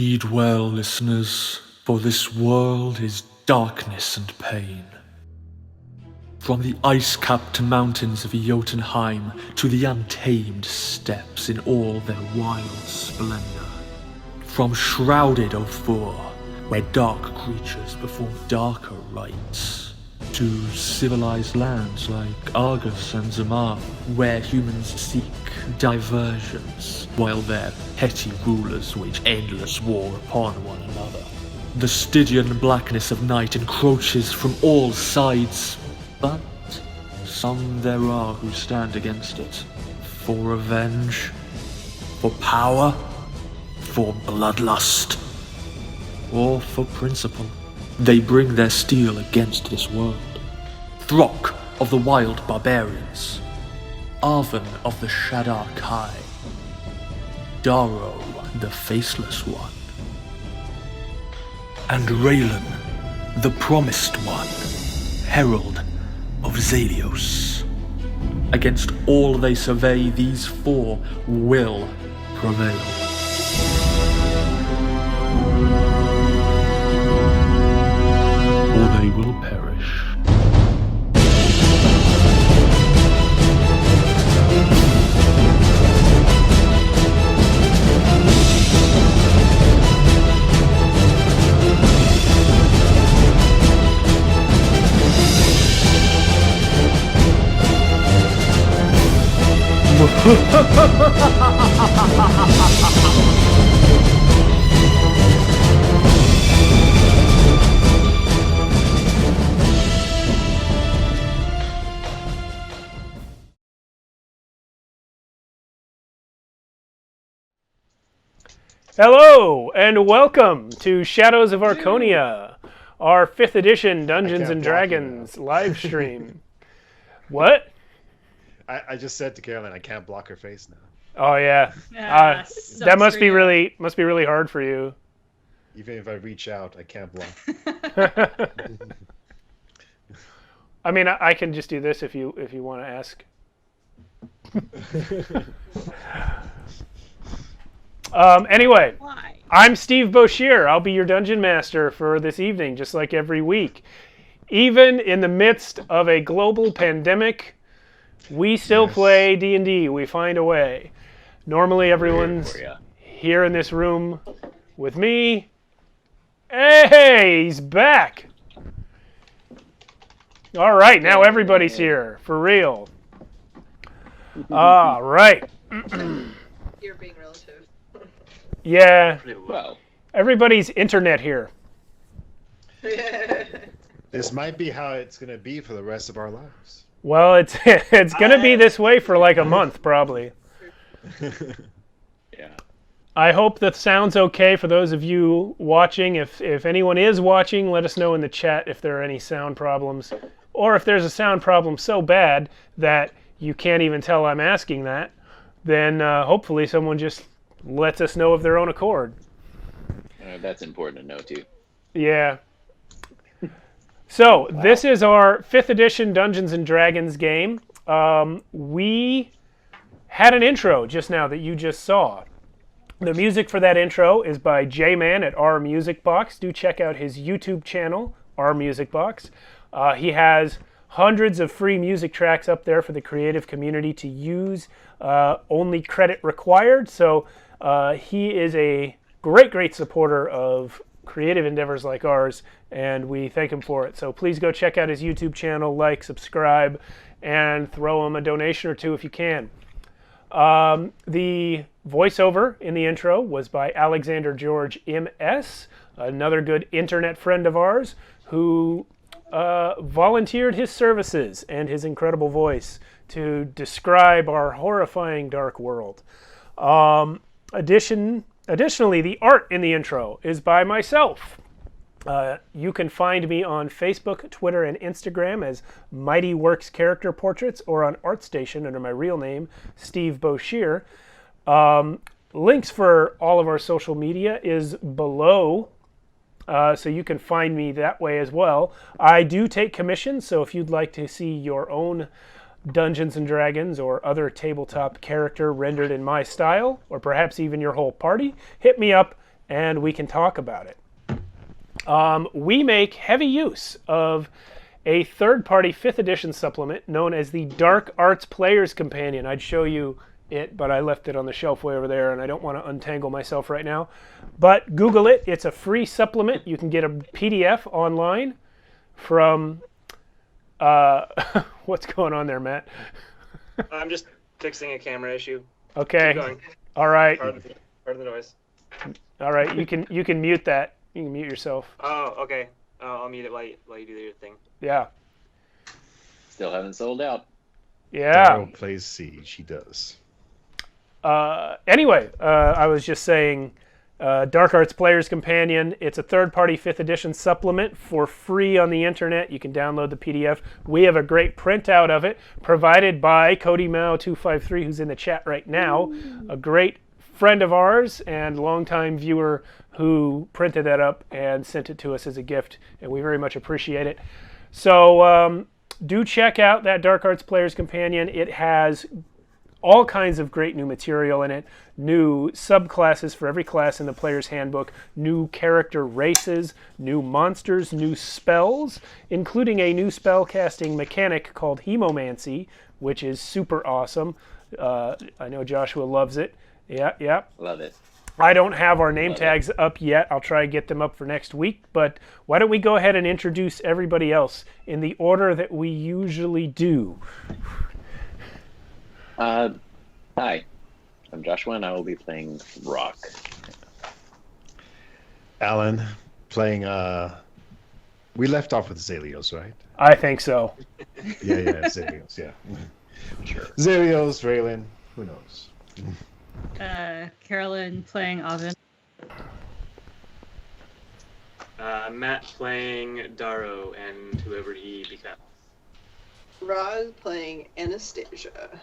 Heed well, listeners, for this world is darkness and pain. From the ice-capped mountains of Jotunheim to the untamed steppes in all their wild splendor. From shrouded Ophir, where dark creatures perform darker rites, to civilized lands like Argus and Zamar, where humans seek diversions, while their petty rulers wage endless war upon one another. The Stygian blackness of night encroaches from all sides, but some there are who stand against it. For revenge, for power, for bloodlust, or for principle. They bring their steel against this world. Throk of the wild barbarians, Arvon of the Shadar Kai, Daro the Faceless One, and Raylan, the Promised One, Herald of Zalios. Against all they survey, these four will prevail. Or they will perish. Hello, and welcome to Shadows of Archonia, our 5th edition Dungeons & Dragons live stream. What? I just said to Carolyn, I can't block her face now. Oh yeah, that must be really hard for you. Even if I reach out, I can't block. I mean, I can just do this if you want to ask. Anyway, Why? I'm Steve Boshear. I'll be your dungeon master for this evening, just like every week. Even in the midst of a global pandemic, we still play D&D. We find a way. Normally, everyone's here in this room with me. Hey, he's back. All right, now everybody's here, for real. All right. You're being relative. Yeah. Well, Everybody's internet here. This might be how it's going to be for the rest of our lives. Well, it's going to be this way for like a month, probably. yeah. I hope that sounds okay for those of you watching. If anyone is watching, let us know in the chat if there are any sound problems. Or if there's a sound problem so bad that you can't even tell I'm asking that, then hopefully someone just lets us know of their own accord. That's important to know, too. Yeah. So, This is our 5th edition Dungeons & Dragons game. We had an intro just now that you just saw. The music for that intro is by J-Man at OurMusicBox. Do check out his YouTube channel, OurMusicBox. He has hundreds of free music tracks up there for the creative community to use. Only credit required. So he is a great supporter of creative endeavors like ours, and we thank him for it. So please go check out his YouTube channel, like, subscribe, and throw him a donation or two if you can. The voiceover in the intro was by Alexander George M.S, another good internet friend of ours, who volunteered his services and his incredible voice to describe our horrifying dark world. Additionally, the art in the intro is by myself. You can find me on Facebook, Twitter, and Instagram as Mighty Works Character Portraits, or on ArtStation under my real name, Steve Boshear. Links for all of our social media is below, so you can find me that way as well. I do take commissions, so if you'd like to see your own Dungeons & Dragons or other tabletop character rendered in my style, or perhaps even your whole party, hit me up and we can talk about it. We make heavy use of a third-party 5th edition supplement known as the Dark Arts Player's Companion. I'd show you it, but I left it on the shelf way over there, and I don't want to untangle myself right now. But Google it. It's a free supplement. You can get a PDF online from... what's going on there, Matt? I'm just fixing a camera issue. Okay. Keep going. All right. Part of the noise. All right. You can mute that. You can mute yourself. Oh, okay. I'll mute it while you do your thing. Yeah. Still haven't sold out. Yeah. Darrow plays Siege. She does. Anyway, I was just saying, Dark Arts Player's Companion. It's a third-party 5th edition supplement for free on the internet. You can download the PDF. We have a great printout of it provided by Cody Mao 253, who's in the chat right now. A great friend of ours and longtime viewer who printed that up and sent it to us as a gift, and we very much appreciate it. So do check out that Dark Arts Player's Companion. It has all kinds of great new material in it, new subclasses for every class in the player's handbook, new character races, new monsters, new spells, including a new spell casting mechanic called Hemomancy, which is super awesome. I know Joshua loves it. Yeah. Love it. I don't have our name tags up yet. I'll try to get them up for next week, but why don't we go ahead and introduce everybody else in the order that we usually do. Hi, I'm Joshua, and I will be playing Rock. Alan playing. We left off with Zelios, right? I think so. Yeah, Zelios. Yeah, Sure. Zelios, Raylan. Who knows? Carolynn playing Avon. Matt playing Darrow and whoever he becomes. Roz playing Anastasia.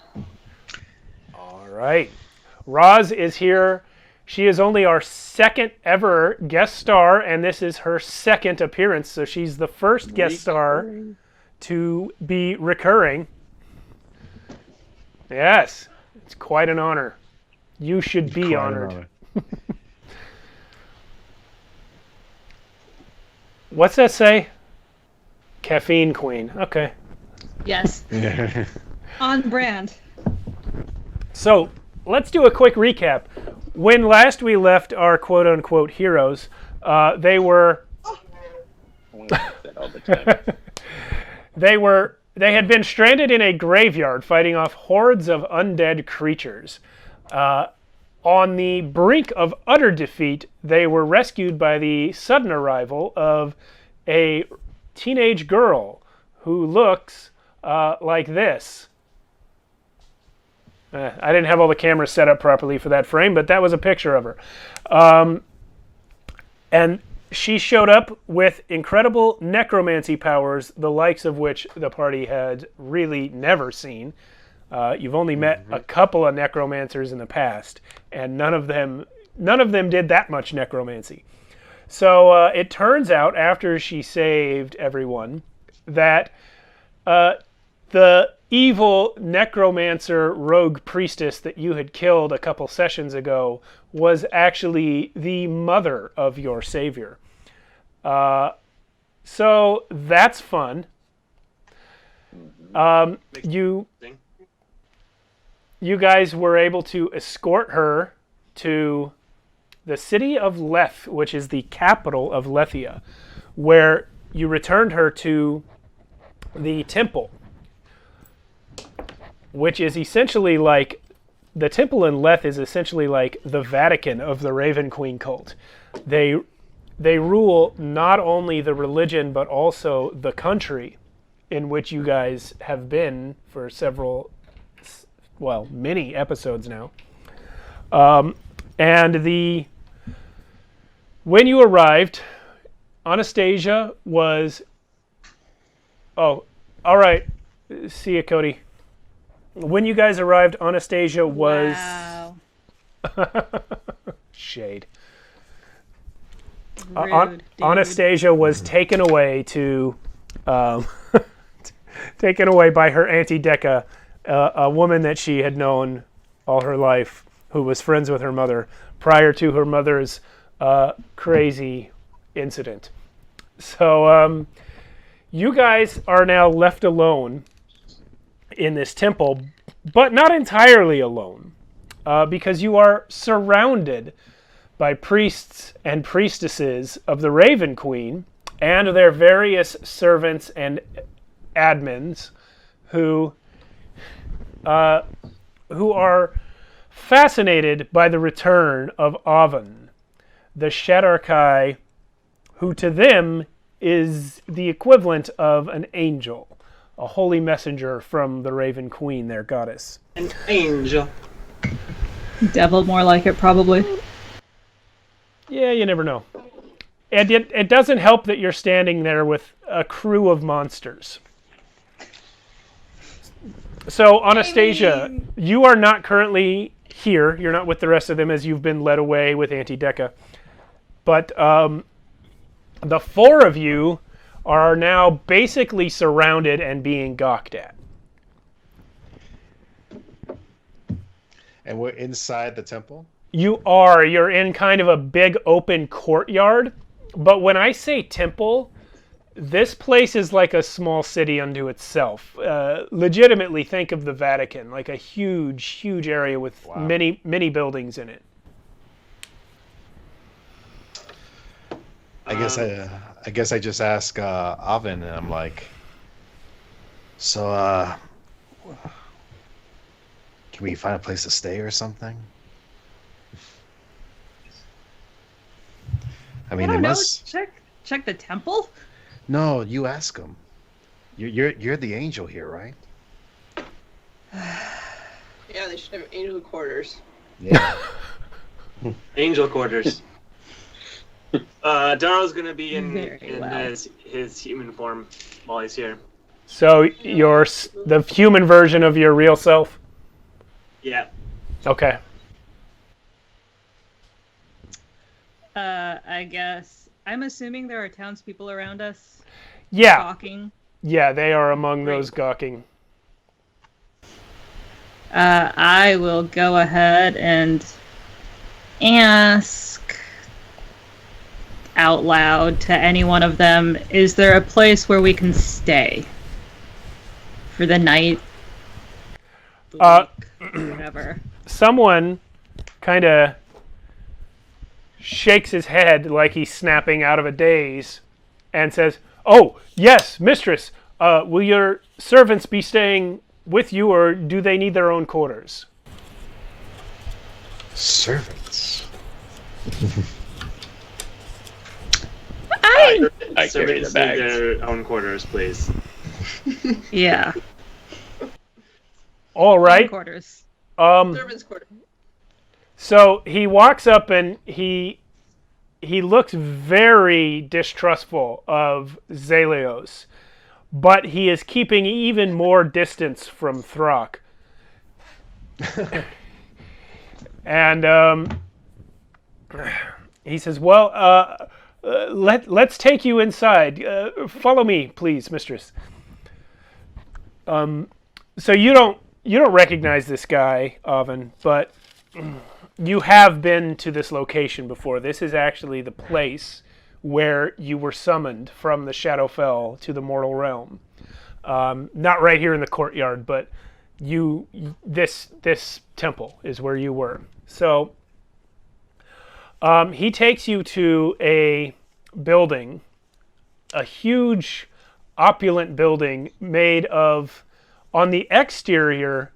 All right. Roz is here. She is only our second ever guest star, and this is her second appearance, so she's the first guest star to be recurring. Yes, it's quite an honor. You should be honored. What's that say? Caffeine Queen. Okay. Yes. On brand. So let's do a quick recap. When last we left our quote-unquote heroes, they were All the time. they had been stranded in a graveyard fighting off hordes of undead creatures. On the brink of utter defeat, they were rescued by the sudden arrival of a teenage girl who looks like this. I didn't have all the cameras set up properly for that frame, but that was a picture of her. And she showed up with incredible necromancy powers, the likes of which the party had really never seen. You've only met a couple of necromancers in the past, and none of them did that much necromancy. So it turns out, after she saved everyone, that the evil necromancer rogue priestess that you had killed a couple sessions ago was actually the mother of your savior. So that's fun. You guys were able to escort her to the city of Leth, which is the capital of Lethia, where you returned her to the temple, which is essentially like, the temple in Leth is essentially like the Vatican of the Raven Queen cult. They rule not only the religion, but also the country in which you guys have been for many episodes now. When you arrived, Anastasia was... Oh, all right. See ya, Cody. When you guys arrived, Anastasia was... Wow. Shade. Rude, dude. Anastasia was taken away taken away by her Auntie Decca, a woman that she had known all her life, who was friends with her mother prior to her mother's crazy incident. So you guys are now left alone in this temple, but not entirely alone, because you are surrounded by priests and priestesses of the Raven Queen and their various servants and admins who are fascinated by the return of Afon, the Shadarkai, who to them is the equivalent of an angel, a holy messenger from the Raven Queen, their goddess. An angel. Devil, more like it, probably. Yeah, you never know. And it doesn't help that you're standing there with a crew of monsters. So, Anastasia, you are not currently here. You're not with the rest of them as you've been led away with Auntie Decca. But the four of you are now basically surrounded and being gawked at. And we're inside the temple? You're in kind of a big open courtyard. But when I say temple, this place is like a small city unto itself. Legitimately, think of the Vatican, like a huge, huge area with many, many buildings in it. I guess I just ask Afon, and I'm like, so can we find a place to stay or something? I mean, I don't they know. must. Check the temple. No, you ask them. You're the angel here, right? Yeah, they should have angel quarters. Yeah. Angel quarters. Daro's gonna be in Very well. his human form while he's here. So you're the human version of your real self? Yeah. Okay. I guess. I'm assuming there are townspeople around us. Yeah. Talking. Yeah, they are among those gawking. I will go ahead and ask out loud to any one of them, is there a place where we can stay for the night? The week, whatever. Someone kind of shakes his head like he's snapping out of a daze and says, "Oh, yes, mistress. Will your servants be staying with you, or do they need their own quarters?" Servants. I carry the Servants need bags. their own quarters, please. Yeah. All right. Quarters. Servants' quarters. So he walks up and he looks very distrustful of Zelios, but he is keeping even more distance from Throck. And he says, "Well, let's take you inside. Follow me, please, mistress." So you don't recognize this guy, Afon, but you have been to this location before. This is actually the place where you were summoned from the Shadowfell to the mortal realm. Not right here in the courtyard, but this temple is where you were. So he takes you to a building, a huge, opulent building made of, on the exterior,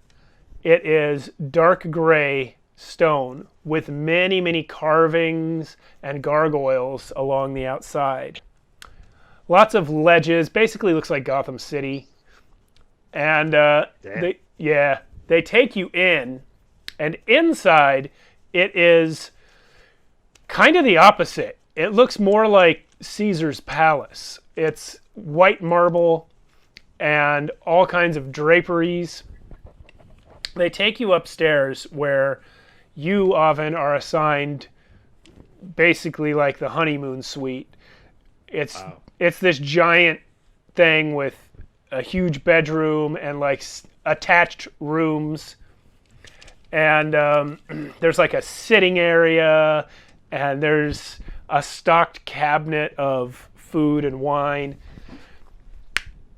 it is dark gray stone with many, many carvings and gargoyles along the outside. Lots of ledges, basically looks like Gotham City. And they take you in, and inside it is kind of the opposite. It looks more like Caesar's palace. It's white marble and all kinds of draperies. They take you upstairs where you, Afon, are assigned basically like the honeymoon suite. It's this giant thing with a huge bedroom and like attached rooms. And there's like a sitting area and there's a stocked cabinet of food and wine.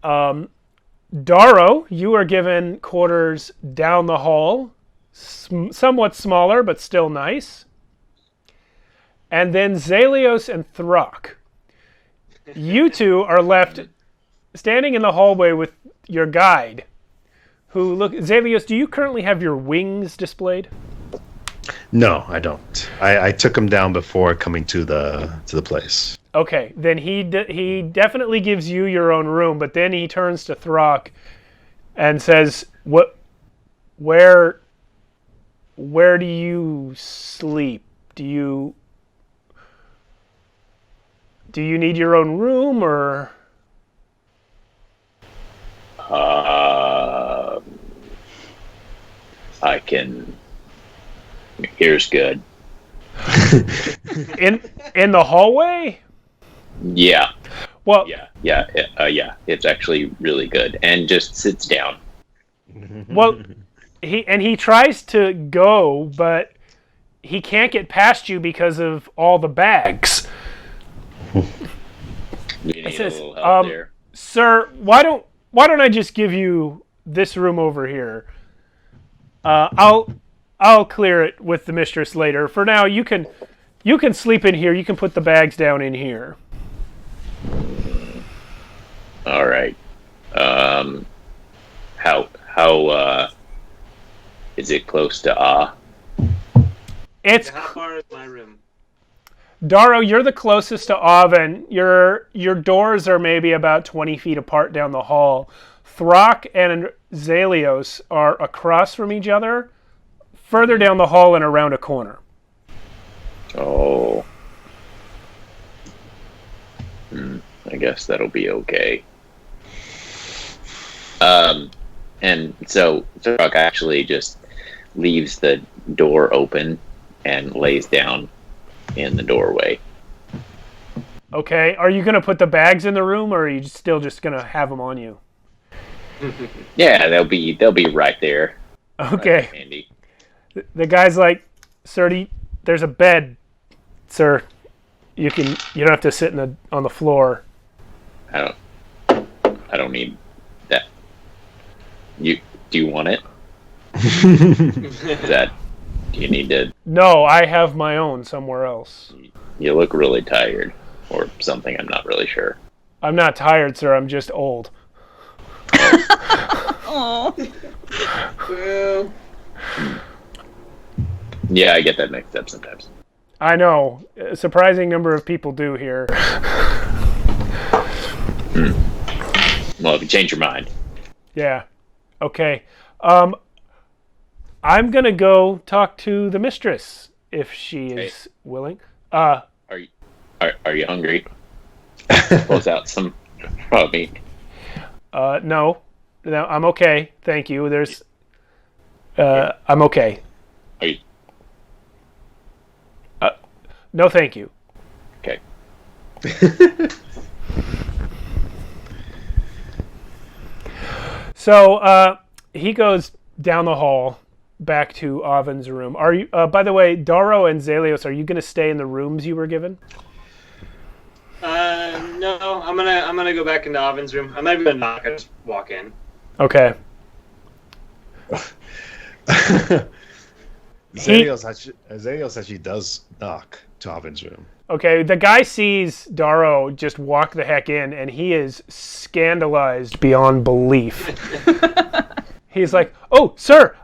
Darrow, you are given quarters down the hall, somewhat smaller, but still nice. And then Zalios and Throck. You two are left standing in the hallway with your guide, who look. Zalios, do you currently have your wings displayed? No, I don't. I took him down before coming to the place. Okay, then he definitely gives you your own room, but then he turns to Throck and says, where do you sleep? Do you need your own room, or? I can. Here's good. in the hallway? Yeah. Well, yeah. It's actually really good, and just sits down. Well, he tries to go, but he can't get past you because of all the bags. You need It says, a little help there. Sir, why don't I just give you this room over here? I'll clear it with the mistress later. For now, you can sleep in here. You can put the bags down in here. All right. How is it close to It's How far is my room? Darrow, you're the closest to Oven. Your doors are maybe about 20 feet apart down the hall. Throck and Zalios are across from each other, further down the hall and around a corner. Oh. I guess that'll be okay. And so Throck actually just leaves the door open and lays down in the doorway. Okay, are you going to put the bags in the room, or are you still just going to have them on you? Yeah, they'll be right there. Okay. Right, Andy. The guy's like, "Sir, there's a bed, sir. You don't have to sit on the floor." I don't need that. Do you want it? Do you need to? No, I have my own somewhere else. You look really tired, or something. I'm not really sure. I'm not tired, sir. I'm just old. Oh. Boo. Yeah, I get that mixed up sometimes. I know. A surprising number of people do here. Well, if you change your mind. Yeah. Okay. I'm gonna go talk to the mistress if she is willing. Are you hungry? Pulls out some raw meat. No, I'm okay. Thank you. I'm okay. Are you? No, thank you. Okay. So he goes down the hall back to Oven's room. Are you? By the way, Darrow and Zalios, are you going to stay in the rooms you were given? No, I'm gonna go back into Oven's room. I'm not even gonna knock. I just walk in. Okay. Zalios actually does knock to Oven's room. Okay, the guy sees Darrow just walk the heck in, and he is scandalized beyond belief. He's like, "Oh, sir,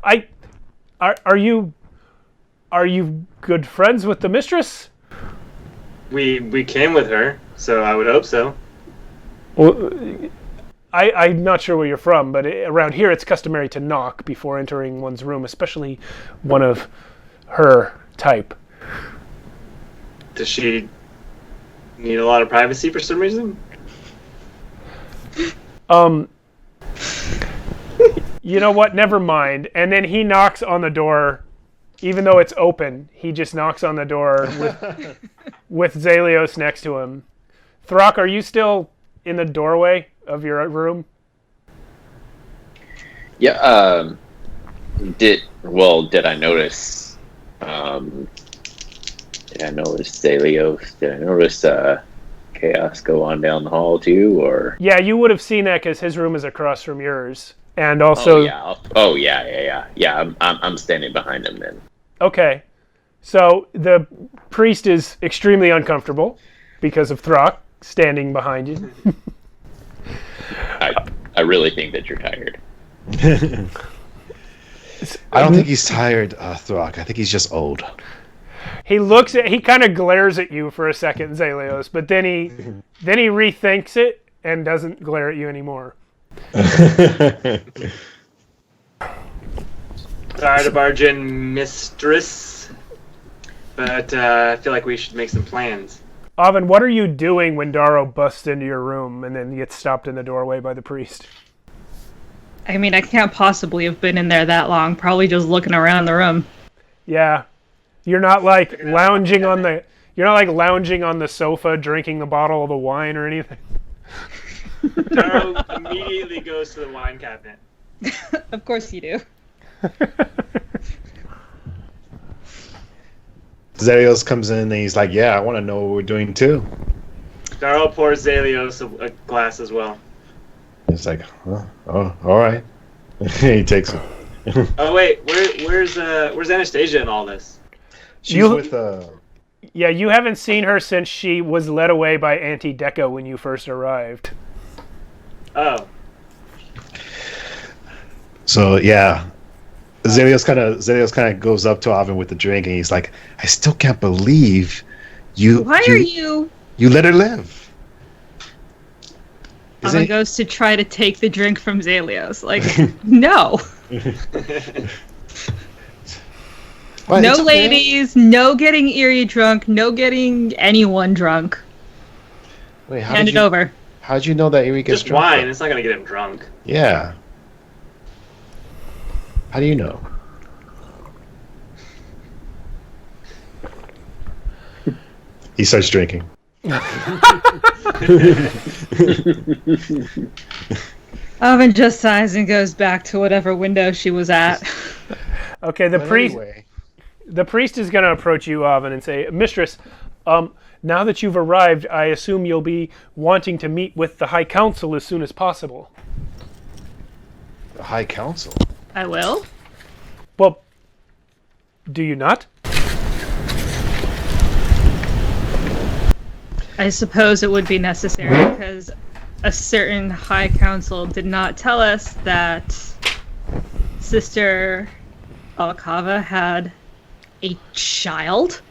are you good friends with the mistress?" We came with her, so I would hope so. Well, I'm not sure where you're from, but around here it's customary to knock before entering one's room, especially one of her type. Does she need a lot of privacy for some reason? You know what? Never mind. And then he knocks on the door, even though it's open. He just knocks on the door with Zalios next to him. Throck, are you still in the doorway of your room? Yeah. Did I notice? Did I notice Zelios? Did I notice Chaos go on down the hall too, or? Yeah, you would have seen that because his room is across from yours, and also. Yeah. I'm standing behind him then. Okay, so the priest is extremely uncomfortable because of Throck standing behind you. I really think that you're tired. I don't think he's tired, Throck. I think he's just old. He kind of glares at you for a second, Zelios, but then he rethinks it and doesn't glare at you anymore. Sorry to barge in, mistress, but I feel like we should make some plans. Avon, what are you doing when Darrow busts into your room and then gets stopped in the doorway by the priest? I mean, I can't possibly have been in there that long. Probably just looking around the room. Yeah. You're not like lounging on the sofa drinking the bottle of the wine or anything. Darrow immediately goes to the wine cabinet. Of course you do. Zelios comes in and he's like, yeah, I want to know what we're doing too. Darrow pours Zelios a glass as well. It's like, oh, all right. He takes it. Oh wait, where's Anastasia in all this? She's with Yeah, you haven't seen her since she was led away by Auntie Deca when you first arrived. Oh. So yeah, Zelios kind of goes up to Avon with the drink and he's like, I still can't believe you. Why are you? You let her live. Avon goes to try to take the drink from Zelios. Like, no. Well, no okay. ladies, no getting Erie drunk, no getting anyone drunk. Wait, Hand it over. How'd you know that Erie gets Just drunk? wine. It's not gonna get him drunk. Yeah. How do you know? He starts drinking. Avon just sighs and goes back to whatever window she was at. Okay, the priest is going to approach you, Avon, and say, Mistress, now that you've arrived, I assume you'll be wanting to meet with the High Council as soon as possible. The High Council? I will. Well, do you not? I suppose it would be necessary because a certain High Council did not tell us that Sister Alcava had a child.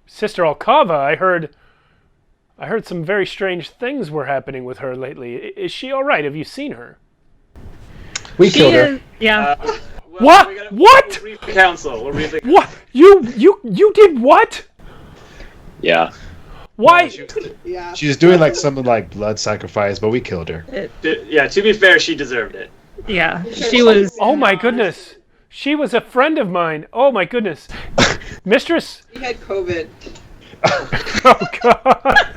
Sister Alcava, I heard some very strange things were happening with her lately. Is she all right? Have you seen her? We killed her. Yeah. What? What? We'll brief the council. What? You did what? Yeah. Why? Yeah. She was doing like something like blood sacrifice, but we killed her. Yeah, to be fair, she deserved it. Yeah. She was. Oh my goodness. She was a friend of mine. Oh my goodness. Mistress. He had COVID. Oh god.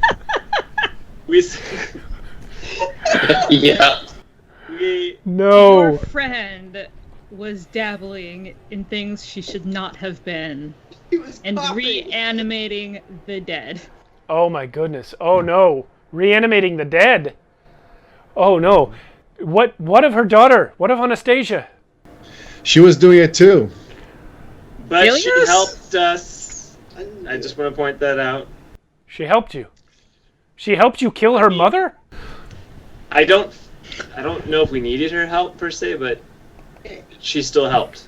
Yeah. No. Your friend was dabbling in things she should not have been He was and coughing. reanimating the dead. Oh my goodness. Oh no. Reanimating the dead. Oh no. What of her daughter? What of Anastasia? She was doing it too. But Really? she helped us. I just want to point that out. She helped you. She helped you kill her mother? I don't know if we needed her help per se, but she still helped.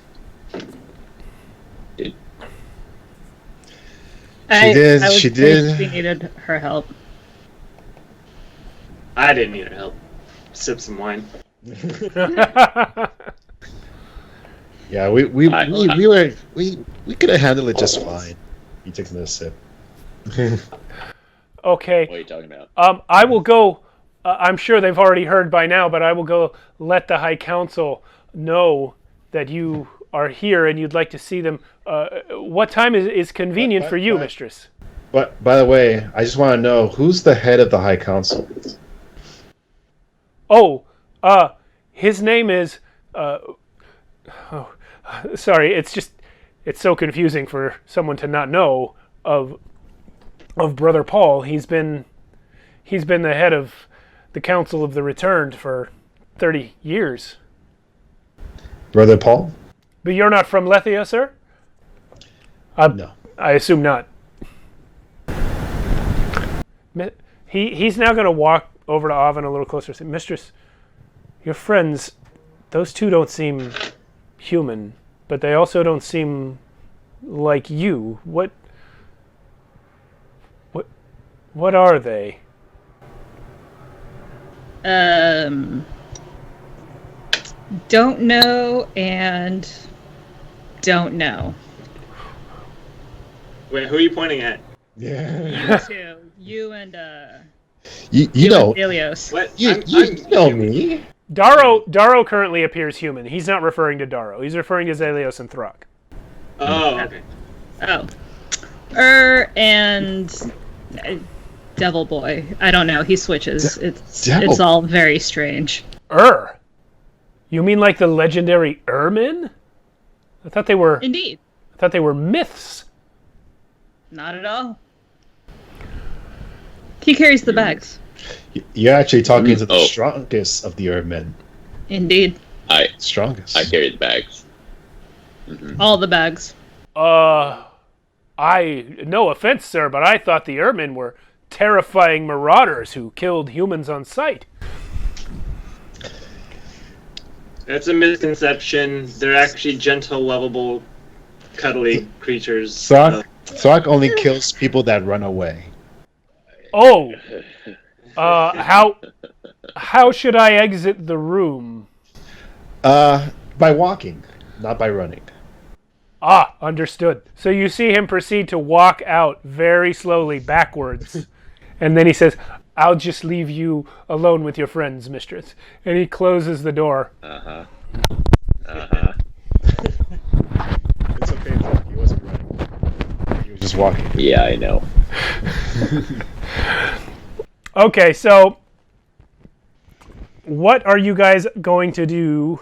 I did, would she say did. We needed her help. I didn't need her help. Sip some wine. Yeah, we could have handled it just fine. He takes another sip. Okay. What are you talking about? I will go. I'm sure they've already heard by now, but I will go let the High Council know that you are here and you'd like to see them. What time is convenient for you, Mistress? But by the way, I just want to know who's the head of the High Council. Oh, his name is. Sorry, it's just it's so confusing for someone to not know of Brother Paul. He's been the head of the Council of the Returned for 30 years. Brother Paul? But you're not from Lethia, sir? No. I assume not. He's now going to walk over to Avon a little closer and say, Mistress, your friends, those two don't seem human, but they also don't seem like you. What are they? Don't know and don't know. Wait, who are you pointing at? Yeah. You two. You and You know. and Elios. What? You know me. Darrow currently appears human. He's not referring to Darrow. He's referring to Zelios and Throck. Oh, okay. Oh. And Devil Boy. I don't know. He switches. It's all very strange. You mean like the legendary Ermin? I thought they were Indeed. myths. Not at all. He carries the bags. You're actually talking to the strongest of the Earthmen. Indeed. Strongest. I carry the bags. All the bags. No offense, sir, but I thought the Ermin were terrifying marauders who killed humans on sight. That's a misconception. They're actually gentle, lovable, cuddly creatures. Throck only kills people that run away. Oh, how should I exit the room? By walking, not by running. Understood. So you see him proceed to walk out very slowly backwards, and then he says, I'll just leave you alone with your friends, mistress. And he closes the door. It's okay, Throck. He wasn't running. He was just walking. Yeah, I know. Okay, so what are you guys going to do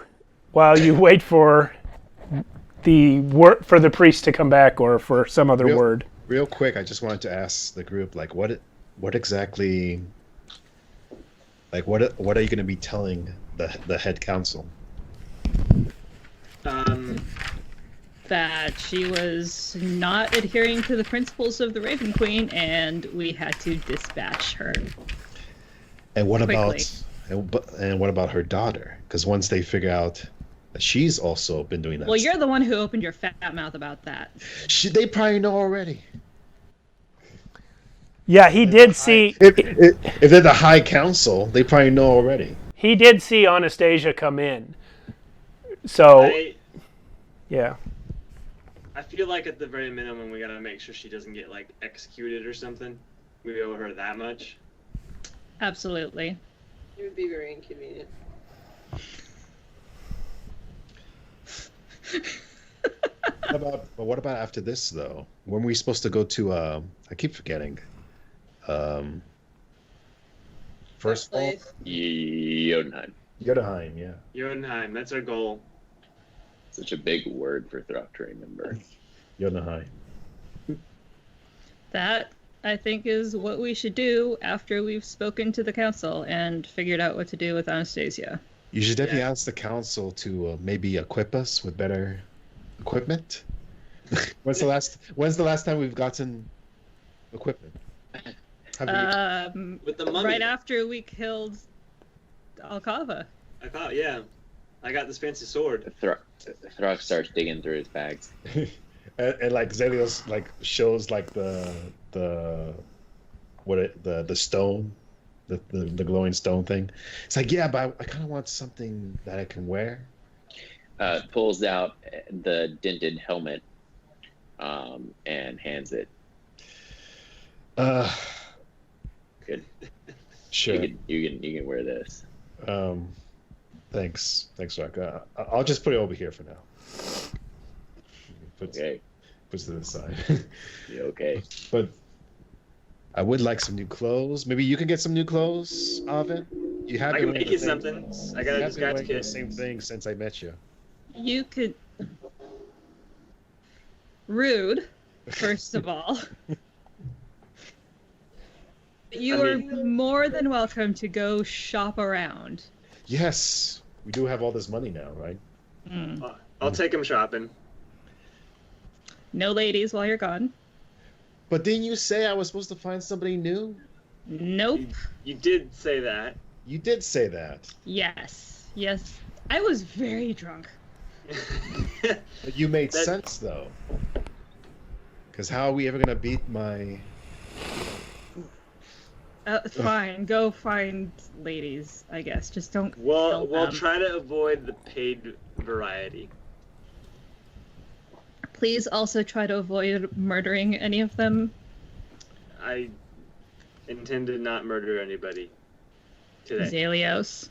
while you wait for the priest to come back or for some other word? Real quick, I just wanted to ask the group, like, what exactly, like, what are you going to be telling the head council? That she was not adhering to the principles of the Raven Queen, and we had to dispatch her. And what quickly. what about her daughter? Because once they figure out that she's also been doing that. Well, you're the one who opened your fat mouth about that. They probably know already. Yeah, he did see... If they're the High Council, they probably know already. He did see Anastasia come in. So, yeah. I feel like at the very minimum, we gotta make sure she doesn't get, like, executed or something. We owe her that much. Absolutely. It would be very inconvenient. What about after this, though? When were we supposed to go to, I keep forgetting. First place. Jotunheim. Jotunheim, yeah. Jotunheim, that's our goal. Such a big word for Throck to remember. Jotunheim. That, I think, is what we should do after we've spoken to the council and figured out what to do with Anastasia. You should definitely ask the council to maybe equip us with better equipment. When's the last time we've gotten equipment? With the mummy. Right after we killed Alcava. I thought, yeah. I got this fancy sword. Throck starts digging through his bags. and like Zelios like shows like the stone, the glowing stone thing. It's like, yeah, but I kind of want something that I can wear. Pulls out the dented helmet and hands it. Good. Sure. You can wear this. Thanks, Rock. I'll just put it over here for now. Okay. Puts it to the side. You okay? But I would like some new clothes. Maybe you can get some new clothes, Avon. You have I can make you something. I got a disguise kit. The same thing since I met you. You could... Rude, first of all. You are more than welcome to go shop around. Yes, we do have all this money now, right? I'll take him shopping. No ladies while you're gone. But didn't you say I was supposed to find somebody new? Nope. You did say that. You did say that. Yes. Yes. I was very drunk. But you made sense, though. Because how are we ever going to beat my... Fine. Go find ladies, I guess. Just don't We'll kill them. try to avoid the paid variety. Please also try to avoid murdering any of them. I intend to not murder anybody today. Zelios.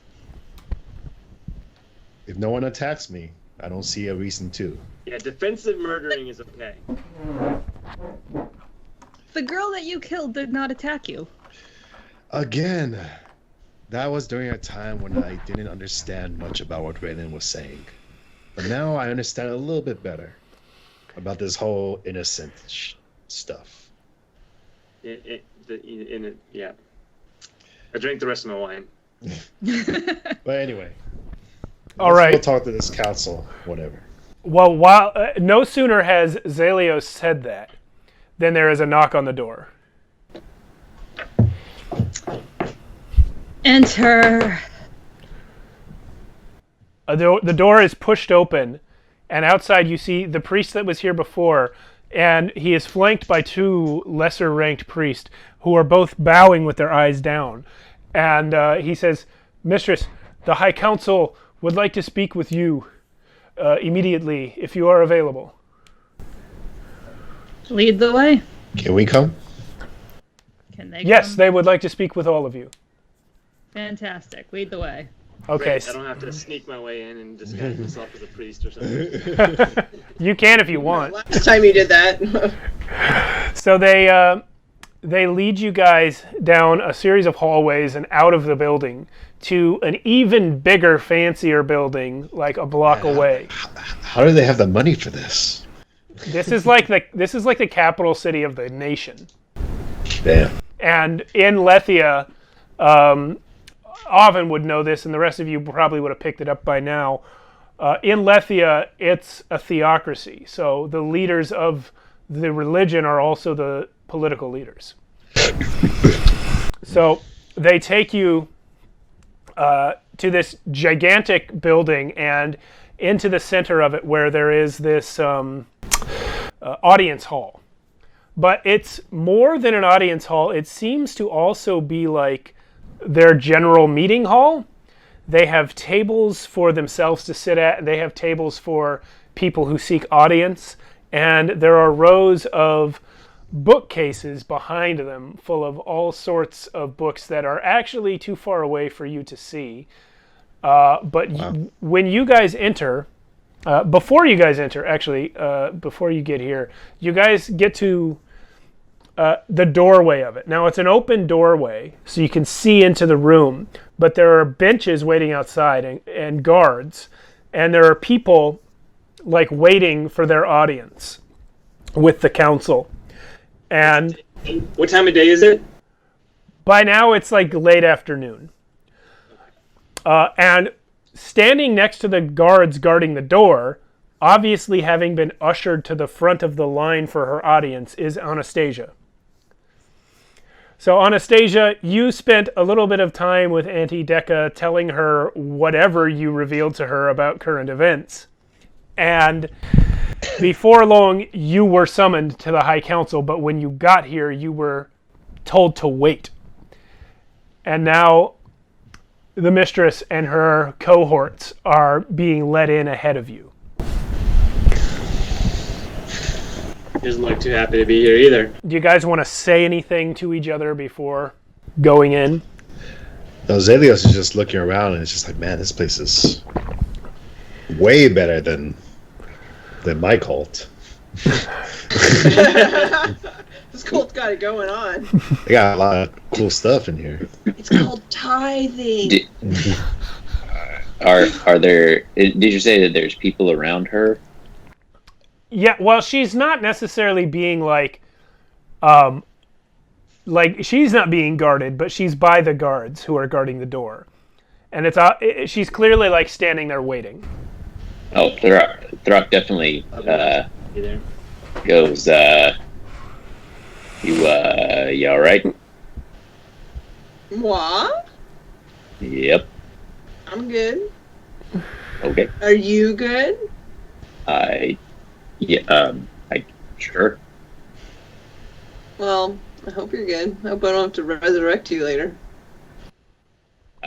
If no one attacks me, I don't see a reason to. Yeah, defensive murdering is okay. The girl that you killed did not attack you. Again, that was during a time when I didn't understand much about what Raylan was saying. But now I understand a little bit better about this whole innocent stuff. Yeah. I drank the rest of my wine. But anyway. All right. We'll talk to this council, whatever. Well, while no sooner has Zelios said that, than there is a knock on the door. Enter. The door is pushed open, and outside you see the priest that was here before, and he is flanked by two lesser-ranked priests who are both bowing with their eyes down. And he says, "Mistress, the High Council would like to speak with you immediately, if you are available." Lead the way. Can we come? Can they Yes, come? they would like to speak with all of you. Fantastic. Lead the way. Okay. Great, I don't have to sneak my way in and disguise myself as a priest or something. You can if you want. Last time you did that. So they lead you guys down a series of hallways and out of the building to an even bigger, fancier building, like a block away. How do they have the money for this? This is like the capital city of the nation. Damn. And in Lethia, Afon would know this, and the rest of you probably would have picked it up by now. In Lethia, it's a theocracy, so the leaders of the religion are also the political leaders. So they take you to this gigantic building and into the center of it, where there is this audience hall. But it's more than an audience hall. It seems to also be like their general meeting hall. They have tables for themselves to sit at. They have tables for people who seek audience. And there are rows of bookcases behind them full of all sorts of books that are actually too far away for you to see. But when you guys enter, before you guys enter, actually, before you get here, you guys get to the doorway of it. Now, it's an open doorway, so you can see into the room, but there are benches waiting outside and guards, and there are people like waiting for their audience with the council. And What time of day is it? by now, it's like late afternoon. And standing next to the guards guarding the door, obviously having been ushered to the front of the line for her audience, is Anastasia. So Anastasia, you spent a little bit of time with Auntie Decca telling her whatever you revealed to her about current events. And before long, you were summoned to the High Council, but when you got here, you were told to wait. And now the mistress and her cohorts are being let in ahead of you. Doesn't look too happy to be here either. Do you guys want to say anything to each other before going in? No, Zelios is just looking around and it's just like, man, this place is way better than my cult. This cult's got it going on. They got a lot of cool stuff in here. It's called tithing. Are there? Did you say that there's people around her? Yeah, well, she's not necessarily being like she's not being guarded, but she's by the guards who are guarding the door, and she's clearly like standing there waiting. Oh, Throck definitely Either. goes. You all right? What? Yep. I'm good. Okay. Are you good? I sure. Well, I hope you're good. I hope I don't have to resurrect you later.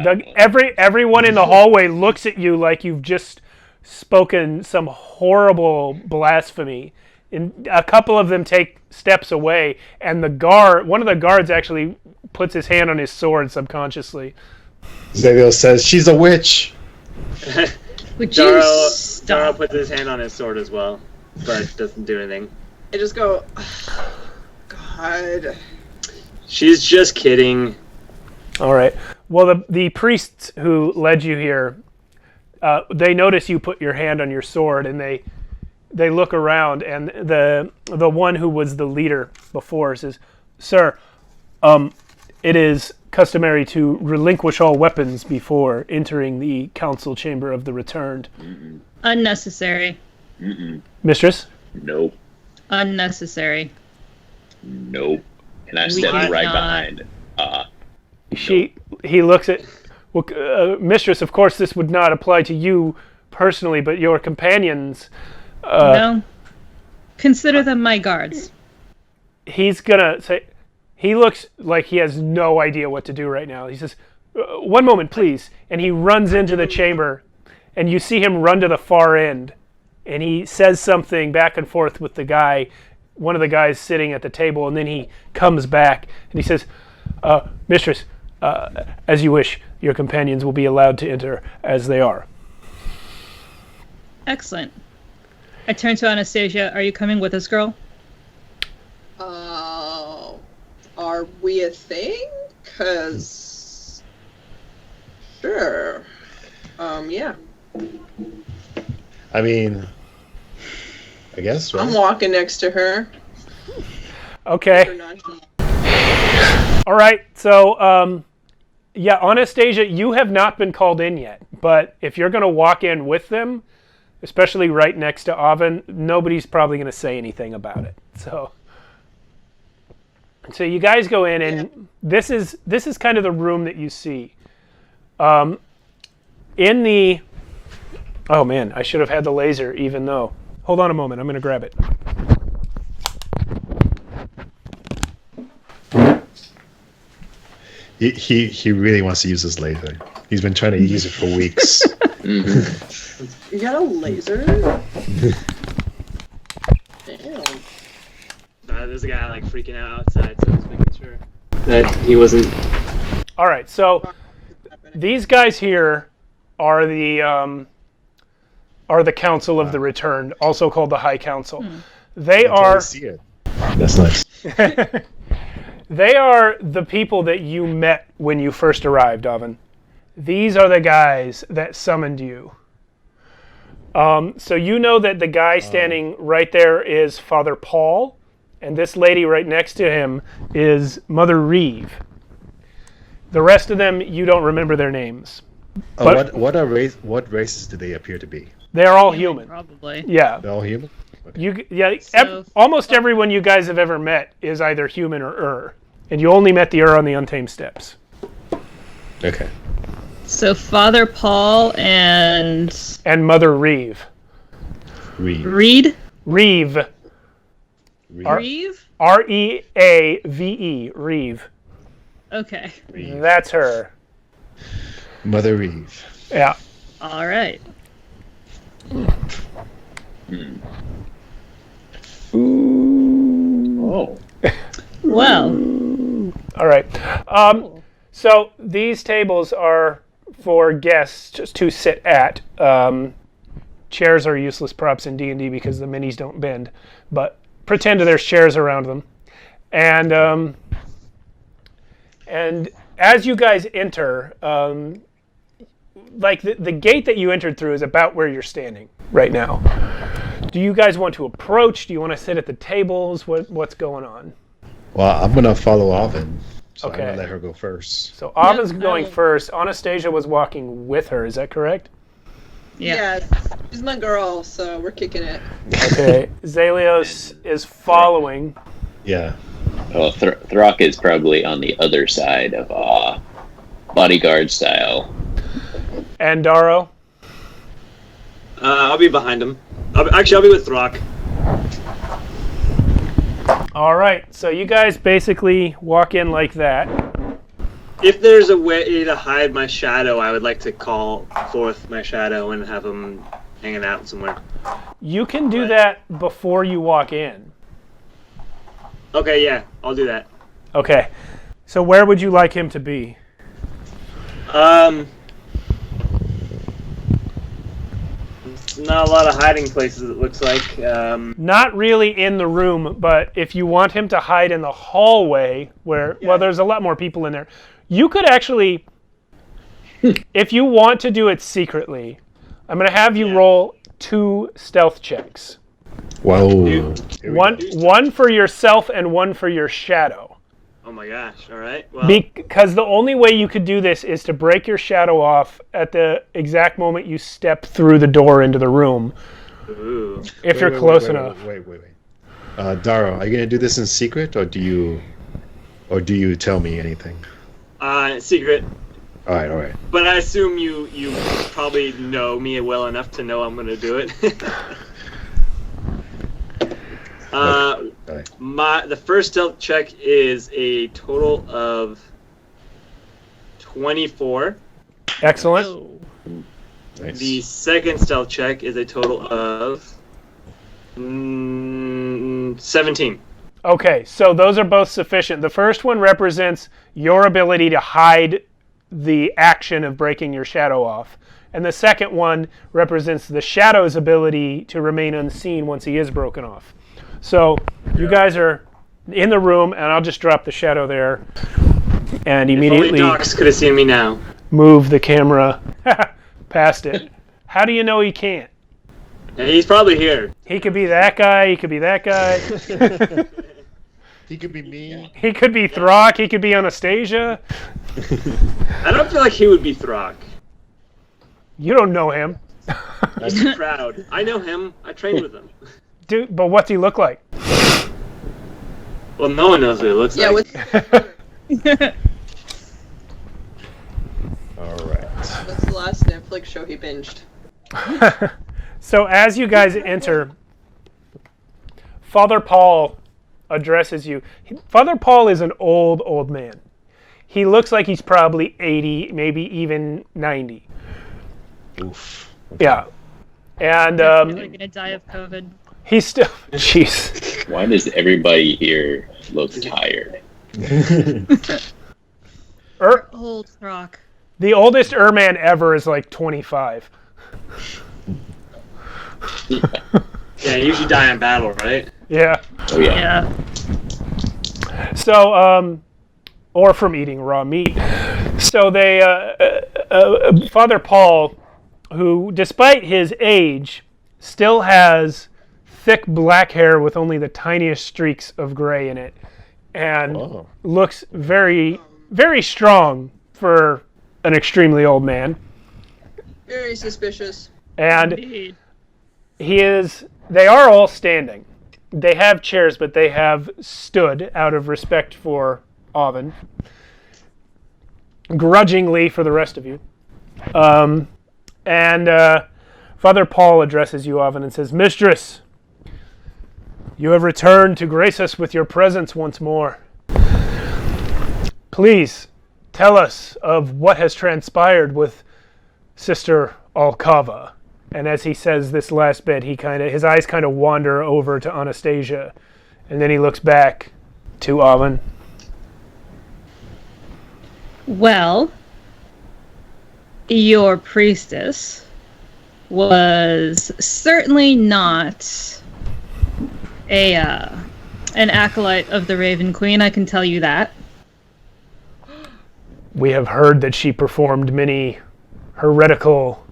Doug, everyone in the hallway looks at you like you've just spoken some horrible blasphemy. And a couple of them take steps away, and one of the guards actually puts his hand on his sword subconsciously. Xavier says, "She's a witch." Would you Daro stop? puts his hand on his sword as well, but doesn't do anything. I just go, God. She's just kidding. All right. Well, the priests who led you here, they notice you put your hand on your sword, and they look around, and the one who was the leader before says, "Sir, it is customary to relinquish all weapons before entering the council chamber of the returned." Unnecessary. Mistress? Nope. Unnecessary. Nope. And I We step did right not. behind. He looks at, Mistress, of course this would not apply to you personally, but your companions. No. Consider them my guards. He's gonna say, he looks like he has no idea what to do right now. He says, "One moment, please." And he runs into the chamber, and you see him run to the far end, and he says something back and forth with the guy, one of the guys sitting at the table, and then he comes back, and he says, "Mistress, as you wish, your companions will be allowed to enter as they are." Excellent. I turn to Anastasia. Are you coming with us, girl? Are we a thing? 'Cause sure. Yeah. I mean, I guess, right? I'm walking next to her. Okay. Or not. All right. So, yeah, Anastasia, you have not been called in yet. But if you're going to walk in with them, especially right next to Afon, nobody's probably going to say anything about it. So you guys go in, and this is kind of the room that you see. Oh man, I should have had the laser, even though. Hold on a moment. I'm going to grab it. He really wants to use this laser. He's been trying to use it for weeks. You got a laser? Damn. There's a guy like freaking out outside, so I was making sure that he wasn't. All right, so these guys here are the Council of the Returned, also called the High Council. They are. See it. That's nice. They are the people that you met when you first arrived, Afon. These are the guys that summoned you. So you know that the guy standing right there is Father Paul, and this lady right next to him is Mother Reeve. The rest of them, you don't remember their names. But What races do they appear to be? they're all human. Probably. Yeah. They're all human? So- Almost everyone you guys have ever met is either human or and you only met the on the Untamed Steppes. Okay. So Father Paul and Mother Reeve. Reeve. Reed? Reeve. Reeve? Reave. Reeve. Okay. Reeve. That's her. Mother Reeve. Yeah. All right. Oh. Well, All right. So these tables are for guests just to sit at. Chairs are useless props in D&D because the minis don't bend, but pretend there's chairs around them. And as you guys enter, like the gate that you entered through is about where you're standing right now. Do you guys want to approach? Do you want to sit at the tables? What's going on? Well, I'm gonna follow Alvin, so I'm Okay. gonna let her go first. So Avon's Yep, going I will. first. Anastasia was walking with her. Is that correct? Yeah. She's my girl, so we're kicking it. Okay. Zalios is following. Yeah. Well, Throck is probably on the other side of bodyguard style. And Daro? I'll be behind him. I'll be with Throck. All right. So you guys basically walk in like that. If there's a way to hide my shadow, I would like to call forth my shadow and have him hanging out somewhere. You can do that before you walk in. Okay, yeah, I'll do that. Okay. So where would you like him to be? Not a lot of hiding places, it looks like. Not really in the room, but if you want him to hide in the hallway where, well, there's a lot more people in there. You could actually, if you want to do it secretly, I'm going to have you roll 2 stealth checks. Whoa. Here we go. One for yourself and one for your shadow. Oh my gosh, alright. Well, Because the only way you could do this is to break your shadow off at the exact moment you step through the door into the room. ooh. If you're close enough. Wait. Daro, are you gonna do this in secret, or do you tell me anything? Secret. All right. But I assume you probably know me well enough to know I'm gonna do it. The first stealth check is a total of 24. Excellent. Nice. The second stealth check is a total of 17. Okay, so those are both sufficient. The first one represents your ability to hide the action of breaking your shadow off. And the second one represents the shadow's ability to remain unseen once he is broken off. So you guys are in the room, and I'll just drop the shadow there and If immediately only Docs could have seen me now. move the camera past it. How do you know he can't? Yeah, he's probably here. He could be that guy, he could be that guy, He could be me. he could be Throck, he could be Anastasia. I don't feel like he would be Throck. You don't know him. He's too proud. I know him. I trained with him. Dude, but what's he look like? Well, no one knows what it looks Yeah, like. All right. What's the last Netflix show he binged? So as you guys enter, Father Paul addresses you. Father Paul is an old man. He looks like he's probably 80, maybe even 90. Oof. Yeah. And You're gonna die of COVID. he's still... Jeez. Why does everybody here look tired? Old rock. The oldest Erman ever is like 25. Yeah, you usually die in battle, right? Yeah. Oh yeah. Yeah. So, or from eating raw meat. So they, Father Paul, who, despite his age, still has thick black hair with only the tiniest streaks of gray in it, and Whoa. looks very, very strong for an extremely old man. Very suspicious. And Indeed. they are all standing. They have chairs, but they have stood out of respect for Avon. Grudgingly for the rest of you. And Father Paul addresses you, Avon, and says, "Mistress, you have returned to grace us with your presence once more. Please tell us of what has transpired with Sister Alcava." And as he says this last bit, his eyes kind of wander over to Anastasia, and then he looks back to Avon. Well, your priestess was certainly not an acolyte of the Raven Queen, I can tell you that. We have heard that she performed many heretical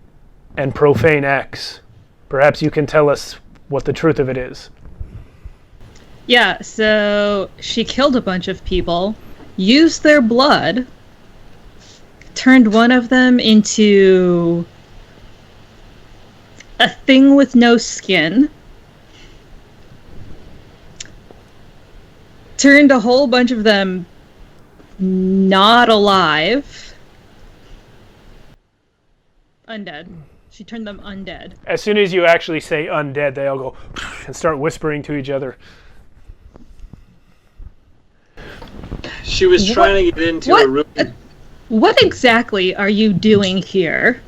and profane acts. Perhaps you can tell us what the truth of it is. Yeah, so she killed a bunch of people, used their blood, turned one of them into a thing with no skin, turned a whole bunch of them not alive. Undead. She turned them undead. As soon as you actually say undead, they all go and start whispering to each other. She was trying to get into a room. What exactly are you doing here?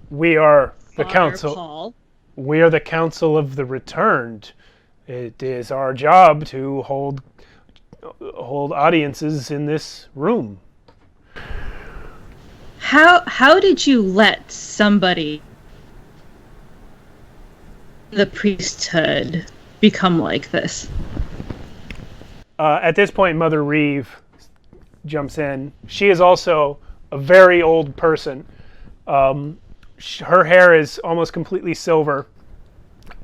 We are the Father council. Paul? We are the council of the returned. It is our job to hold audiences in this room. How did you let somebody, the priesthood, become like this? At this point, Mother Reeve jumps in. She is also a very old person. Her hair is almost completely silver.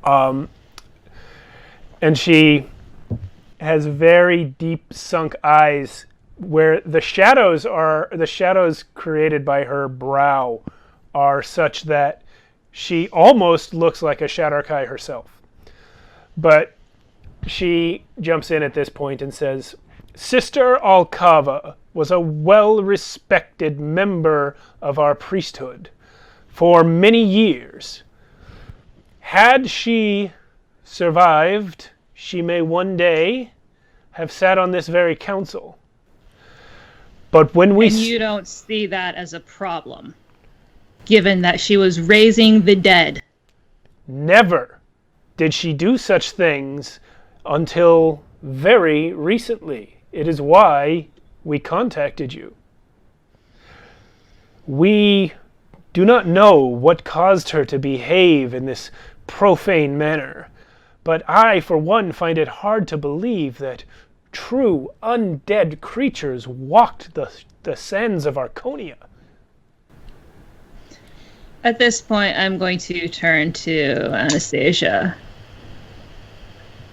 And she has very deep sunk eyes where the shadows created by her brow are such that she almost looks like a Shadar-kai herself. But she jumps in at this point and says, Sister Alcava was a well-respected member of our priesthood for many years. Had she survived, she may one day have sat on this very council. But when we... And you don't see that as a problem, given that she was raising the dead. Never did she do such things until very recently. It is why we contacted you. We do not know what caused her to behave in this profane manner, but I, for one, find it hard to believe that true undead creatures walked the sands of Archonia. At this point, I'm going to turn to Anastasia.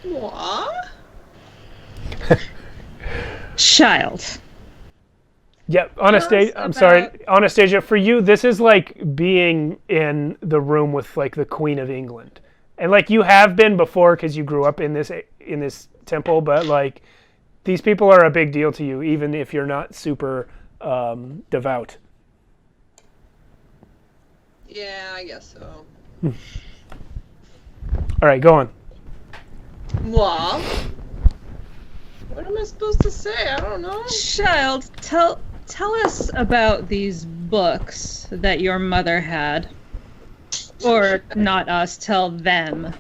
What? Child. Yeah, Anastasia, I'm sorry, Anastasia, for you, this is like being in the room with like the Queen of England. And like you have been before because you grew up in this temple, but like these people are a big deal to you, even if you're not super devout. Yeah, I guess so. All right, go on. What? What am I supposed to say? I don't know. Child, tell us about these books that your mother had. Or not us, tell them.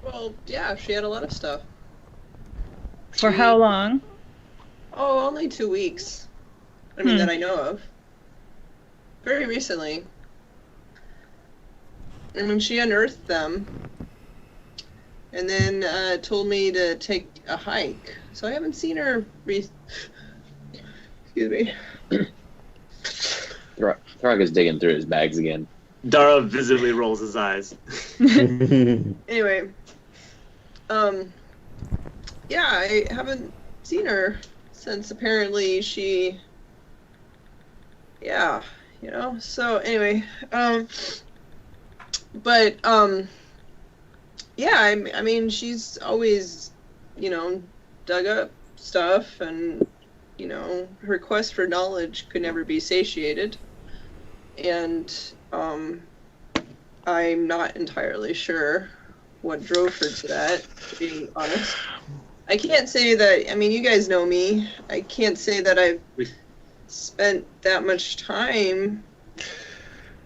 Well, yeah, she had a lot of stuff. For how long? Oh, only 2 weeks. I mean, that I know of. Very recently. I mean, she unearthed them. And then told me to take a hike. So I haven't seen her Excuse me. Throg is digging through his bags again. Dara visibly rolls his eyes. Anyway. Yeah, I haven't seen her since apparently she... Yeah, you know? So, anyway. Yeah, I mean, she's always, you know, dug up stuff, and, you know, her quest for knowledge could never be satiated. And, I'm not entirely sure what drove her to that, to be honest. I can't say that, I mean, you guys know me. I can't say that I've spent that much time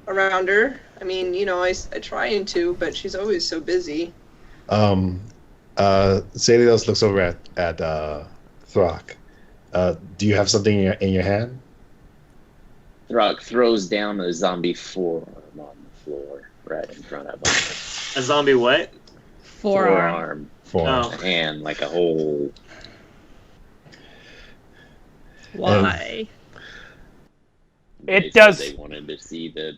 around her. I mean, you know, I try to, but she's always so busy. Zelios looks over at Throck. Do you have something in your hand? Throck throws down a zombie forearm on the floor right in front of him. A zombie what? Forearm. A hand, like a whole... Why? It does... They wanted to see the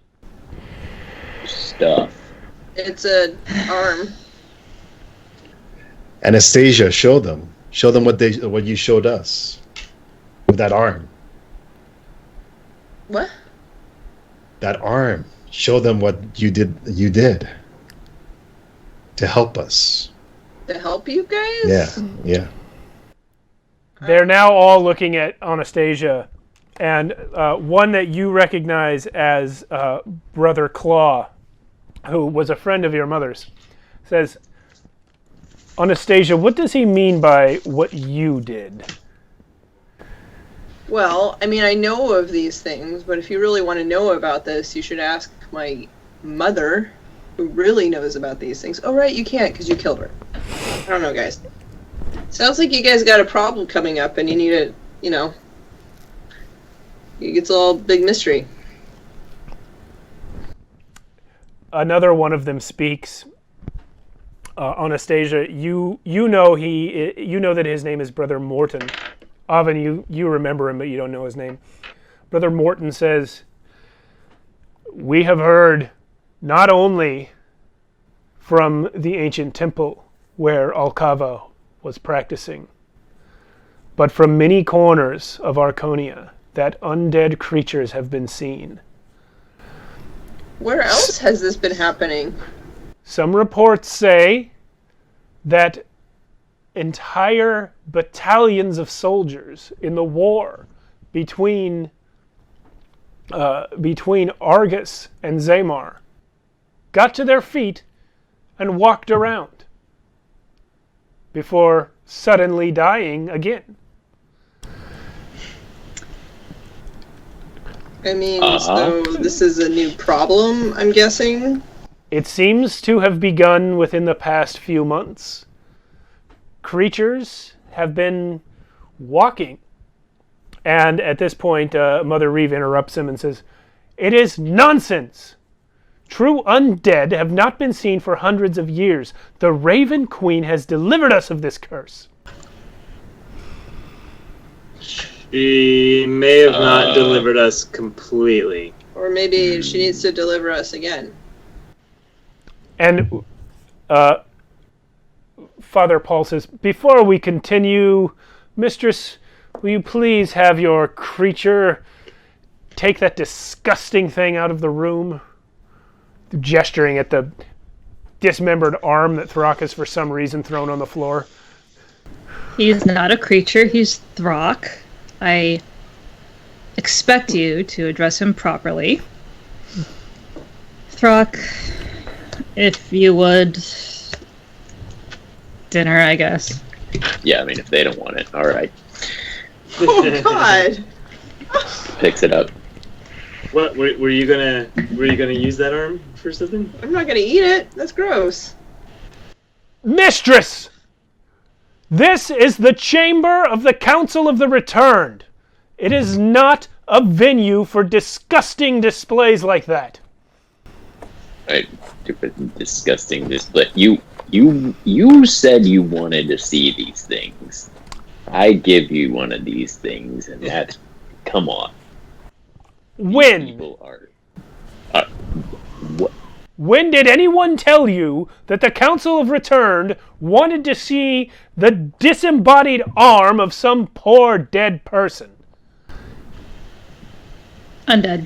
stuff. It's an arm. Anastasia, show them. Show them what you showed us with that arm. What? That arm. Show them what you did to help us. To help you guys? Yeah. They're now all looking at Anastasia, and one that you recognize as Brother Claw, who was a friend of your mother's, says, Anastasia, what does he mean by what you did? Well, I mean, I know of these things, but if you really want to know about this, you should ask my mother, who really knows about these things. Oh, right, you can't because you killed her. I don't know, guys. Sounds like you guys got a problem coming up and you need to, it's all big mystery. Another one of them speaks. Anastasia, you know that his name is Brother Morton. Avon, you remember him, but you don't know his name. Brother Morton says, we have heard not only from the ancient temple where Alcava was practicing, but from many corners of Archonia that undead creatures have been seen. Where else has this been happening? Some reports say that entire battalions of soldiers in the war between Argus and Zamar got to their feet and walked around before suddenly dying again. I mean, so this is a new problem, I'm guessing? It seems to have begun within the past few months. Creatures have been walking. And at this point, Mother Reeve interrupts him and says, it is nonsense! True undead have not been seen for hundreds of years. The Raven Queen has delivered us of this curse. She may have not delivered us completely. Or maybe she needs to deliver us again. And Father Paul says, before we continue, Mistress, will you please have your creature take that disgusting thing out of the room? Gesturing at the dismembered arm that Throck has for some reason thrown on the floor. He's not a creature, he's Throck. I expect you to address him properly. Throck, if you would... Dinner, I guess. Yeah, I mean, if they don't want it, alright. Oh, God! Picks it up. What, were you gonna use that arm for something? I'm not gonna eat it. That's gross. Mistress! This is the chamber of the Council of the Returned. It is not a venue for disgusting displays like that. Right, stupid, disgusting display. You said you wanted to see these things. I give you one of these things, and that's... Come on. When? People are... what? When did anyone tell you that the Council of Returned wanted to see the disembodied arm of some poor dead person? Undead.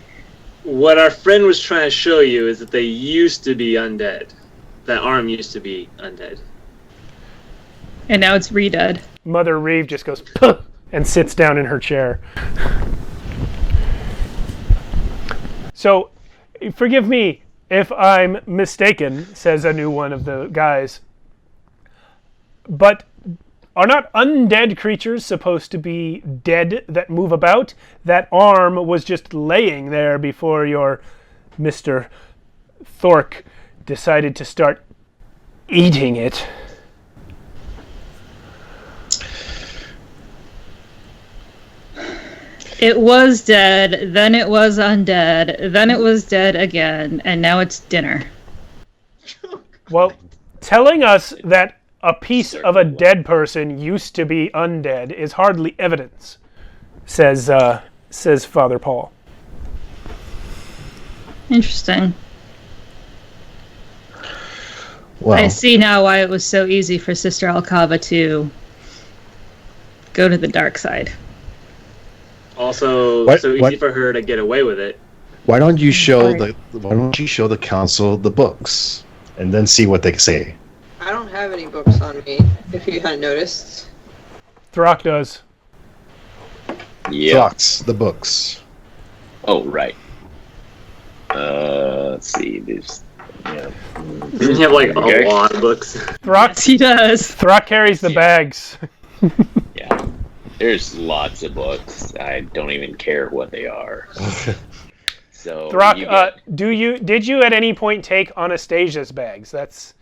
What our friend was trying to show you is that they used to be undead. That arm used to be undead. And now it's re-dead. Mother Reeve just goes, "Puh," and sits down in her chair. So, forgive me if I'm mistaken, says a new one of the guys. But are not undead creatures supposed to be dead that move about? That arm was just laying there before your Mr. Thork decided to start eating it. It was dead, then it was undead, then it was dead again, and now it's dinner. Well, telling us that a piece of a dead person used to be undead is hardly evidence, says Father Paul. Interesting. Well, I see now why it was so easy for Sister Alcava to go to the dark side. Also, What- so easy what- for her to get away with it. why don't you show Right. the council the books and then see what they say? I don't have any books on me, if you hadn't noticed. Throck does. Yeah. Fox, the books. Oh, right. Let's see. There's. Yeah. You have like Okay. a lot of books. Throck, Yes, he does. Throck carries the bags. Yeah. There's lots of books. I don't even care what they are. So. Throck, you get- did you at any point take Anastasia's bags? That's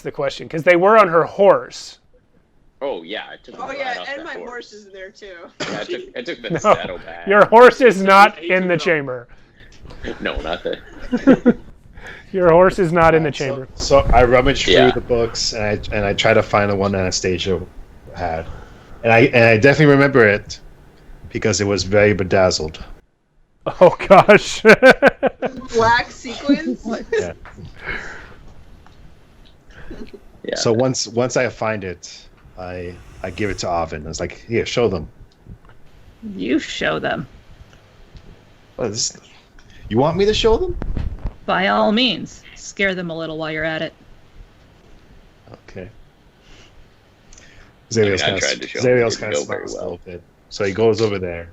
the question, because they were on her horse. Oh yeah, I took. Oh them yeah, right off and the my horse. horse is in there too. Yeah, I took the No, saddle back. your horse is not in the chamber. No, not the. Your horse is not in the chamber. So I rummaged through Yeah. the books and I tried to find the one Anastasia had, and I definitely remember it because it was very bedazzled. Oh gosh. Black sequins. Yeah. Yeah. So once I find it, I give it to Avon. I was like, here, show them. You show them. What is this? You want me to show them? By all means. Scare them a little while you're at it. Okay. Zariel's I kind tried of to show him, it didn't kind go of very smiles a well. little bit. So he goes over there,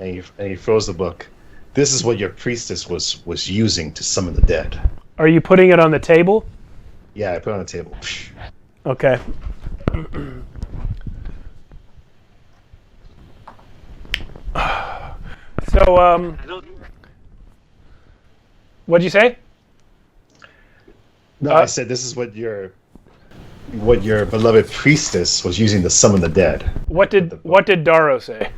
and he throws the book. This is what your priestess was using to summon the dead. Are you putting it on the table? Yeah, I put it on the table. Okay. So, I don't. what'd you say? No, I said this is what your beloved priestess was using to summon the dead. What did Daro say?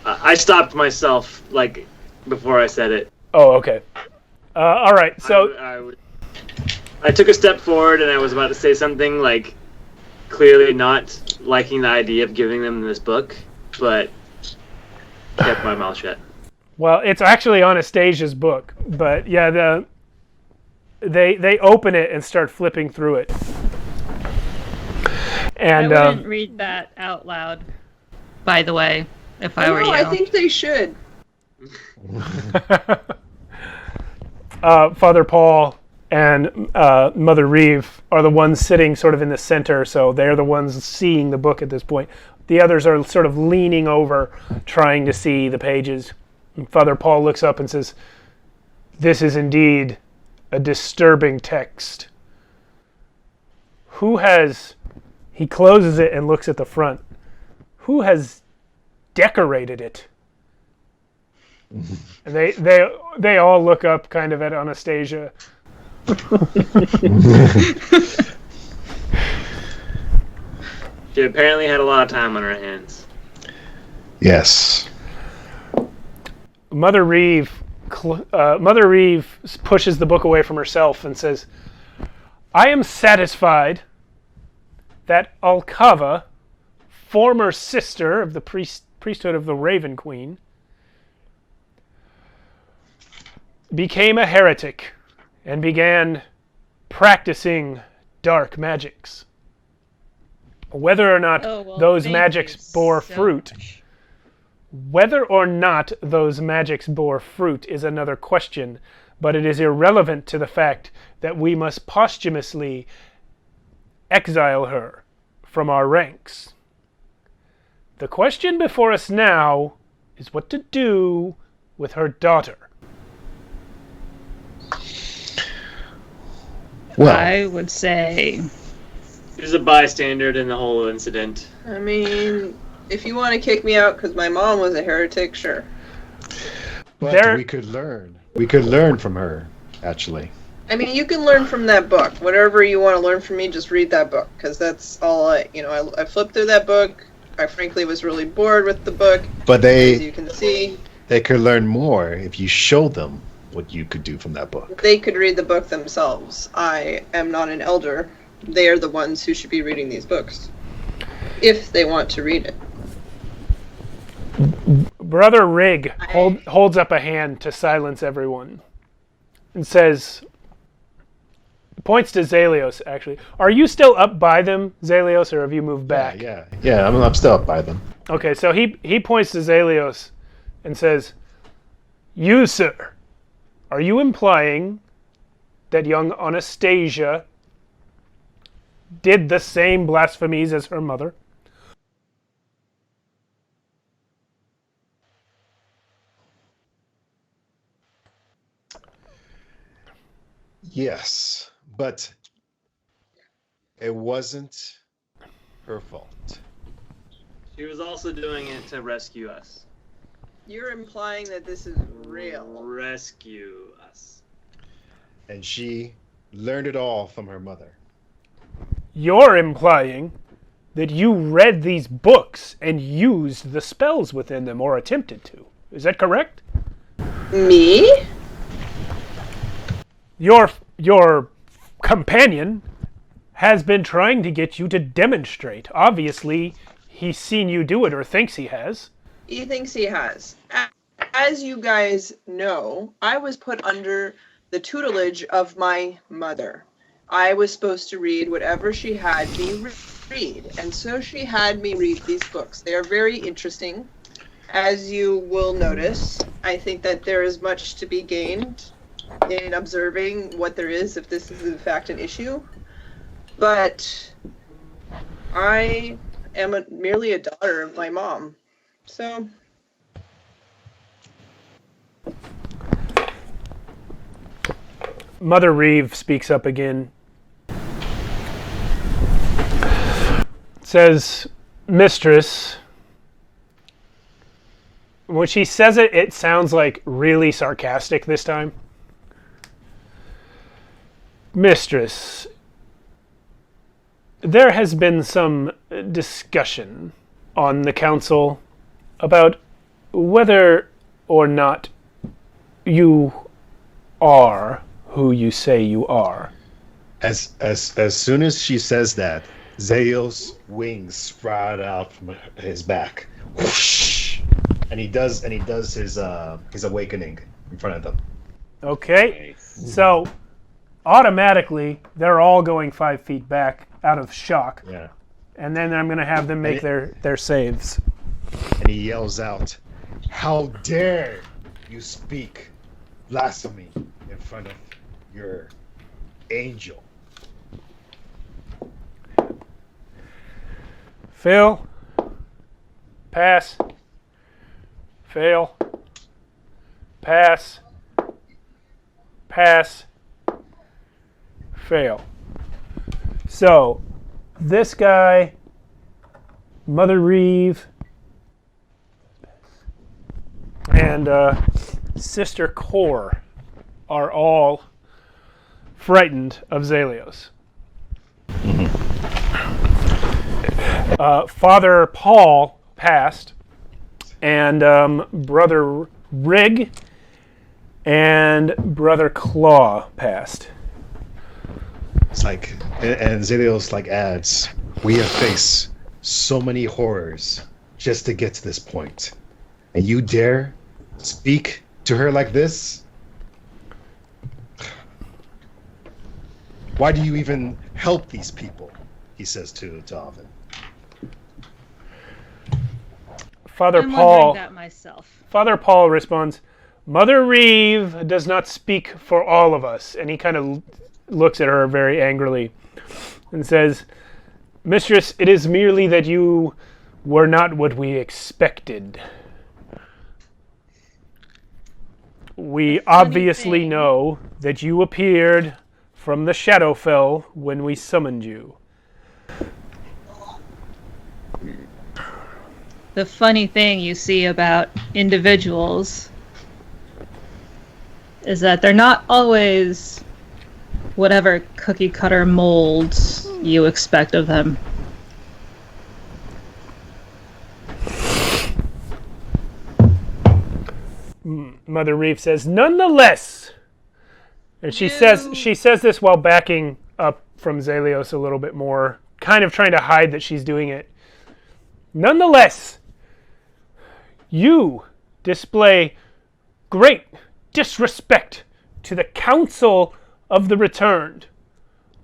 I stopped myself like before I said it. Oh, okay. All right. So, I took a step forward and I was about to say something like clearly not liking the idea of giving them this book, but kept my mouth shut. well, it's actually Anastasia's book, but yeah, they open it and start flipping through it. And I wouldn't read that out loud, by the way, if I were you. I think they should. Father Paul and Mother Reeve are the ones sitting sort of in the center, so they're the ones seeing the book at this point. The others are sort of leaning over, trying to see the pages. And Father Paul looks up and says, "This is indeed a disturbing text. Who has..." He closes it and looks at the front. "Who has decorated it?" And they all look up kind of at Anastasia. She apparently had a lot of time on her hands. Yes. Mother Reeve pushes the book away from herself and says, "I am satisfied that Alcava, former sister of the priesthood of the Raven Queen, became a heretic and began practicing dark magics. Whether or not those magics bore fruit, whether or not those magics bore fruit is another question, but it is irrelevant to the fact that we must posthumously exile her from our ranks. The question before us now is what to do with her daughter." Well, I would say She was a bystander in the whole incident. I mean, if you want to kick me out because my mom was a heretic, sure. but there- we could learn. We could learn from her, actually. I mean, you can learn from that book. Whatever you want to learn from me, just read that book, because that's all I flipped through that book. I frankly was really bored with the book, But as you can see. they could learn more if you show them what you could do from that book. They could read the book themselves. I am not an elder. They are the ones who should be reading these books, if they want to read it. Brother Rig holds up a hand to silence everyone and says, points to Zelios, actually. Are you still up by them, Zelios, or have you moved back? Yeah. I'm still up by them. Okay, so he points to Zelios and says, "You, sir, are you implying that young Anastasia did the same blasphemies as her mother?" Yes, but it wasn't her fault. She was also doing it to rescue us. You're implying that this is real. Rescue us. And she learned it all from her mother. You're implying that you read these books and used the spells within them, or attempted to. Is that correct? Me? Your companion has been trying to get you to demonstrate. Obviously, he's seen you do it, or thinks he has. He thinks he has. As you guys know, I was put under the tutelage of my mother. I was supposed to read whatever she had me read, and so she had me read these books. They are very interesting. As you will notice, I think that there is much to be gained in observing what there is, if this is in fact an issue. But I am merely a daughter of my mom. So Mother Reeve speaks up again. Says, "Mistress," when she says it, it sounds like really sarcastic this time. "Mistress, there has been some discussion on the council about whether or not you are who you say you are." As soon as she says that, Zelios' wings sprout out from his back. Whoosh! And he does his awakening in front of them. Okay, so automatically they're all going 5 feet back out of shock. Yeah. And then I'm going to have them make their saves. And he yells out, "How dare you speak blasphemy in front of your angel?" Fail. Pass. Fail. Pass. Pass. Fail. So, this guy, Mother Reeve, and Sister Core are all frightened of Zelios. Father Paul passed, and Brother Rig and Brother Claw passed. It's like, and Zelios adds, "We have faced so many horrors just to get to this point, and you dare speak to her like this? Why do you even help these people?" He says to Avon. I'm wondering that myself. Father Paul responds, "Mother Reeve does not speak for all of us." And he kind of looks at her very angrily and says, "Mistress, it is merely that you were not what we expected. We obviously know that you appeared from the Shadowfell when we summoned you." The funny thing you see about individuals is that they're not always whatever cookie cutter molds you expect of them. Mother Reeve says, "Nonetheless," and she says this while backing up from Zelios a little bit more, kind of trying to hide that she's doing it. "Nonetheless, you display great disrespect to the Council of the Returned.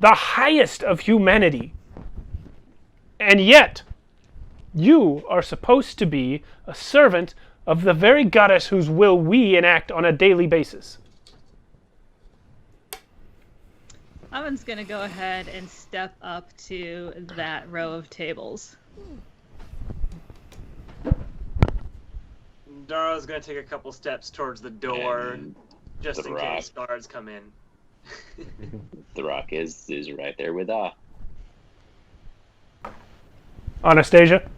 the highest of humanity. And yet, you are supposed to be a servant of the very goddess whose will we enact on a daily basis. Owen's gonna go ahead and step up to that row of tables. Darrow's gonna take a couple steps towards the door, And just the in rock. case guards come in. The rock is right there with Anastasia?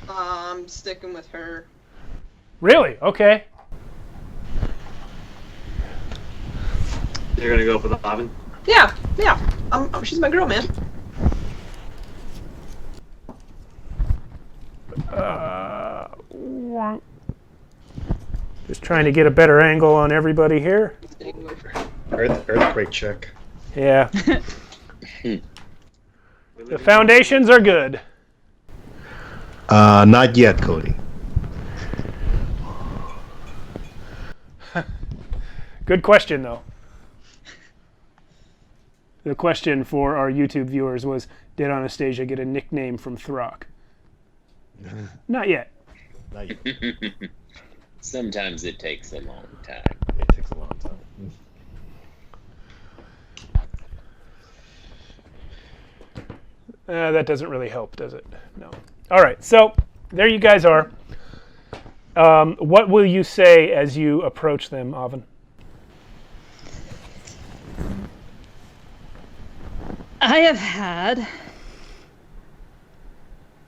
I'm sticking with her. Really? Okay. You're gonna go for the Avon? Yeah. She's my girl, man. Just trying to get a better angle on everybody here. Staying with her. Earthquake check. Yeah. We The live in- foundations are good. Not yet, Cody. Good question, though. The question for our YouTube viewers was, did Anastasia get a nickname from Throck? Not yet. Not yet. A. Sometimes it takes a long time. It takes a long time. That doesn't really help, does it? No. All right, so there you guys are. What will you say as you approach them, Avon? I have had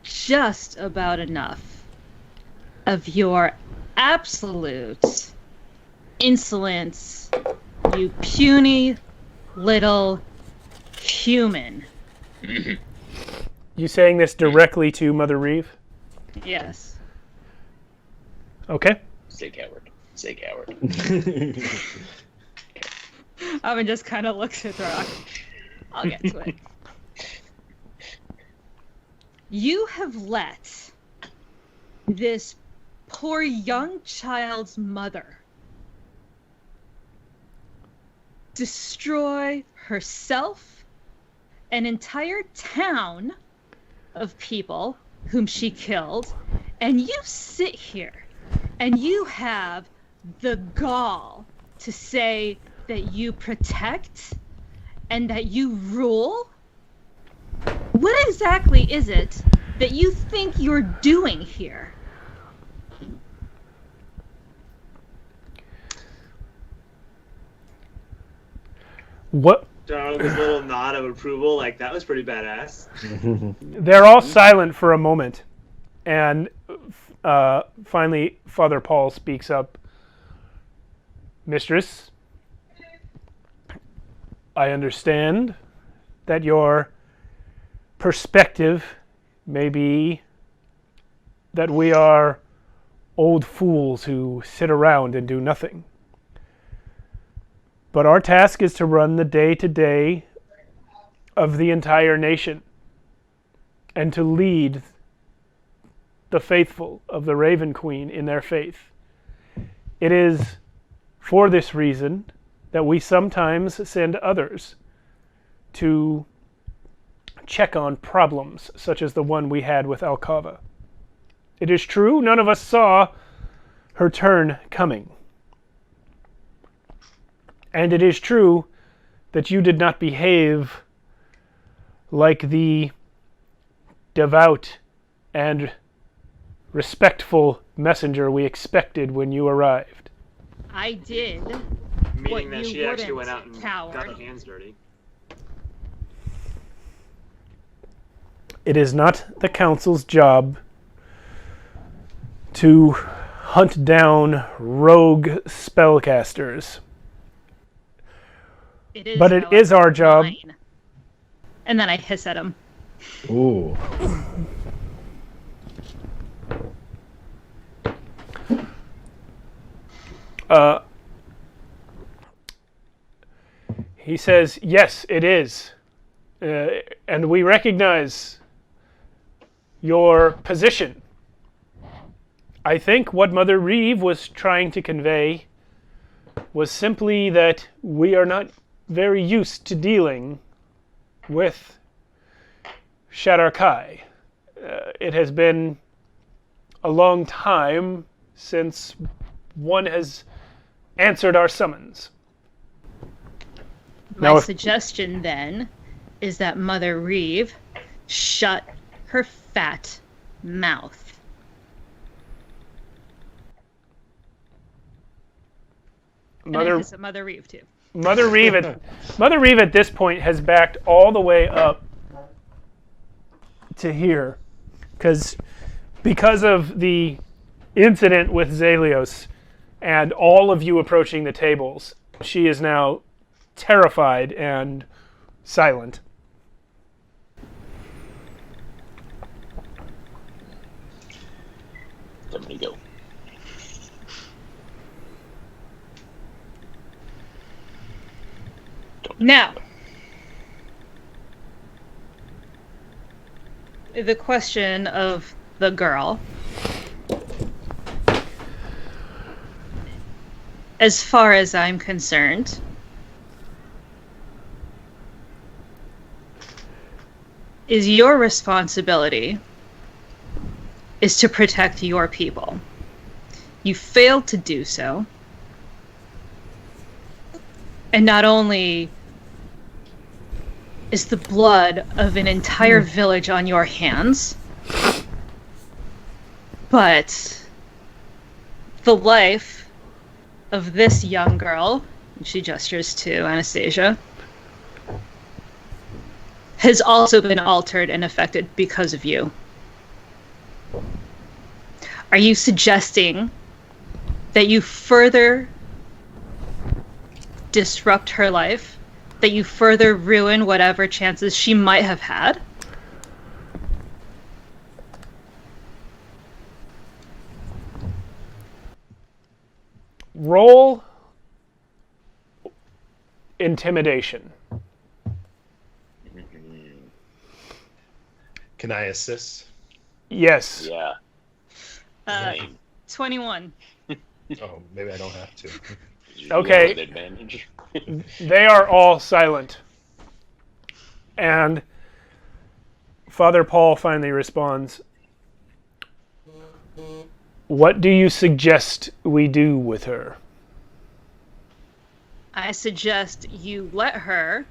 just about enough of your absolute insolence, you puny little human. You saying this directly to Mother Reeve? Yes. Okay. Say coward. Say coward. Owen just kind of looks at Rock. I'll get to it. You have let this poor young child's mother destroy herself, an entire town of people whom she killed, and you sit here and you have the gall to say that you protect and that you rule? What exactly is it that you think you're doing here? What? Darrow with a little nod of approval, like that was pretty badass. They're all silent for a moment, and finally, Father Paul speaks up. Mistress, I understand that your perspective may be that we are old fools who sit around and do nothing. But our task is to run the day-to-day of the entire nation and to lead the faithful of the Raven Queen in their faith. It is for this reason that we sometimes send others to check on problems such as the one we had with Alcava. It is true, none of us saw her turn coming. And it is true that you did not behave like the devout and respectful messenger we expected when you arrived. I did. Meaning What that you she actually wouldn't, went out and coward. got her hands dirty. It is not the council's job to hunt down rogue spellcasters. It is, But it is however, our job. mine. And then I hiss at him. Ooh. He says, yes, it is. And we recognize your position. I think what Mother Reeve was trying to convey was simply that we are not very used to dealing with Shadarkai. It has been a long time since one has answered our summons. My suggestion then is that Mother Reeve shut her fat mouth. Mother Reeve too. Mother Reeve at this point has backed all the way up to here, because of the incident with Zelios and all of you approaching the tables. She is now terrified and silent. Let me go. Now, the question of the girl. As far as I'm concerned, is your responsibility is to protect your people. You failed to do so. And not only is the blood of an entire village on your hands, but the life of this young girl, and she gestures to Anastasia, has also been altered and affected because of you. Are you suggesting that you further disrupt her life? That you further ruin whatever chances she might have had? Roll intimidation. Can I assist? Yes. Yeah. 21. Oh, maybe I don't have to. Okay. With advantage. They are all silent. And Father Paul finally responds, "What do you suggest we do with her?" I suggest you let her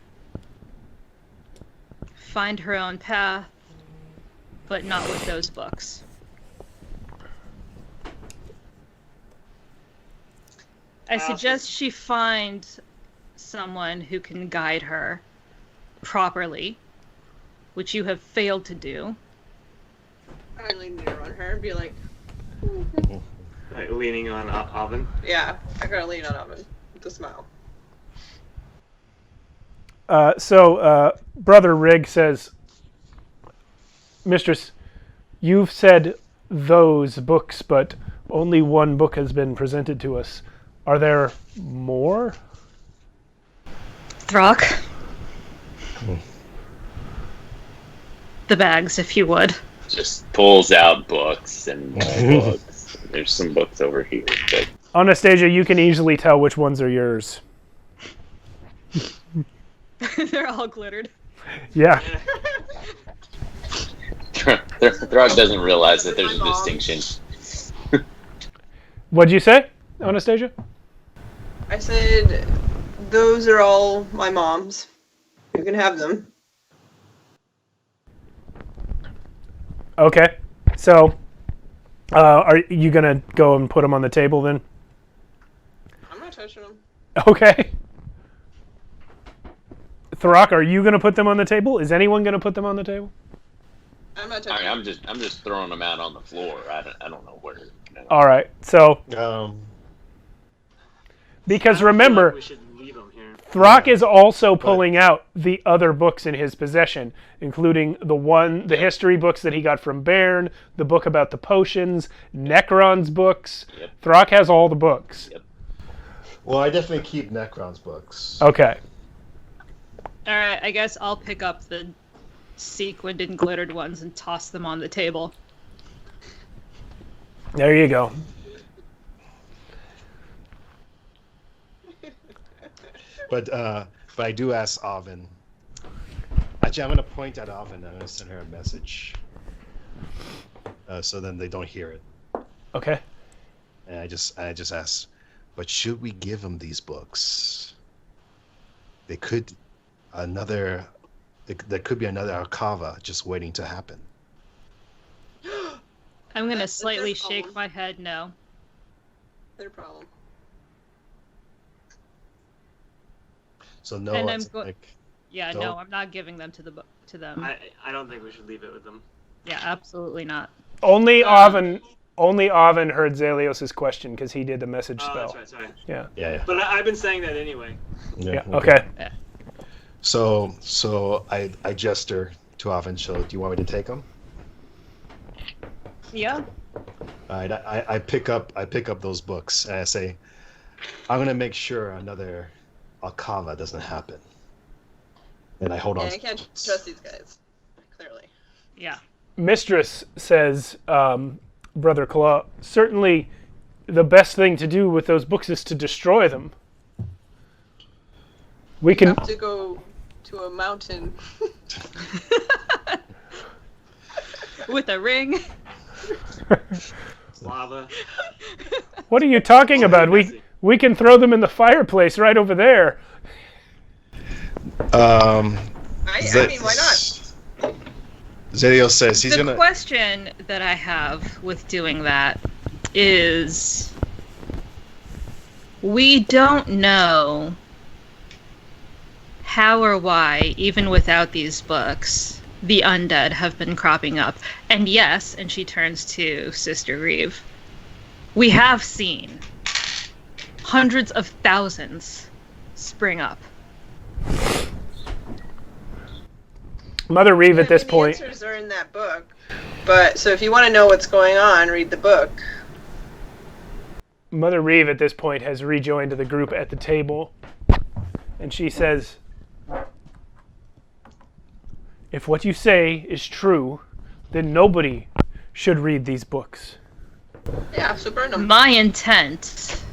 find her own path, but not with those books. I suggest she find someone who can guide her properly, which you have failed to do. I lean near on her and be like, Like leaning on Avon. yeah, I gotta lean on Oven with a smile. So Brother Rig says, "Mistress, you've said those books, but only one book has been presented to us. Are there more?" Throck. The bags, if you would. Just pulls out books and more books. There's some books over here, but Anastasia, you can easily tell which ones are yours. They're all glittered. Yeah. Throg doesn't realize that there's a distinction. What'd you say, Anastasia? I said, those are all my mom's. You can have them. Okay. So, are you gonna go and put them on the table then? I'm not touching them. Okay. Throck, are you gonna put them on the table? Is anyone gonna put them on the table? I'm not I touching mean, them. I'm just throwing them out on the floor. I don't know where. All right. So, because I feel remember, like we should leave them here. Throck is also pulling out the other books in his possession, including the history books that he got from Bairn, the book about the potions, Necron's books. Yep. Throck has all the books. Yep. Well, I definitely keep Necron's books. Okay. Alright, I guess I'll pick up the sequined and glittered ones and toss them on the table. There you go. But But I do ask Alvin. Actually, I'm going to point at Alvin. I'm going to send her a message. So then they don't hear it. Okay. And I just ask, but should we give them these books? There could be another Arcava just waiting to happen. I'm gonna That's slightly their shake problem. my head no. Their problem. So no, And I'm it's go- like, Yeah, Don't- no, I'm not giving them to them. I don't think we should leave it with them. Yeah, absolutely not. Only Avin heard Zelios' question because he did the message Oh, spell. that's right. Sorry. Yeah. yeah. But I've been saying that anyway. Yeah. Okay. So I gesture to Alvin. So do you want me to take them? Yeah. I pick up those books and I say, I'm gonna make sure another Arcava doesn't happen. And I hold Yeah, on. I can't trust these guys. Clearly. Yeah. Mistress says, Brother Claw, certainly the best thing to do with those books is to destroy them. We can. Have to go to a mountain. With a ring. Lava. What are you talking about? We can throw them in the fireplace right over there. I mean, why not? Zelio says he's The gonna. question that I have with doing that is we don't know how or why, even without these books, the undead have been cropping up. And yes, and she turns to Sister Reeve, we have seen hundreds of thousands spring up. Mother Reeve at this The point. answers are in that book. But so if you want to know what's going on, read the book. Mother Reeve at this point has rejoined the group at the table, and she says, if what you say is true, then nobody should read these books. Yeah, so burn them. My intent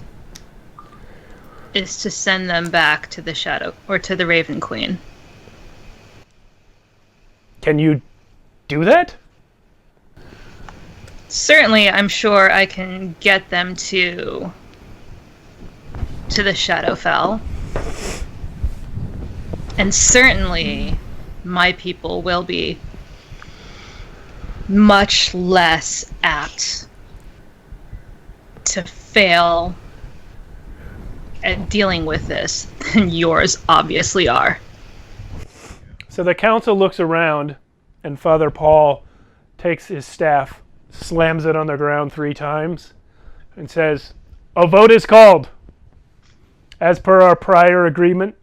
is to send them back to the Shadow, or to the Raven Queen. Can you do that? Certainly, I'm sure I can get them to the Shadowfell. And certainly, my people will be much less apt to fail at dealing with this than yours obviously are. So the council looks around, and Father Paul takes his staff, slams it on the ground 3 times, and says, a vote is called. As per our prior agreement,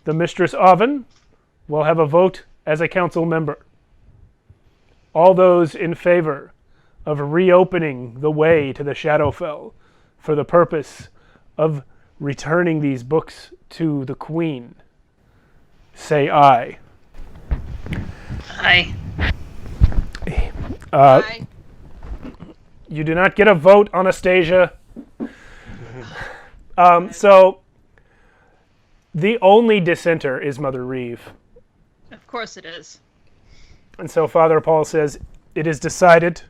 the Mistress Oven will have a vote as a council member. All those in favor of reopening the way to the Shadowfell for the purpose of returning these books to the Queen, say aye. Aye. Bye. You do not get a vote, Anastasia. So the only dissenter is Mother Reeve. Of course it is. And so Father Paul says, it is decided.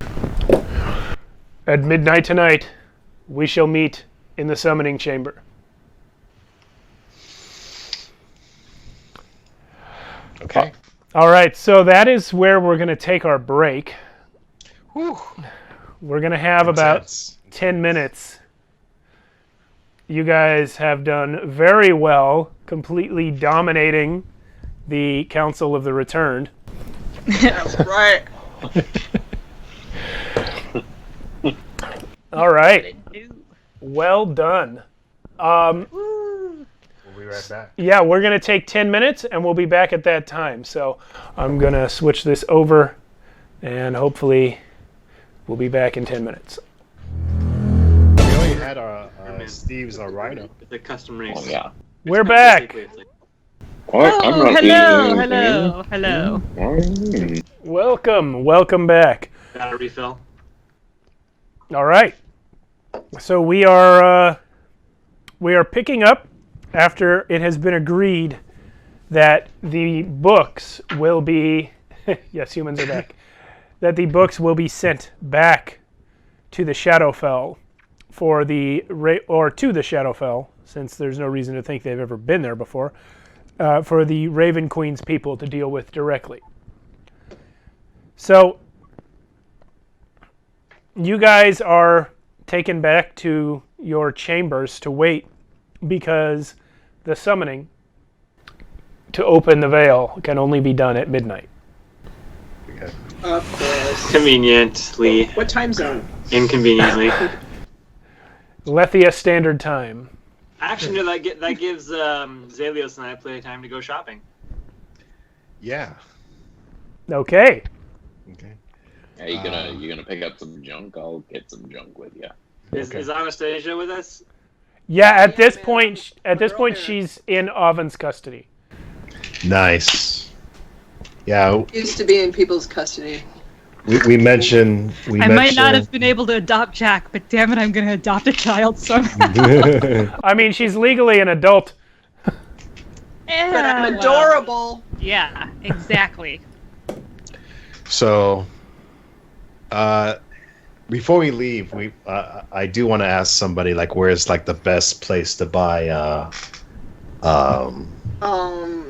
At midnight tonight, we shall meet in the summoning chamber. Okay. All right, so that is where we're going to take our break. Whew. We're going to have about Intense. 10 minutes. You guys have done very well, completely dominating the Council of the Returned. That's right. All right, well done. We'll be right back. Yeah, we're going to take 10 minutes, and we'll be back at that time. So I'm going to switch this over, and hopefully we'll be back in 10 minutes. We only had our Steve's rhino. It's a custom race. Oh yeah. We're back. Oh, hello. Welcome back. Got a refill. All right. So we are picking up after it has been agreed that the books will be, yes, humans are back, that the books will be sent back to the Shadowfell to the Shadowfell, since there's no reason to think they've ever been there before, for the Raven Queen's people to deal with directly. So, you guys are taken back to your chambers to wait because the summoning to open the veil can only be done at midnight. Of course. Conveniently. What time zone? Inconveniently. Lethia Standard Time. Actually, no, that gives Zalios and I plenty of time to go shopping. Yeah. Okay. Okay. Are you gonna pick up some junk? I'll get some junk with you. Is Anastasia with us? Yeah, at this man. point, she's in Avon's custody. Nice. Yeah, Used to be in people's custody. we mentioned. I might not have been able to adopt Jack, but damn it, I'm going to adopt a child somehow. I mean, she's legally an adult. But I'm adorable. Yeah, exactly. So, before we leave, I do want to ask somebody like, where's like the best place to buy?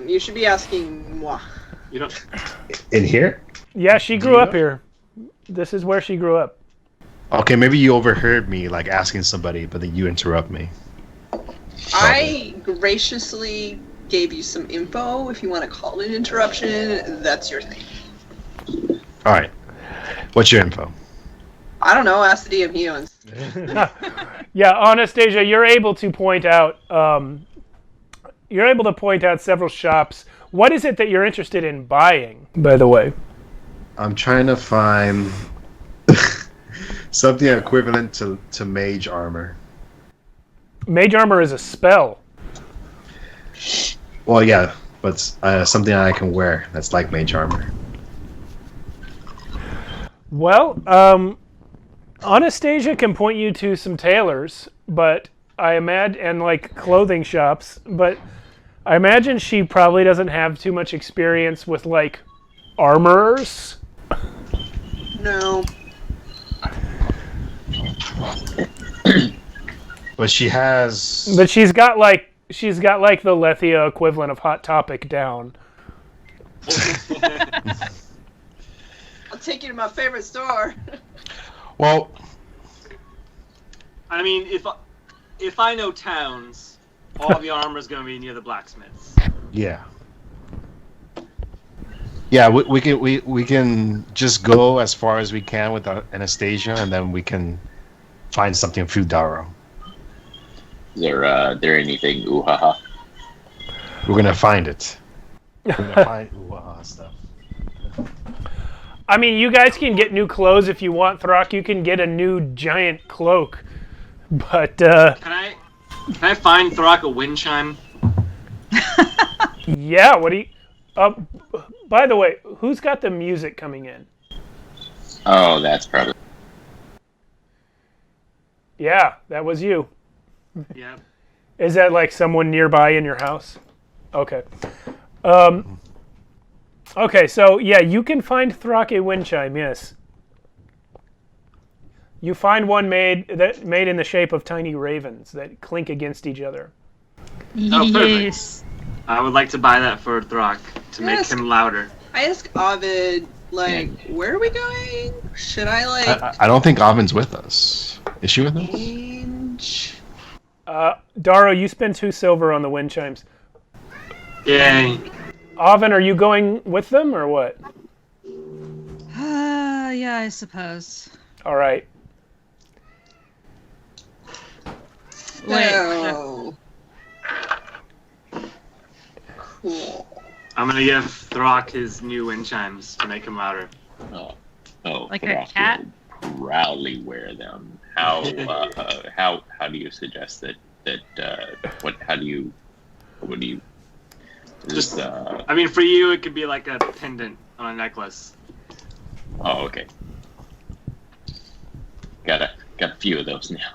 You should be asking moi. You don't. In here? Yeah, she grew up here. This is where she grew up. Okay, maybe you overheard me like asking somebody, but then you interrupt me. I graciously gave you some info. If you want to call it an interruption, that's your thing. All right. What's your info? I don't know. Ask the DM he owns. Yeah, Anastasia, you're able to point out. Several shops. What is it that you're interested in buying, by the way? I'm trying to find something equivalent to mage armor. Mage armor is a spell. Well, yeah, but something I can wear that's like mage armor. Well, Anastasia can point you to some tailors, but I imagine, and like clothing shops, but I imagine she probably doesn't have too much experience with like armorers. No. But she has. But she's got like the Lethia equivalent of Hot Topic down. I'll take you to my favorite store. Well, I mean, if I know towns, all the armor's gonna be near the blacksmiths. yeah. Yeah, we can just go as far as we can with Anastasia, and then we can find something through Darrow. Is there anything ooh-ha-ha? We're gonna find it. We're gonna find stuff. I mean, you guys can get new clothes if you want, Throck. You can get a new giant cloak. But, Can I find Throck a wind chime? yeah, what do you... by the way, who's got the music coming in? Oh, that's probably. Yeah, that was you. Yeah. Is that like someone nearby in your house? Okay. Okay, so yeah, you can find Throck a wind chime, yes. You find one made in the shape of tiny ravens that clink against each other. Oh, perfect. Yes. I would like to buy that for Throck to make him louder. I asked Ovid, like, where are we going? Should I, like, I don't think Oven's with us. Is she with us? change? Darrow, you spend 2 silver on the wind chimes. Yay. Oven, are you going with them or what? Yeah, I suppose. All right. No. Cool. I'm gonna give Throck his new wind chimes to make him louder. Oh, Like a Throck cat? will proudly wear them. How do you suggest that? What do you? Just, I mean, for you, it could be like a pendant on a necklace. Oh, okay. Got a few of those now.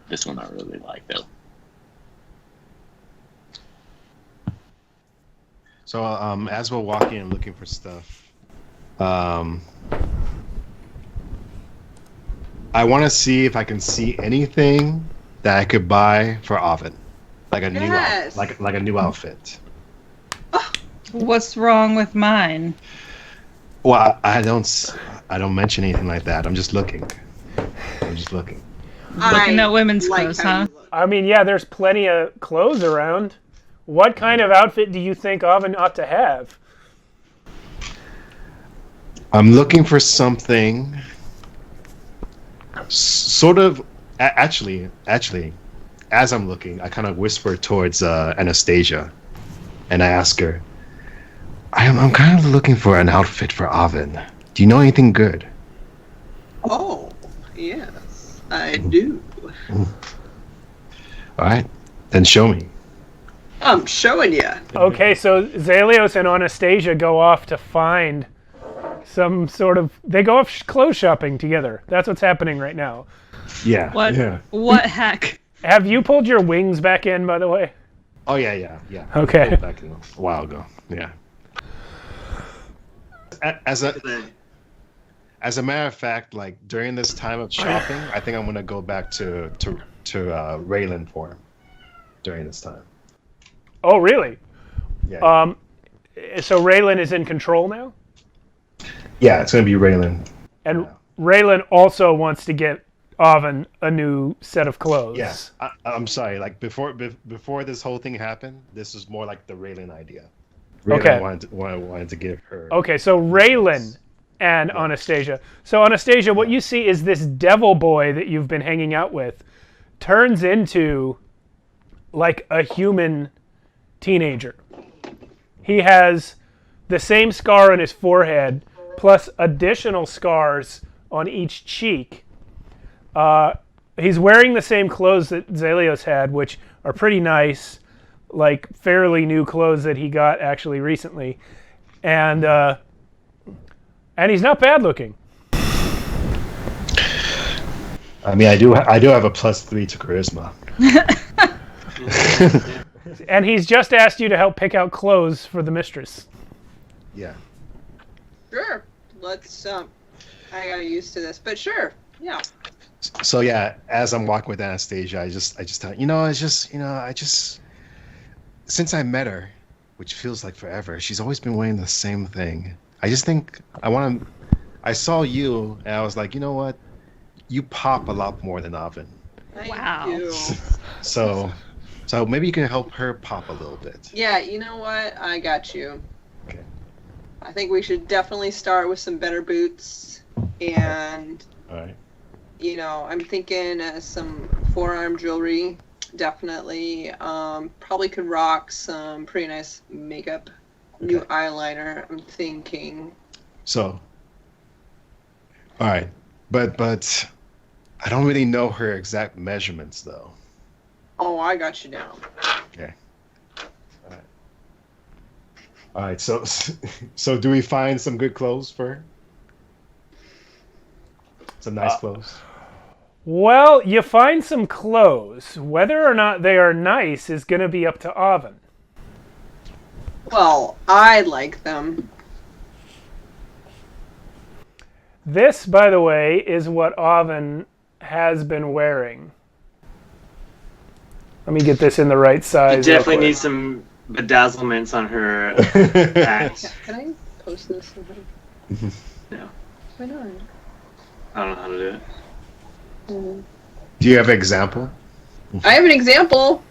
This one I really like though. So as we're walking and looking for stuff, I want to see if I can see anything that I could buy for Oven, like a new like a new outfit. What's wrong with mine? Well, I don't mention anything like that. I'm just looking. Looking at women's clothes, huh? I mean, yeah, there's plenty of clothes around. What kind of outfit do you think Oven ought to have? I'm looking for something sort of actually as I'm looking, I kind of whisper towards Anastasia and I ask her, I'm kind of looking for an outfit for Oven. Do you know anything good? Oh, yes, I do. All right, then show me. I'm showing you. Okay, so Zelios and Anastasia go off to find some sort of... They go off clothes shopping together. That's what's happening right now. Yeah. What? Yeah. What heck? Have you pulled your wings back in, by the way? Oh yeah. Okay. Back in a while ago. Yeah. As a matter of fact, like during this time of shopping, I think I'm gonna go back to Raylan form during this time. Oh, really? Yeah. So Raylan is in control now? Yeah, it's gonna be Raylan. And Raylan also wants to get Oven a new set of clothes. Yes. I'm sorry. Like before this whole thing happened, this was more like the Raylan idea. Raylan Okay. wanted to give her. Okay, so Raylan and Anastasia. So Anastasia, what you see is this devil boy that you've been hanging out with turns into like a human teenager. He has the same scar on his forehead plus additional scars on each cheek. He's wearing the same clothes that Zelios had, which are pretty nice, like fairly new clothes that he got actually recently. And he's not bad looking. I mean, I do have a +3 to charisma. And he's just asked you to help pick out clothes for the mistress. Yeah. Sure. Let's. I got used to this, but sure. Yeah. So yeah, as I'm walking with Anastasia, I just thought, since I met her, which feels like forever, she's always been wearing the same thing. I just think I saw you and I was like, you know what? You pop a lot more than Oven. Wow. Thank you. So maybe you can help her pop a little bit. Yeah, you know what? I got you. Okay. I think we should definitely start with some better boots. And, All right. I'm thinking some forearm jewelry. Definitely. Probably could rock some pretty nice makeup. New eyeliner, I'm thinking. So, all right. But I don't really know her exact measurements, though. Oh, I got you now. Okay. All right. So do we find some good clothes for her? Some nice clothes? Well, you find some clothes. Whether or not they are nice is going to be up to Oven. Well, I like them. This, by the way, is what Oven has been wearing. Let me get this in the right size. She definitely needs some bedazzlements on her hat. Can I post this? No. Why not? I don't know how to do it. Do you have an example? I have an example.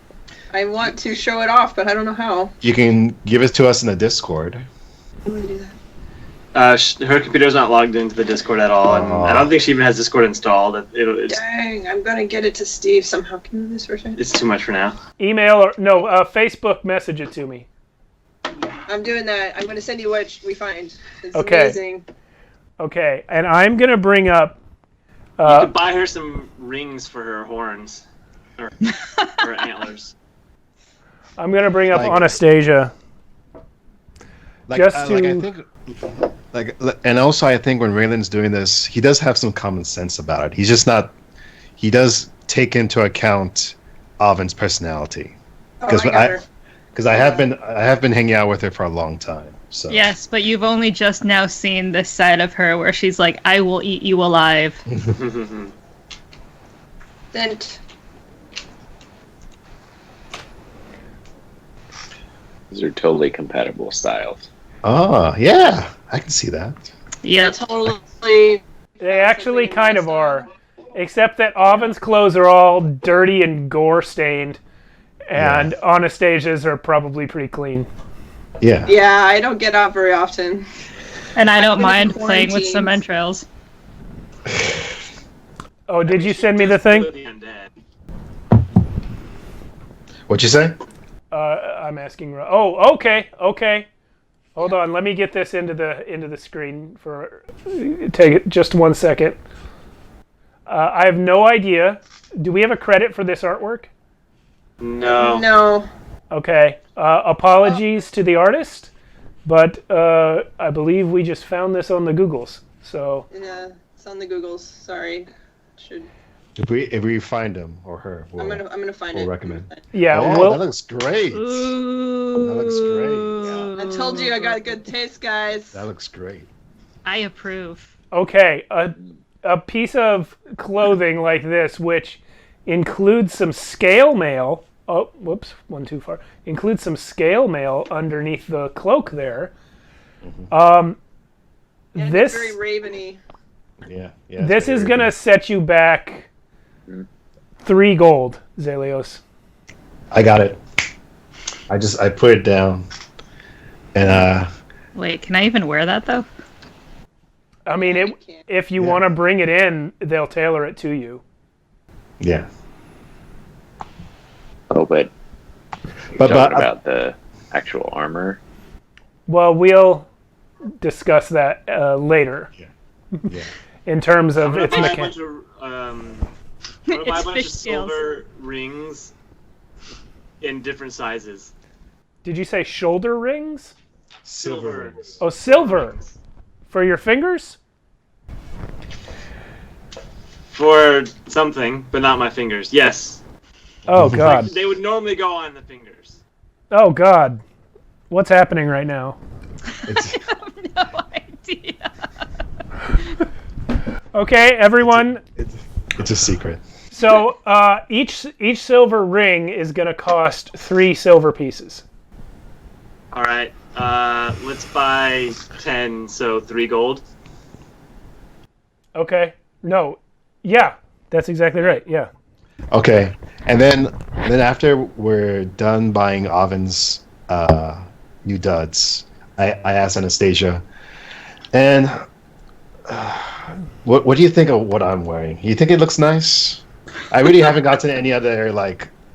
I want to show it off, but I don't know how. You can give it to us in the Discord. How do I do that? Her computer's not logged into the Discord at all, and I don't think she even has Discord installed. It's Dang, I'm gonna get it to Steve somehow. Can you do this for a second? it's too much for now. Email or no, Facebook message it to me. I'm doing that. I'm gonna send you what we find. It's Okay. amazing. Okay, and I'm going to bring up... You could buy her some rings for her horns. Or her antlers. I'm going to bring up Like- Anastasia. Like, Just I to- think, and also I think when Raylan's doing this, he does have some common sense about it. He's just not. He does take into account Alvin's personality. Oh, I got her. Because I have been hanging out with her for a long time. So Yes, but you've only just now seen this side of her where she's like, I will eat you alive. Dent. These are totally compatible styles. Oh, yeah. I can see that. Yeah. Totally. They actually kind of are, except that Oven's clothes are all dirty and gore stained, and Anastasia's are probably pretty clean. Yeah. Yeah, I don't get out very often. And I don't been in mind playing with some entrails. Oh, did you send me the thing? What'd you say? I'm asking. Oh, okay. Hold on, let me get this into the screen for. Take it just 1 second. I have no idea. Do we have a credit for this artwork? No. No. Okay. Apologies to the artist, but I believe we just found this on the Googles. So. Yeah, it's on the Googles. Sorry. Should. If we find him or her, I'm gonna find we'll it. recommend. Yeah. Oh, that looks great. Ooh. That looks great. I told you I got good taste, guys. That looks great. I approve. Okay. A piece of clothing like this, which includes some scale mail. Oh, whoops, one too far. Includes some scale mail underneath the cloak there. And This it's very raveny. Yeah. this is gonna set you back 3 gold, Zelios. I got it. I put it down, and Wait, can I even wear that though? I mean, You can't. if you want to bring it in, they'll tailor it to you. yeah. Oh, but But talking about the actual armor. Well, we'll discuss that later. Yeah. In terms of its buy a mechanics. bunch of, I'm gonna buy a It's bunch of fish scales. silver rings in different sizes. Did you say shoulder rings? Silver rings. Oh, silver for your fingers. For something, but not my fingers. Yes. Oh God. They would normally go on the fingers. Oh God. What's happening right now? It's, I have no idea. Okay, everyone. it's a secret. So each silver ring is going to cost 3 silver pieces. All right. Let's buy 10, so 3 gold. Okay. No. Yeah, that's exactly right. Yeah. Okay, and then after we're done buying Oven's new duds, I asked Anastasia, and what do you think of what I'm wearing? You think it looks nice? I really haven't gotten any other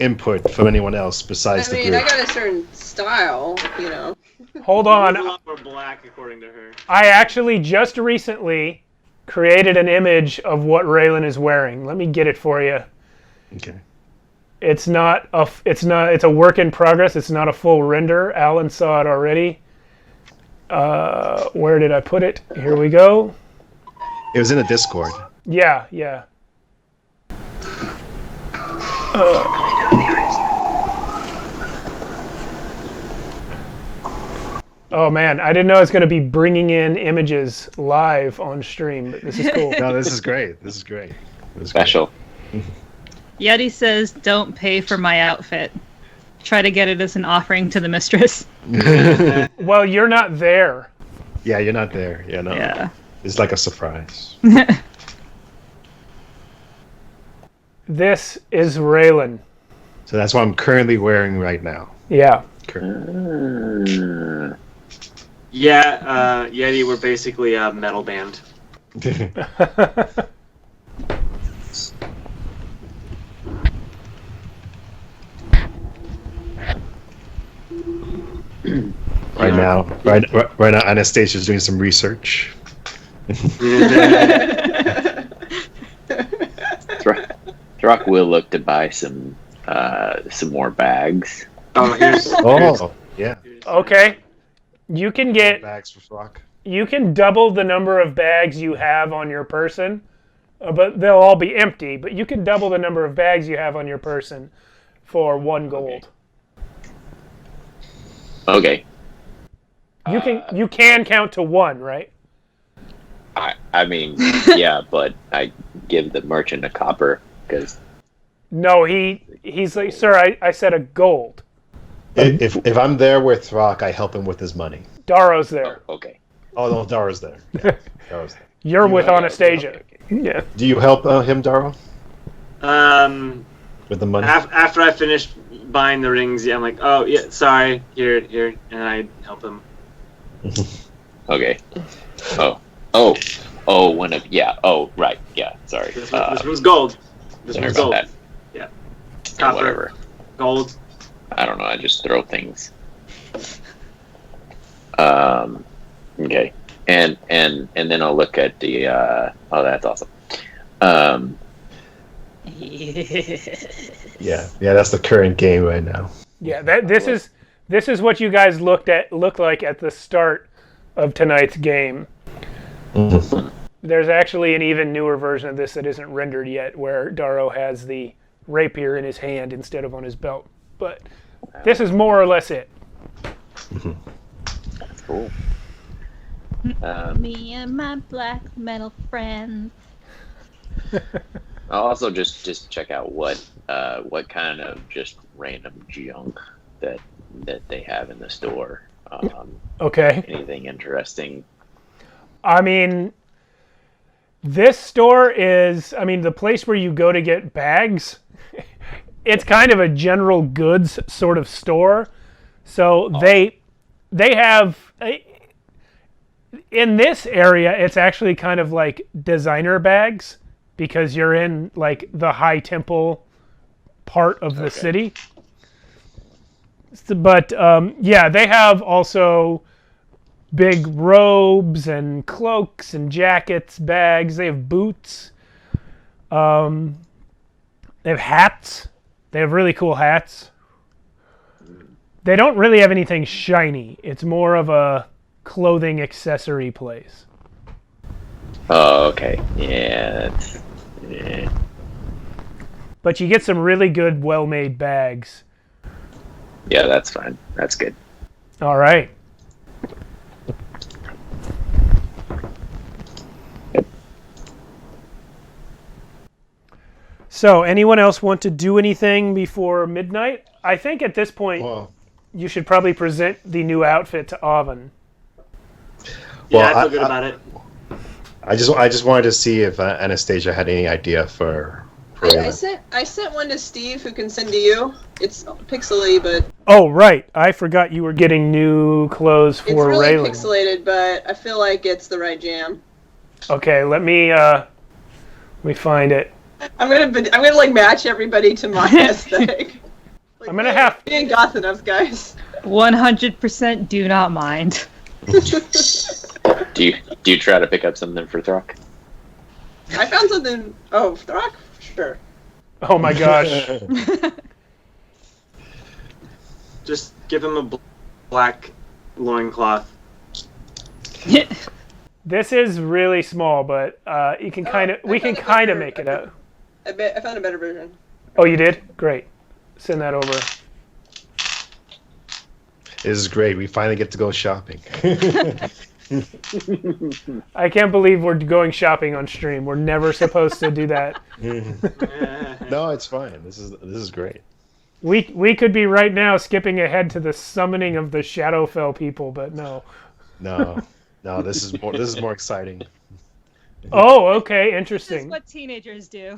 input from anyone else besides I the mean, group. I got a certain style, you know. Hold It's a on. lot more black, according to her. I actually just recently created an image of what Raylan is wearing. Let me get it for you. Okay. It's a work in progress. It's not a full render. Alan saw it already. Where did I put it? Here we go. It was in a Discord. Yeah. Oh man, I didn't know I was going to be bringing in images live on stream, but this is cool. No, this is great. This is great. Special. Yeti says, "Don't pay for my outfit. Try to get it as an offering to the mistress." Well, you're not there. Yeah, you're not there. Yeah, no. Yeah. It's like a surprise. This is Raylan. So that's what I'm currently wearing right now. Yeah. Yeah, Yeti, we're basically a metal band. Right now, Anastasia's doing some research. Throck will look to buy some more bags. Oh, here's Yeah. Okay. You can get Bags for Flock. you can double the number of bags you have on your person but they'll all be empty. But you can double the number of bags you have on your person for 1 gold. Okay. You can count to 1, right? I mean, yeah, but I give the merchant a copper because. No, he's like, sir, I said a gold. If I'm there with Throck, I help him with his money. Daro's there. Oh, okay. Oh no, Daro's there. Yeah, Daro's there. You're with okay, Anastasia. okay. Yeah. Do you help him, Daro, with the money? After I finish buying the rings, yeah, I'm like, oh yeah, sorry, here, and I help him. Okay. Oh, one of Oh, right. Yeah. Sorry. This one's gold. This Sorry one's about gold. that. Yeah. Or Copper. whatever. Gold. I don't know. I just throw things. Okay. And then I'll look at the. Oh, that's awesome. Yeah, that's the current game right now. Yeah. This is what you guys looked like at the start of tonight's game. Mm-hmm. There's actually an even newer version of this that isn't rendered yet, where Daro has the rapier in his hand instead of on his belt. But this is more or less it. That's cool. Me and my black metal friends. I'll also just check out what kind of just random junk that they have in the store. Okay. Anything interesting? I mean, this store is, the place where you go to get bags. It's kind of a general goods sort of store. So they have, in this area, it's actually kind of like designer bags because you're in like the high temple part of the city. But yeah, they have also big robes and cloaks and jackets, bags. They have boots. They have hats. They have really cool hats. They don't really have anything shiny. It's more of a clothing accessory place. Oh, okay. Yeah. But you get some really good, well-made bags. Yeah, that's fine. That's good. All right. So, anyone else want to do anything before midnight? I think at this point, you should probably present the new outfit to Avon. Yeah, I feel good about it. I just wanted to see if Anastasia had any idea for I sent one to Steve, who can send to you. It's pixely, but Oh, right. I forgot you were getting new clothes for it's really Raylan. pixelated. But I feel like it's the right jam. Okay, let me find it. I'm gonna like match everybody to my aesthetic. Like, I'm gonna have. We ain't goth enough, guys. 100% do not mind. Do you try to pick up something for Throck? I found something. Oh, Throck? Sure. Oh my gosh. Just give him a black loincloth. This is really small, but you can we can kind of make it out. I found a better version. Oh, you did? Great. Send that over. This is great. We finally get to go shopping. I can't believe we're going shopping on stream. We're never supposed to do that. No, it's fine. This is great. We could be right now skipping ahead to the summoning of the Shadowfell people, but no. No, this is more exciting. Oh, okay, This interesting. is what teenagers do.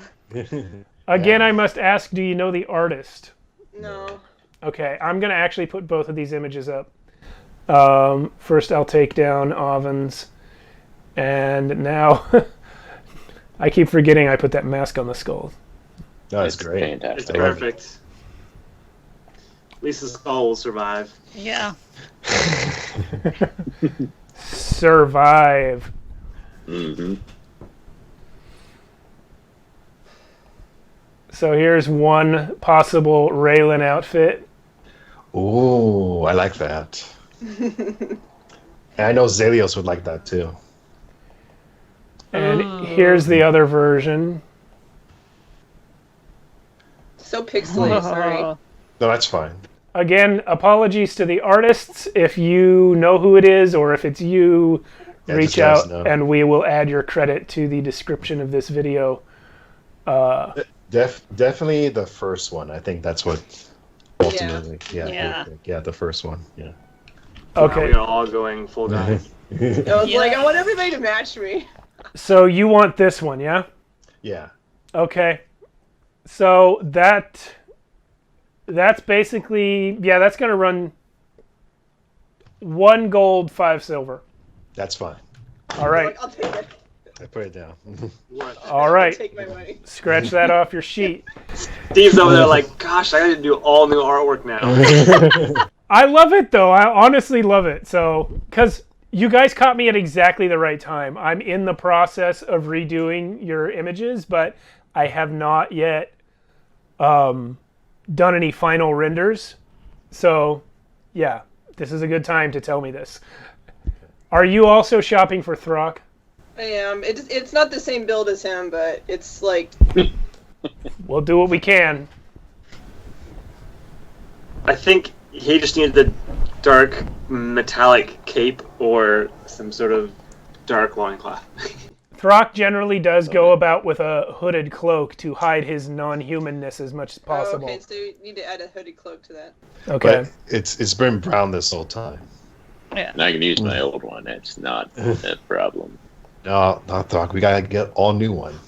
Again, I must ask, do you know the artist? No. Okay, I'm going to actually put both of these images up. First, I'll take down Avon's. And now, I keep forgetting I put that mask on the skull. That's It's great. fantastic. It's perfect. At least the skull will survive. Yeah. Survive. Mm-hmm. So here's one possible Raylan outfit. Ooh, I like that. And I know Zelios would like that too. And Here's the other version. So pixelated, sorry. No, that's fine. Again, apologies to the artists. If you know who it is or if it's you, Yeah, reach just let us out know. and we will add your credit to the description of this video. Definitely the first one. I think that's what ultimately. Yeah. Yeah, the first one. Yeah. Now Okay, we are all going full dive. I was like, I want everybody to match me. so you want this one, yeah? Yeah. Okay. So that's basically, that's going to run 1 gold, 5 silver. That's fine. All right. I'll take it. I put it down. What? All I'll right. take my money. Scratch that off your sheet. Steve's over there like, gosh, I gotta do all new artwork now. I love it, though. I honestly love it. So, because you guys caught me at exactly the right time. I'm in the process of redoing your images, but I have not yet done any final renders. So, yeah, this is a good time to tell me this. Are you also shopping for Throck? I am. It's not the same build as him, but it's like We'll do what we can. I think he just needed the dark metallic cape or some sort of dark loincloth. Throck generally does go about with a hooded cloak to hide his non-humanness as much as possible. Oh, okay, so you need to add a hoodie cloak to that. Okay. But it's been brown this whole time. And I can use my old one. It's not a problem. No, not Throck. We gotta get all new one.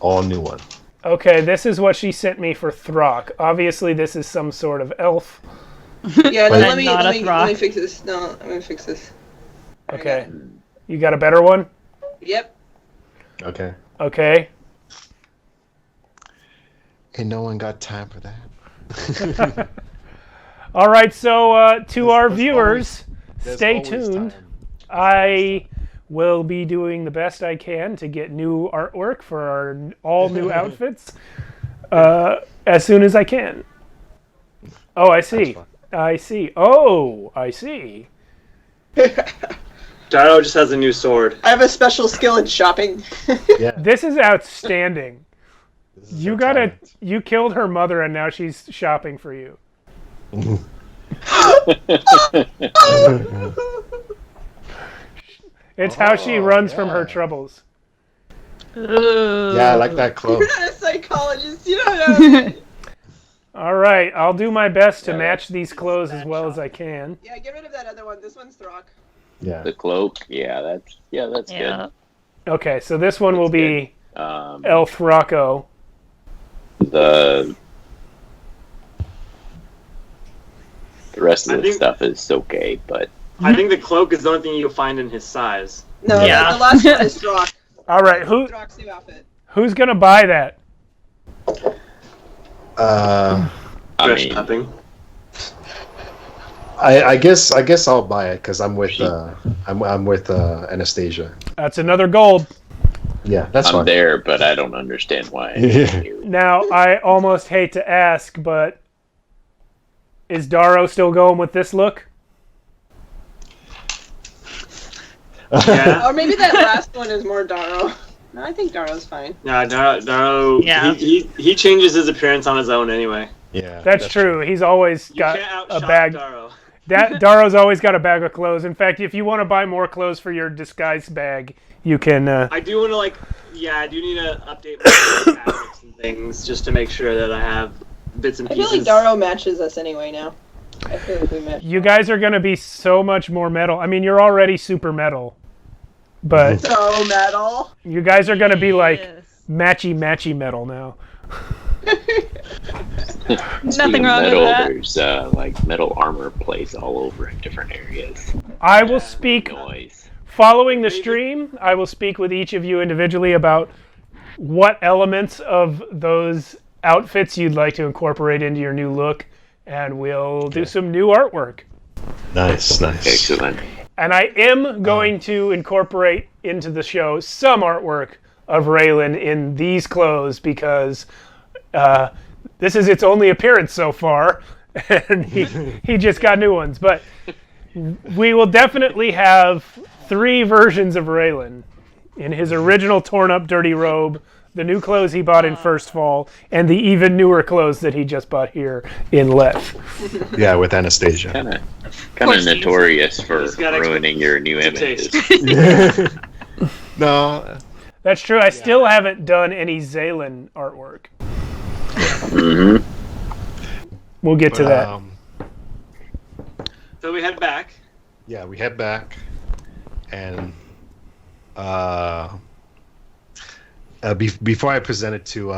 All new one. Okay, this is what she sent me for Throck. Obviously, this is some sort of elf. Yeah, no, But- let me Not a let me Throck. fix this. No, I'm gonna fix this. Okay. You got a better one? Yep. Okay. Okay. Ain't no one got time for that. All right, so to our There's viewers, There's stay always tuned. time. I will be doing the best I can to get new artwork for our all new outfits as soon as I can. Oh, I see. fine. I see. Oh, I see. Daro just has a new sword. I have a special skill in shopping. Yeah. This is outstanding. This is You her gotta. talent. You killed her mother, and now she's shopping for you. It's how she Oh, runs from her yeah. troubles. Yeah, I like that cloak. You're not a psychologist. You don't know. All right, I'll do my best to Yeah, match these clothes as well as I can. Yeah, get rid of that other one. This one's Throck. Yeah. The cloak, that's Yeah. Okay, so this one will be good. Elf Rocco. The rest I of the think- stuff is okay, but I think the cloak is the only thing you'll find in his size. No, Yeah. the last one is Throck. All right, Throck's new outfit. who's gonna buy that? Uh, I Dress mean, shopping. I guess I'll buy it because I'm with I'm with Anastasia. That's another gold. Yeah, that's I'm fine. there, but I don't understand why. Now, I almost hate to ask, but is Daro still going with this look? Yeah. Or maybe that last one is more Daro. No, I think Daro's fine. No, Daro. Yeah. He changes his appearance on his own anyway. Yeah, That's true. He's always You got can't a outshop bag. Daro. Daro's always got a bag of clothes. In fact, if you want to buy more clothes for your disguise bag, you can. I do want to I do need to update my fabrics and things just to make sure that I have bits and I feel pieces. like Daro matches us anyway now. I feel like we match. You guys are going to be so much more metal. I mean, you're already super metal, but So metal. you guys are going to be like Yes. matchy metal now. Nothing wrong with metal, that. There's like metal armor plates all over in different areas. I will speak Noise. following the stream. I will speak with each of you individually about what elements of those outfits you'd like to incorporate into your new look, and we'll do some new artwork. nice. Excellent. And I am going to incorporate into the show some artwork of Raylan in these clothes because this is its only appearance so far, and he just got new ones. But we will definitely have 3 versions of Raylan in his original torn-up dirty robe, the new clothes he bought in First Fall, and the even newer clothes that he just bought here in Leth. Yeah, with Anastasia. Kind of course he is. notorious for He's got ruining your new images. No. That's true. I still haven't done any Zaylan artwork. Mm-hmm. We'll get to that. So we head back. Yeah, we head back, and before I present it to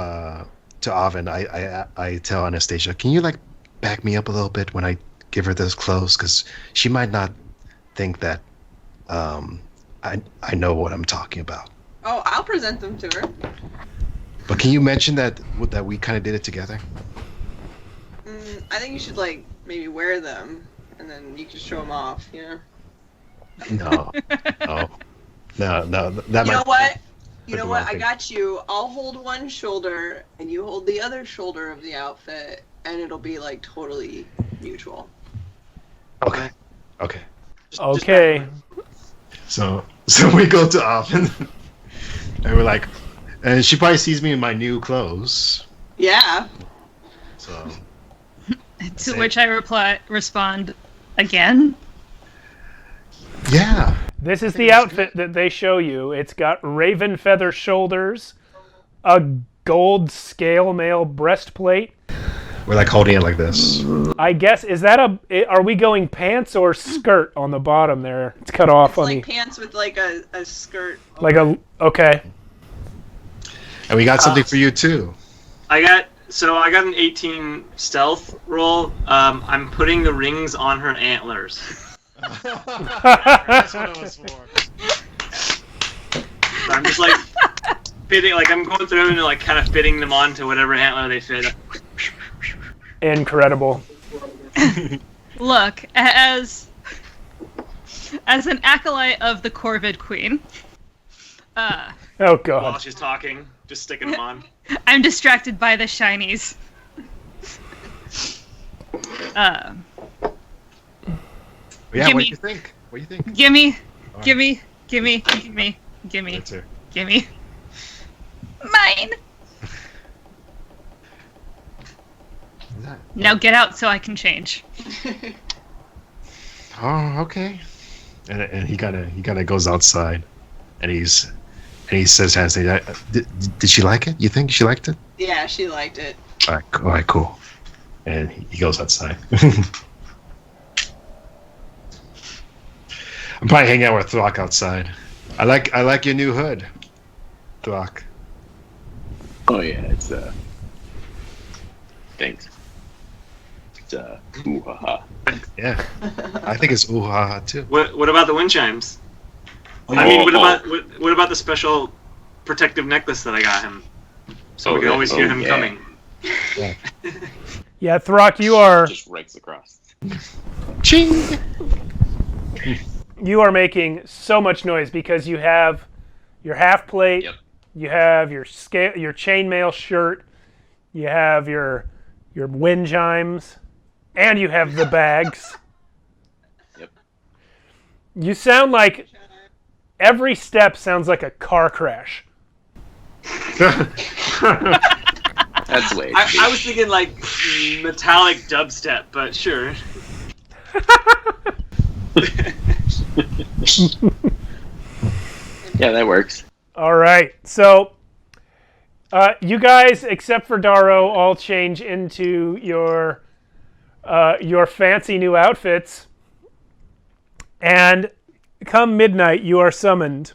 Avon, I tell Anastasia, can you like back me up a little bit when I give her those clothes, because she might not think that I know what I'm talking about. Oh, I'll present them to her. But can you mention that we kind of did it together? I think you should like maybe wear them, and then you can show them off. You know. No. That You might. know what? You Put know the what? wrong I thing. got you. I'll hold one shoulder, and you hold the other shoulder of the outfit, and it'll be like totally mutual. Okay. Okay. So we go to Afon, and we're like, and she probably sees me in my new clothes. Yeah. So To which I respond again. yeah, This is the outfit that they show you. It's got raven feather shoulders, a gold scale mail breastplate. we're like holding it like this. I guess, is that are we going pants or skirt on the bottom there? It's cut off It's on like the, pants with like a skirt. like a, okay. And we got something for you too. I got an 18 stealth roll. I'm putting the rings on her antlers. That's what it was for. So I'm just like fitting, like I'm going through and like kind of fitting them onto whatever antler they fit. Incredible. Look, as an acolyte of the Corvid Queen, Oh While god. she's talking, just sticking them on. I'm distracted by the shinies. Yeah, Gimme. what do you think? Gimme. That's her. Gimme. Mine. Is that- Now get out so I can change. Oh, okay. And he kind of goes outside, and he says, "Anastasia, did she like it? You think she liked it?" Yeah, she liked it. All right, cool. And he goes outside. I'm probably hanging out with Throck outside. I like your new hood, Throck. Oh yeah, it's thanks. It's ooh-ha-ha. Yeah, I think it's ooh ha ha too. What about the wind chimes? I mean, what about the special protective necklace that I got him? So we can always hear him coming. Yeah, Throck, you are Just rakes across. Ching. you are making so much noise because you have your half plate, Yep. you have your chainmail shirt, you have your wind chimes, and you have the bags. Yep. You sound like every step sounds like a car crash. That's the way. I was thinking like metallic dubstep, but sure. Yeah, that works. All right, so you guys, except for Daro, all change into your fancy new outfits, and come midnight, you are summoned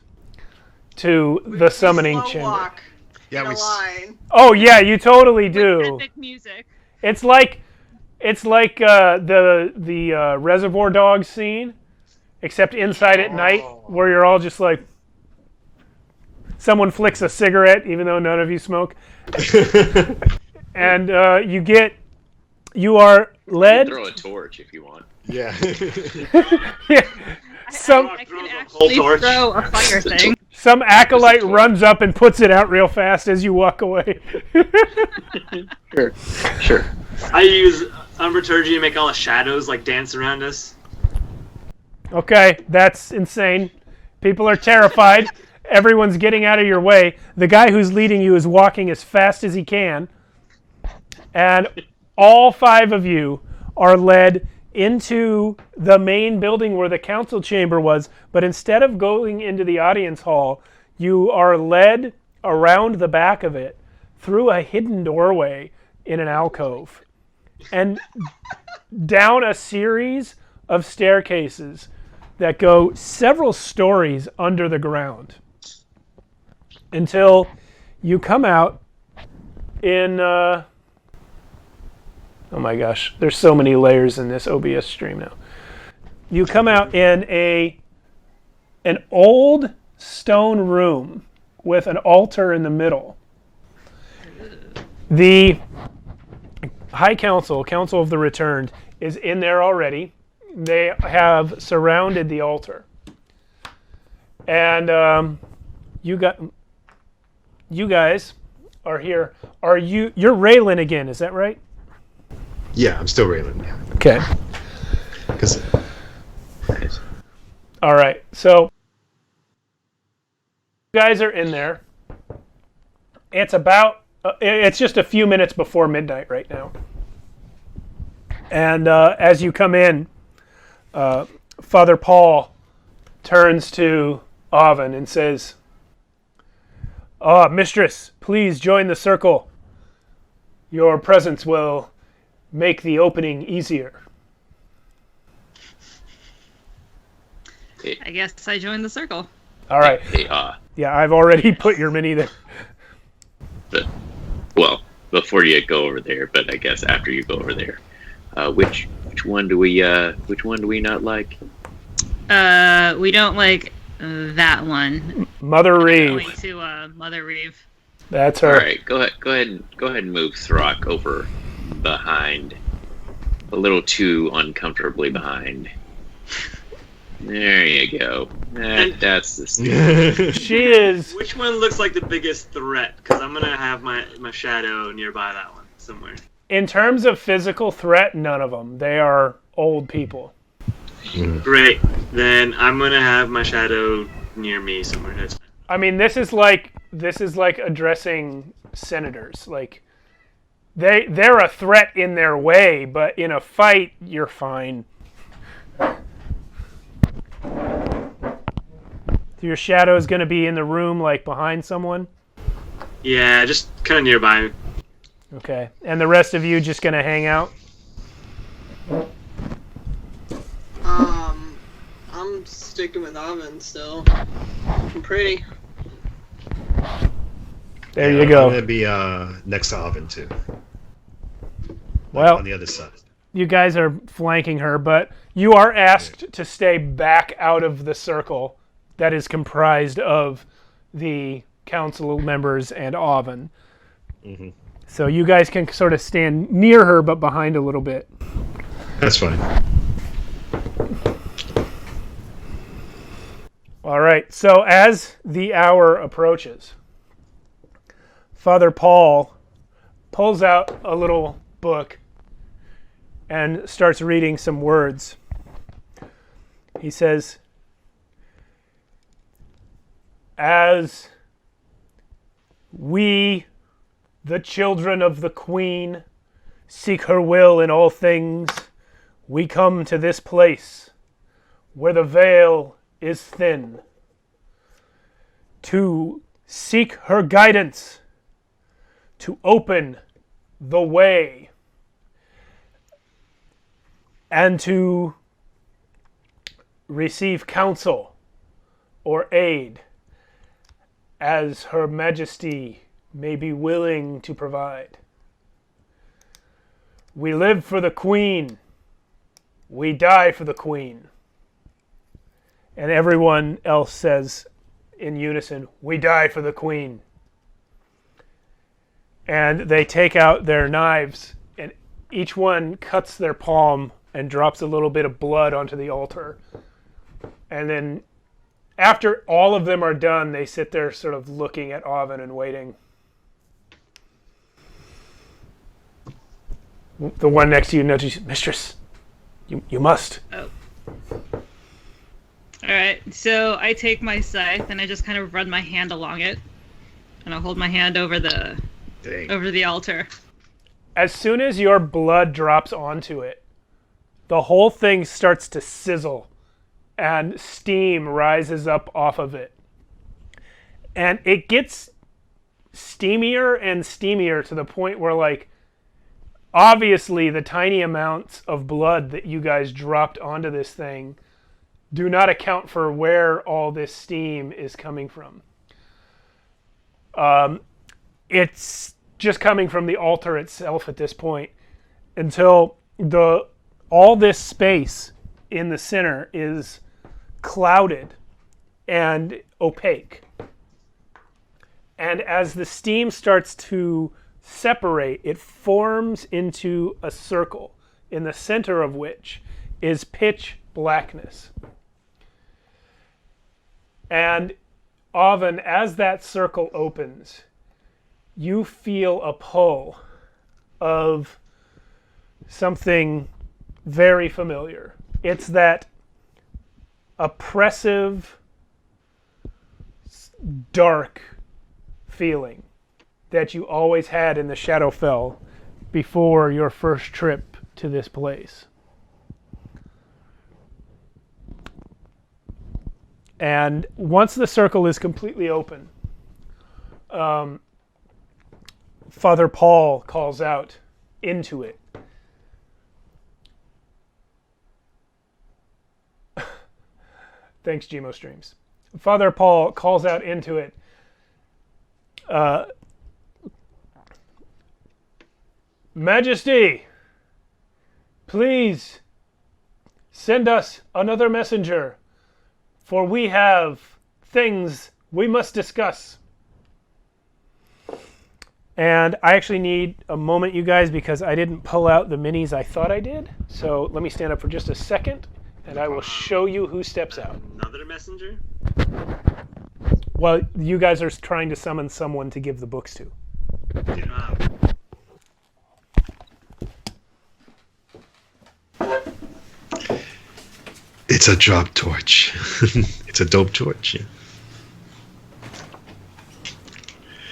to the summoning Slow chamber. walk Yeah, in a line. Oh yeah, you totally do. Rhythmic music. It's like the Reservoir Dogs scene, except inside at night, where you're all just like, someone flicks a cigarette, even though none of you smoke, and you are led. Throw a torch if you want. Yeah. Yeah, some I can Whole actually torch. throw a fire thing. some acolyte runs up and puts it out real fast as you walk away. Sure. I use Umbraturgy to make all the shadows like dance around us. Okay, that's insane. People are terrified. everyone's getting out of your way. The guy who's leading you is walking as fast as he can. And all 5 of you are led into the main building where the council chamber was. But instead of going into the audience hall, you are led around the back of it through a hidden doorway in an alcove and down a series of staircases that go several stories under the ground until you come out in oh my gosh, there's so many layers in this OBS stream now. You come out in an old stone room with an altar in the middle. The High Council, Council of the Returned, is in there already. They have surrounded the altar. And you guys are here. You're Raylan again, is that right? Yeah, I'm still Raylan. Yeah. Okay. 'Cause- All right. So you guys are in there. It's just a few minutes before midnight right now. And as you come in, Father Paul turns to Avon and says, Mistress, please join the circle. Your presence will make the opening easier. I guess I joined the circle. All right. Yeah, I've already put your mini there. Well, before you go over there, but I guess after you go over there, which one do we not like? We don't like that one. Mother Reeve. Going to Mother Reeve. That's her. All right, go ahead and move Throck over behind, a little too uncomfortably behind. There you go. That's the stupid. She is. Which one looks like the biggest threat? Because I'm gonna have my shadow nearby that one somewhere. In terms of physical threat, none of them. They are old people. Great. Then I'm gonna have my shadow near me somewhere. That's fine. I mean, this is like addressing senators. Like they're a threat in their way, but in a fight, you're fine. Your shadow is going to be in the room, like behind someone? Yeah, just kind of nearby. Okay. And the rest of you just going to hang out? I'm sticking with Avon still. I'm pretty. There you go. I'm going to be next to Avon, too. Well, on the other side. You guys are flanking her, but you are asked to stay back out of the circle that is comprised of the council members and Avon. Mm-hmm. So you guys can sort of stand near her, but behind a little bit. That's fine. All right. So as the hour approaches, Father Paul pulls out a little book and starts reading some words. He says, as we, the children of the Queen, seek her will in all things, we come to this place where the veil is thin, to seek her guidance, to open the way, and to receive counsel or aid as Her Majesty may be willing to provide. We live for the Queen. We die for the Queen. And everyone else says in unison, we die for the Queen. And they take out their knives, and each one cuts their palm and drops a little bit of blood onto the altar. And then after all of them are done, they sit there sort of looking at Avon and waiting. The one next to you nudges, Mistress, you must. Oh. Alright, so I take my scythe and I just kind of run my hand along it. And I hold my hand over the altar. As soon as your blood drops onto it, the whole thing starts to sizzle and steam rises up off of it. And it gets steamier and steamier to the point where, like, obviously the tiny amounts of blood that you guys dropped onto this thing do not account for where all this steam is coming from. It's just coming from the altar itself at this point, until all this space in the center is clouded and opaque. And as the steam starts to separate, it forms into a circle, in the center of which is pitch blackness. And Avon, as that circle opens, you feel a pull of something very familiar. It's that oppressive, dark feeling that you always had in the Shadowfell before your first trip to this place. And once the circle is completely open, Father Paul calls out into it. Thanks, Gmo Streams. Father Paul calls out into it. Majesty, please send us another messenger, for we have things we must discuss. And I actually need a moment, you guys, because I didn't pull out the minis I thought I did. So let me stand up for just a second, and I will show you who steps out. Another messenger? Well, you guys are trying to summon someone to give the books to. It's a drop torch. It's a dope torch. Yeah.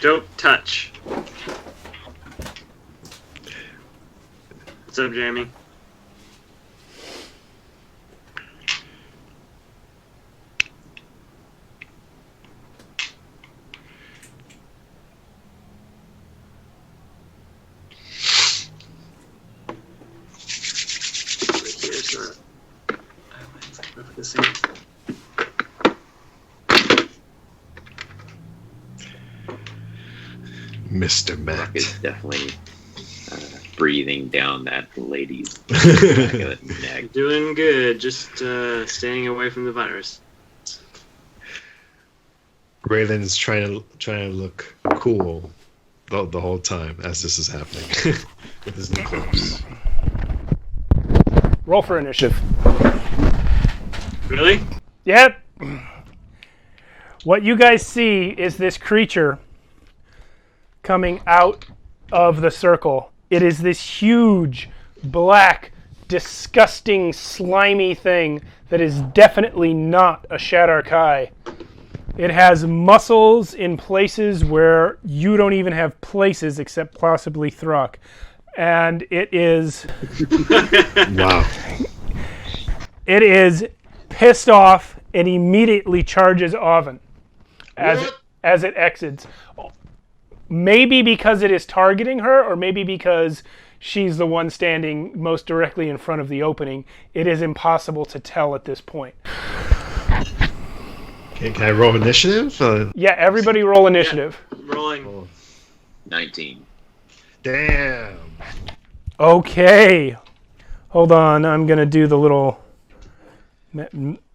Dope touch. What's up, Jeremy? Mr. Matt is definitely breathing down that lady's back of the neck. Doing good, just staying away from the virus. Raylan's trying to look cool the whole time as this is happening with his new clothes. Roll for initiative. Really? Yep. What you guys see is this creature coming out of the circle. It is this huge, black, disgusting, slimy thing that is definitely not a Shadar-kai. It has muscles in places where you don't even have places except possibly Throck. And it is... Wow. It is pissed off and immediately charges Avon as it exits. Maybe because it is targeting her, or maybe because she's the one standing most directly in front of the opening. It is impossible to tell at this point. Okay, can I roll initiative? Yeah, everybody roll initiative. Yeah, rolling. Oh. 19. Damn. Okay. Hold on, I'm going to do the little...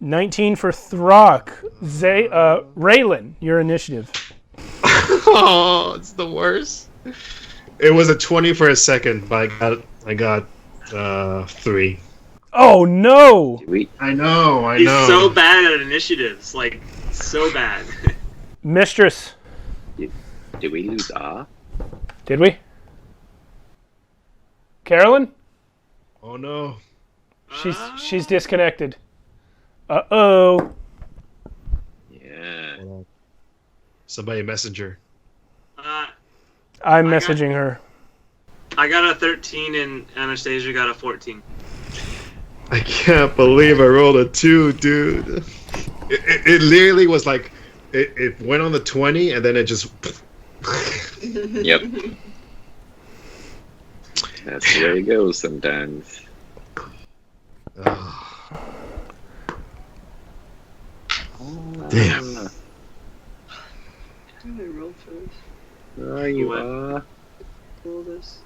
19 for Throck. Raylan, your initiative. Oh, it's the worst. It was a 20 for a second, but I got 3. Oh no! I know. He's so bad at initiatives, like so bad. Mistress. Did we lose Ah? Did we? Carolynn? Oh no. She's disconnected. Uh-oh. Somebody messenger. I'm messaging her. I got a 13 and Anastasia got a 14. I can't believe I rolled a 2, dude. It literally was like, it went on the 20 and then it just... Yep. That's the way it goes sometimes. Damn. How do I roll for this? Oh, you are. Roll this.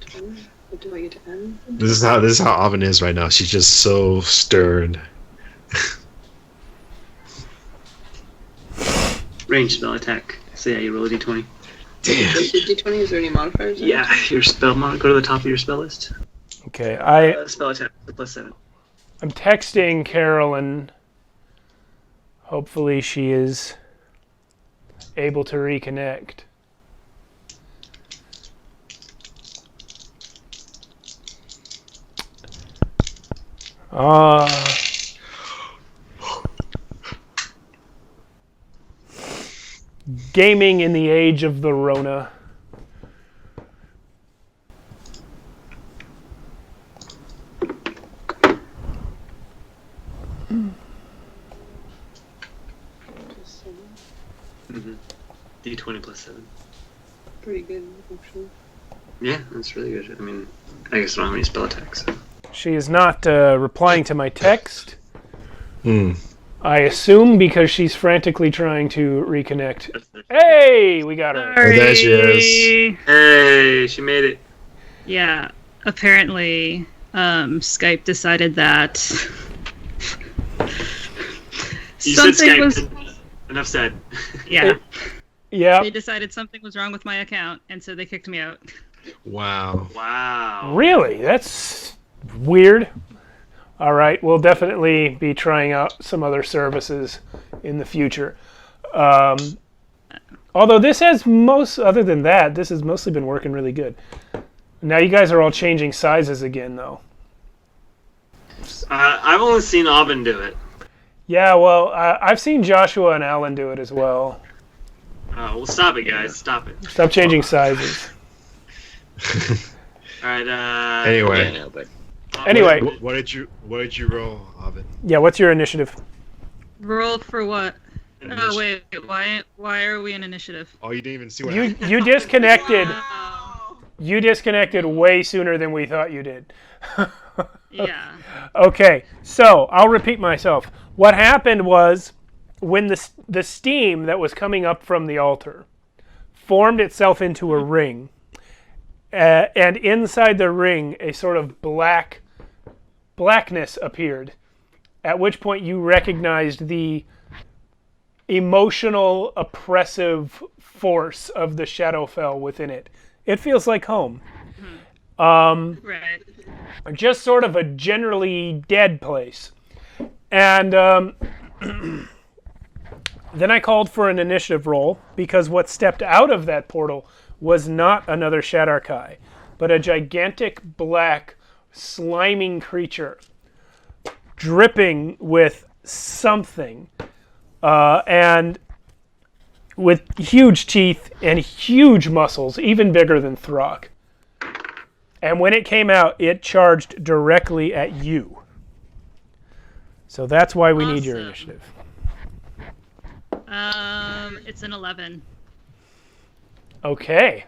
20? What do I get to end? This is how Avon is right now. She's just so stern. Range spell attack. So yeah, you roll a d20. Damn. D20, is there any modifiers? on it? Yeah, your spell go to the top of your spell list. Okay, Spell attack, +7. I'm texting Carolyn. Hopefully she is able to reconnect. Gaming in the age of the Rona. D20 +7. Pretty good, actually. Yeah, that's really good. I mean, I guess I don't have any spell attacks. So. She is not replying to my text. Hmm. I assume because she's frantically trying to reconnect. Hey, we got her. Oh, there she is. Hey, she made it. Yeah, apparently Skype decided that You said something Skype. was. Enough said. Yeah, Yeah. they decided something was wrong with my account, and so they kicked me out. Wow. Wow. Really? That's weird. All right, we'll definitely be trying out some other services in the future. Although this has other than that, this has mostly been working really good. Now you guys are all changing sizes again, though. I've only seen Aubin do it. Yeah, well, I've seen Joshua and Alan do it as well. Well, stop it, guys. Stop it. Stop changing sizes. All right. Anyway. Yeah, no, but Anyway, What did you roll, Avon? yeah, what's your initiative? Roll for what? Initiative. Oh wait, why are we in initiative? Oh, you didn't even see what You happened. you disconnected. Oh, You disconnected way sooner than we thought you did. yeah. Okay, so I'll repeat myself. What happened was when the steam that was coming up from the altar formed itself into a ring, and inside the ring a sort of blackness appeared, at which point you recognized the emotional, oppressive force of the Shadowfell within it. It feels like home. Right. Just sort of a generally dead place. And then I called for an initiative roll because what stepped out of that portal was not another Shadarkai, but a gigantic black sliming creature dripping with something and with huge teeth and huge muscles, even bigger than Throck. And when it came out, it charged directly at you. So that's why we need your Awesome. initiative. It's an 11. Okay.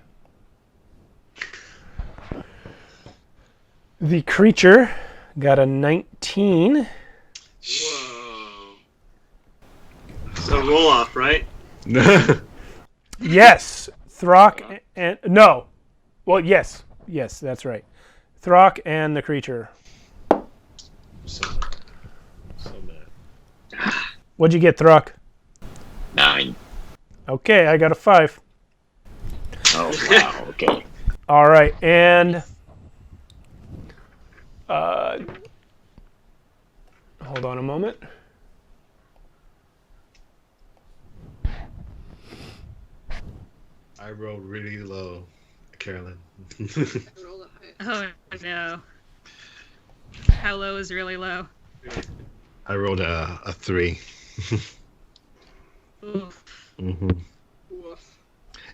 The creature got a 19. Whoa. So roll off, right? Yes, Throck and no. Well, yes, that's right. Throck and the creature. So mad. What'd you get, Throck? 9. Okay, I got a 5. Oh wow. Okay. All right, and hold on a moment. I rolled really low, Carolyn. Roll a high. Oh no. How low is really low? I rolled a 3. Mm-hmm.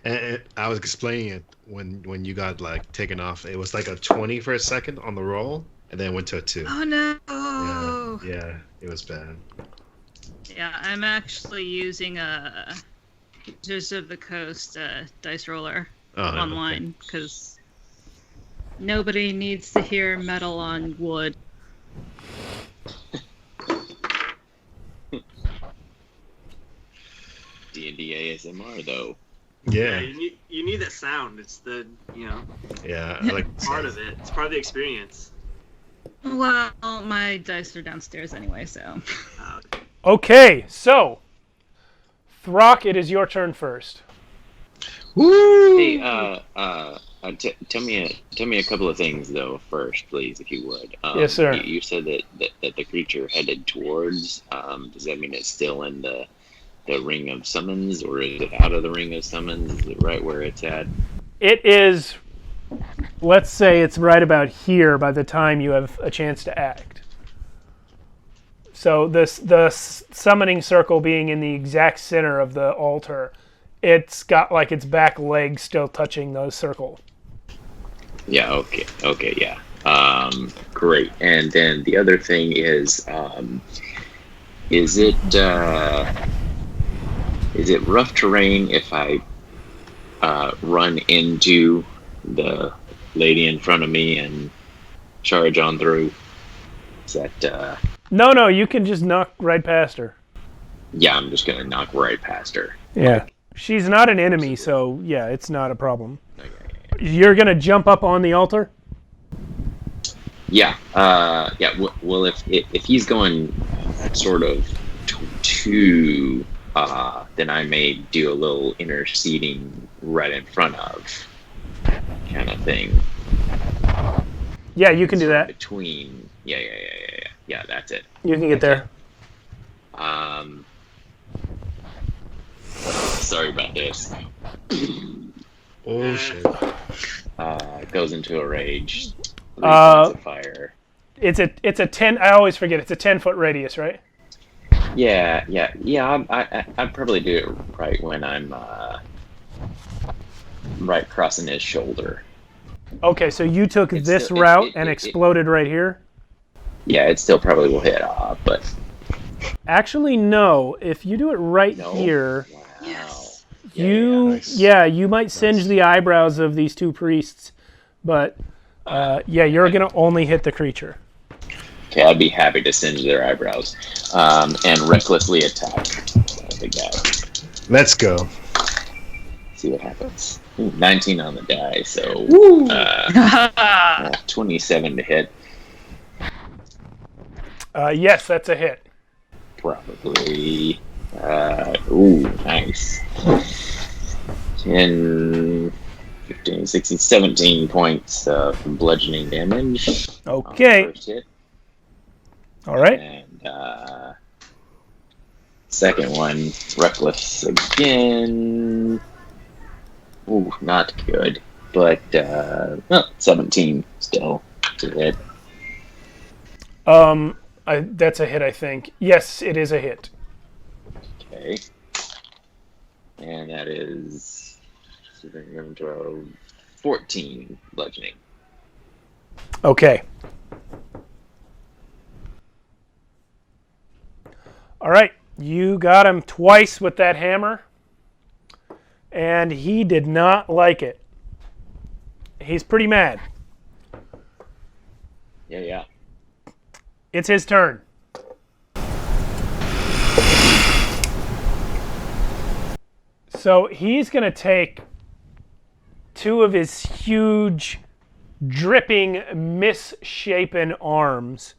And I was explaining it when you got like taken off. It was like a 20 for a second on the roll, and then went to a 2. Oh no! Yeah, it was bad. Yeah, I'm actually using a Wizards of the Coast dice roller online because nobody needs to hear metal on wood. D&D ASMR though. Yeah. You need that sound. It's the Yeah, I like part of it. It's part of the experience. Well, my dice are downstairs anyway, so. Okay, so Throck, it is your turn first. Woo! Hey, tell me a couple of things though first, please, if you would. Yes, sir. You said that the creature headed towards. Does that mean it's still in the ring of summons, or is it out of the ring of summons? Is it right where it's at? It is, let's say it's right about here by the time you have a chance to act. So the summoning circle being in the exact center of the altar, it's got like its back legs still touching the circle. Yeah, okay, yeah. Great. And then the other thing is it rough terrain if I run into the lady in front of me and charge on through? Is that... No, you can just knock right past her. Yeah, I'm just going to knock right past her. Yeah. She's not an enemy, so yeah, it's not a problem. Okay. You're going to jump up on the altar? Yeah. Well, if he's going sort of to then I may do a little interceding right in front of kind of thing. Yeah, you can do that. Between, yeah, that's it. You can get there. Sorry about this. Oh shit. Goes into a rage. 3 points of fire. It's a 10. I always forget. It's a 10-foot radius, right? Yeah. I'd probably do it right when I'm right crossing his shoulder. Okay, so you took It's this still- route and exploded right here? Yeah, it still probably will hit but Actually, no. If you do it right no. here, Wow. Yes. you might singe the eyebrows of these two priests, but you're gonna only hit the creature. Okay, I'd be happy to singe their eyebrows and recklessly attack the guy. Let's go. See what happens. Ooh, 19 on the die, so 27 to hit. Yes, that's a hit. Probably. Ooh, nice. 10, 15, 16, 17 points of bludgeoning damage. Okay. On the first hit. All right. And second one, reckless again. Ooh, not good. But 17 still to hit. That's a hit, I think. Yes, it is a hit. Okay. And that is 14 bludgeoning. Okay. All right. You got him twice with that hammer, and he did not like it. He's pretty mad. Yeah. It's his turn. So he's going to take 2 of his huge, dripping, misshapen arms,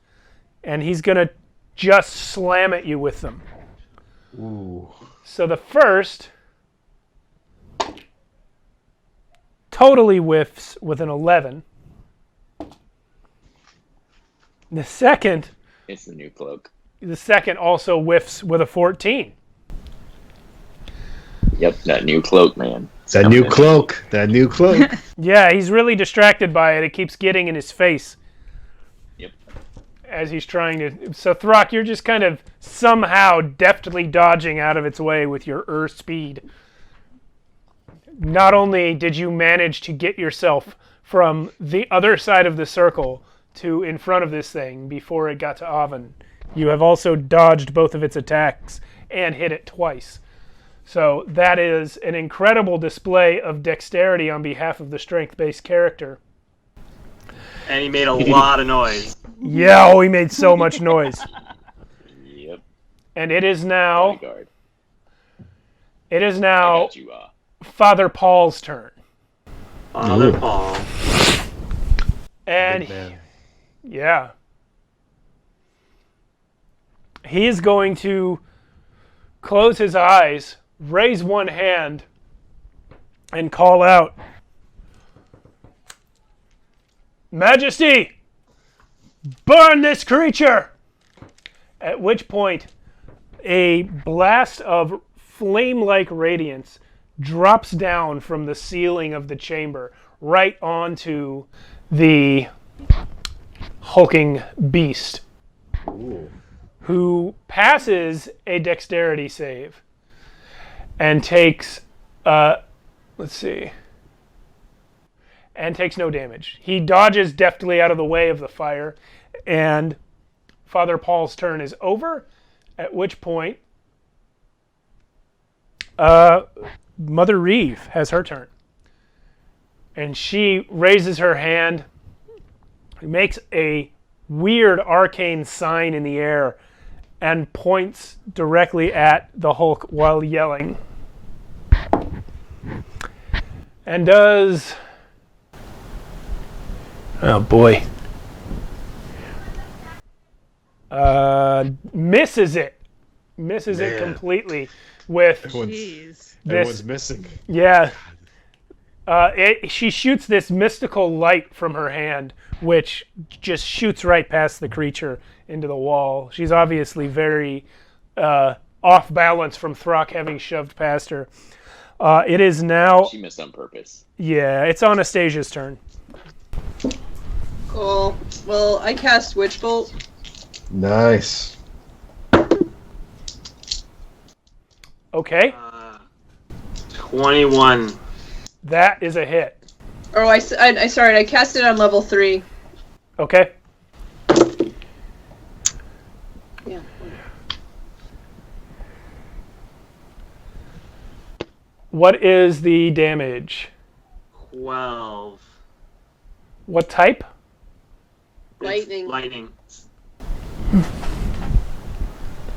and he's going to just slam at you with them. Ooh. So the first totally whiffs with an 11. The second It's the new cloak. also whiffs with a 14. Yep, that new cloak, man. That new cloak. That new cloak. Yeah, he's really distracted by it. It keeps getting in his face. Yep. as he's trying to. So Throck, you're just kind of somehow deftly dodging out of its way with your speed. Not only did you manage to get yourself from the other side of the circle to in front of this thing before it got to Avon, you have also dodged both of its attacks and hit it twice. So that is an incredible display of dexterity on behalf of the strength-based character. And he made a lot of noise. Yeah, he made so much noise. Yep. And it is now... Bodyguard. It is I now got you, Father Paul's turn. Father Paul. And Big man. yeah. He is going to close his eyes, raise one hand, and call out, Majesty, burn this creature! At which point, a blast of flame-like radiance drops down from the ceiling of the chamber right onto the hulking beast, who passes a dexterity save and takes, and takes no damage. He dodges deftly out of the way of the fire, and Father Paul's turn is over, at which point Mother Reeve has her turn. And she raises her hand, makes a weird arcane sign in the air, and points directly at the Hulk while yelling. And does... Oh boy. Misses it. Misses it Man. completely with Everyone's this. missing. Yeah. She shoots this mystical light from her hand, which just shoots right past the creature into the wall. She's obviously very off balance from Throck having shoved past her. It is now... She missed on purpose. Yeah, it's Anastasia's turn. Cool. Well, I cast Witch Bolt. Nice. Okay, 21. that is a hit. Oh, I sorry, I cast it on level 3. Okay. Yeah. What is the damage? 12. What type? It's Lightning. Lightning.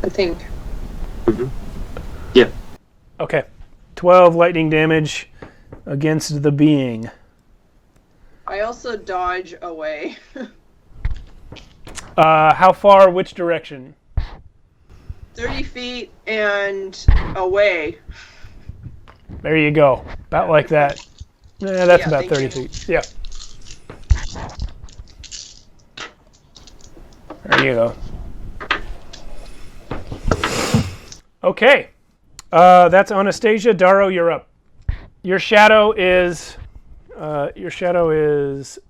I think. Yeah. Okay. 12 lightning damage against the being. I also dodge away. How far? Which direction? 30 feet and away. There you go. About like that. That's Yeah, about thank 30 you. feet. Yeah. There you go. Okay. That's Anastasia. Daro, you're up. Your shadow is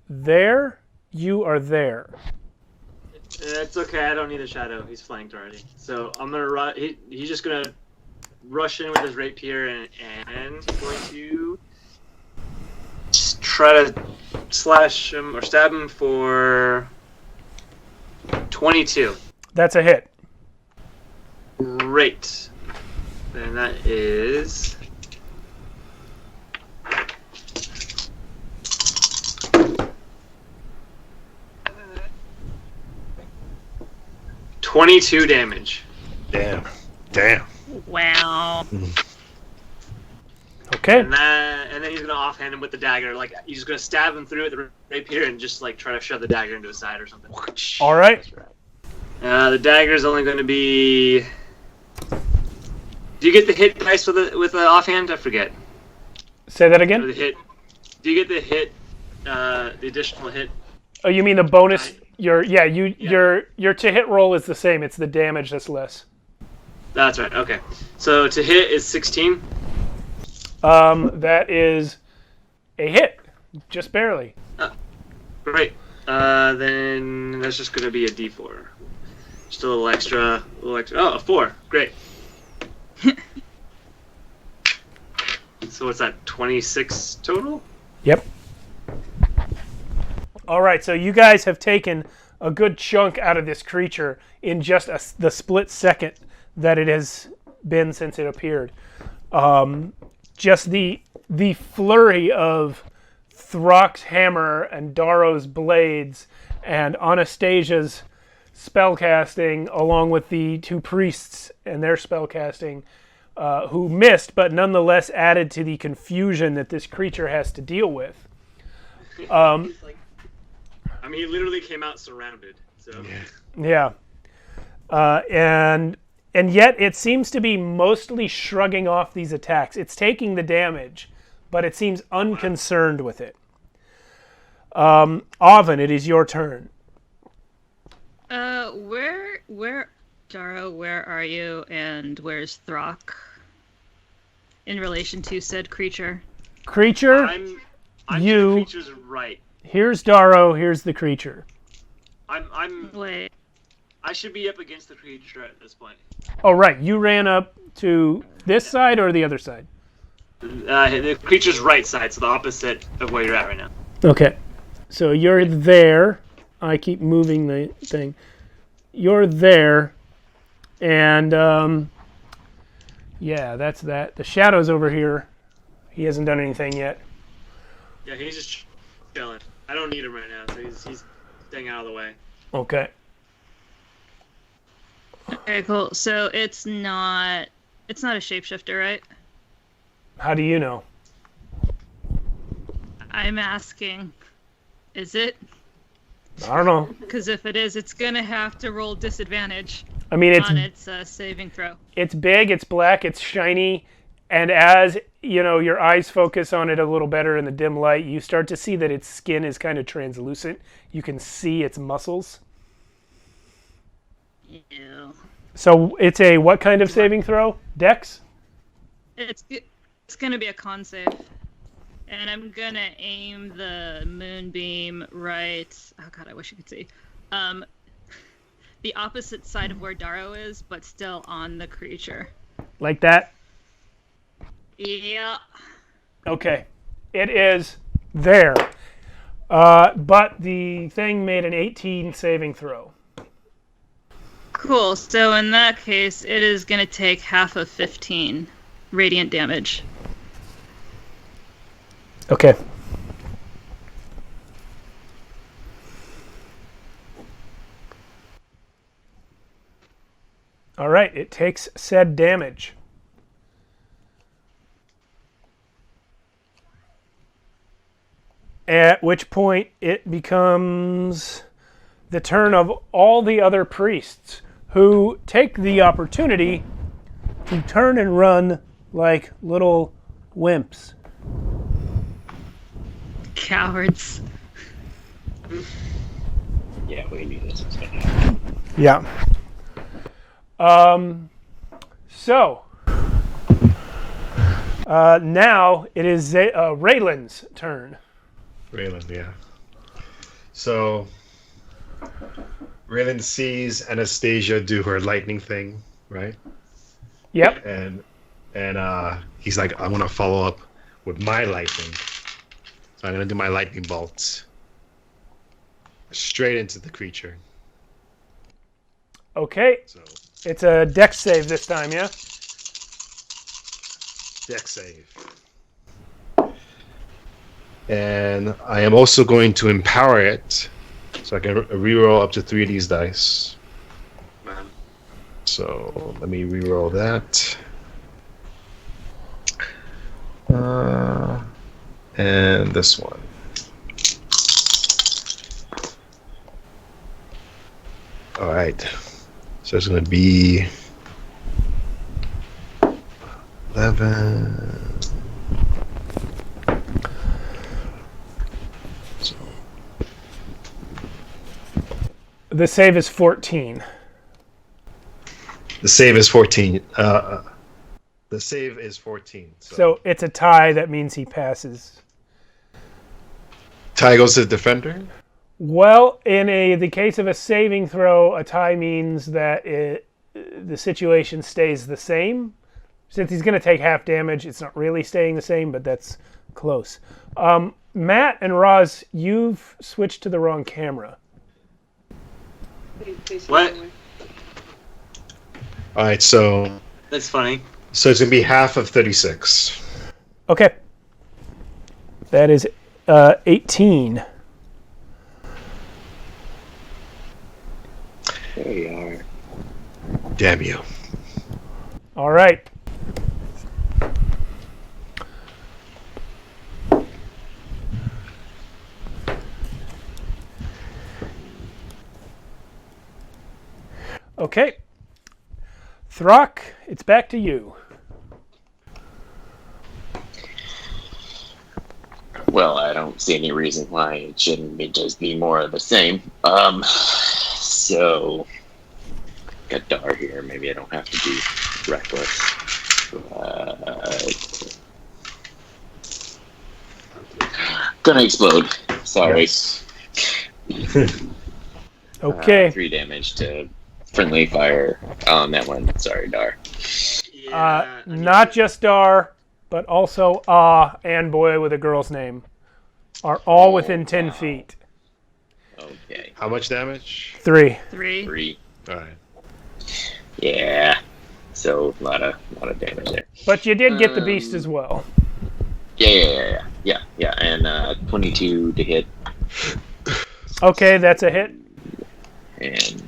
there. You are there. It's okay. I don't need a shadow. He's flanked already. So I'm gonna run. He's just gonna rush in with his rapier and he's going to try to slash him or stab him for 22. That's a hit. Great. And that is 22 damage. Damn. Wow. Okay. And then he's gonna offhand him with the dagger. Like he's just gonna stab him through with the rapier and just like try to shove the dagger into his side or something. All right. The dagger is only going to be. Do you get the hit dice with the offhand? I forget. Say that Or again. the hit. Do you get the hit? The additional hit. Oh, you mean the bonus? Right. Your to hit roll is the same. It's the damage that's less. That's right. Okay. So to hit is 16. That is a hit, just barely. Great. Then that's just going to be a D4. Just a little extra. Oh, a 4. Great. So what's that? 26 total? Yep. All right, so you guys have taken a good chunk out of this creature in just the split second that it has been since it appeared. Just the flurry of Throck's hammer and Darrow's blades and Anastasia's spellcasting, along with the two priests and their spellcasting, who missed, but nonetheless added to the confusion that this creature has to deal with. He literally came out surrounded. So Yeah. And yet it seems to be mostly shrugging off these attacks. It's taking the damage, but it seems unconcerned with it. Avon, it is your turn. Where, Darrow, where are you, and where's Throck in relation to said creature? Creature, I'm you. to the creature's right. Here's Darrow, here's the creature. Wait. I should be up against the creature at this point. Oh, right. You ran up to this side or the other side? The creature's right side, so the opposite of where you're at right now. Okay. So you're there. I keep moving the thing. You're there. And, yeah, that's that. The shadow's over here. He hasn't done anything yet. Yeah, he's just chilling. I don't need him right now, so he's staying out of the way. Okay. Okay, cool. So it's not a shapeshifter, right? How do you know? I'm asking. Is it? I don't know. Because if it is, it's gonna have to roll disadvantage I mean, on its saving throw. It's big, it's black, it's shiny, and as your eyes focus on it a little better in the dim light, you start to see that its skin is kind of translucent. You can see its muscles. Ew. So it's a what kind of saving throw? Dex? It's gonna be a con save, and I'm gonna aim the moonbeam right. Oh god, I wish you could see. The opposite side of where Darrow is, but still on the creature. Like that? Yeah. Okay. It is there. But the thing made an 18 saving throw. Cool. So in that case, it is gonna take half of 15 radiant damage. Okay. All right, it takes said damage. At which point it becomes the turn of all the other priests, who take the opportunity to turn and run like little wimps. Cowards. Yeah, we knew this was going to happen. Yeah. So now it is Raylan's turn. Raylan, yeah. So Raylan sees Anastasia do her lightning thing, right? Yep. And he's like, I'm gonna follow up with my lightning. So I'm gonna do my lightning bolts straight into the creature. Okay. So It's a dex save this time, yeah? dex save. And I am also going to empower it, so I can reroll up to 3 of these dice. Man. So let me reroll that. And this one. All right. So it's going to be 11. So The save is 14. the save is 14. The save is 14. So it's a tie. That means he passes. Tie goes to the defender. Well, in the case of a saving throw, a tie means that the situation stays the same. Since he's going to take half damage, it's not really staying the same, but that's close. Matt and Roz, you've switched to the wrong camera. What? All right, so That's funny. it's gonna be half of 36. Okay. That is 18. There you are. Damn you. All right. Okay. Throck, it's back to you. Well, I don't see any reason why it shouldn't just be more of the same. So got Dar here. Maybe I don't have to be reckless. Gonna explode. Sorry. Yes. Okay. 3 damage to friendly fire on that one. Sorry, Dar. Yeah, Not just Dar, but also and Boy with a girl's name are all within 10 feet. Okay. How much damage? 3. 3. 3. All right. Yeah. So a lot of damage there. But you did get the beast as well. Yeah. And 22 to hit, Okay, that's a hit. and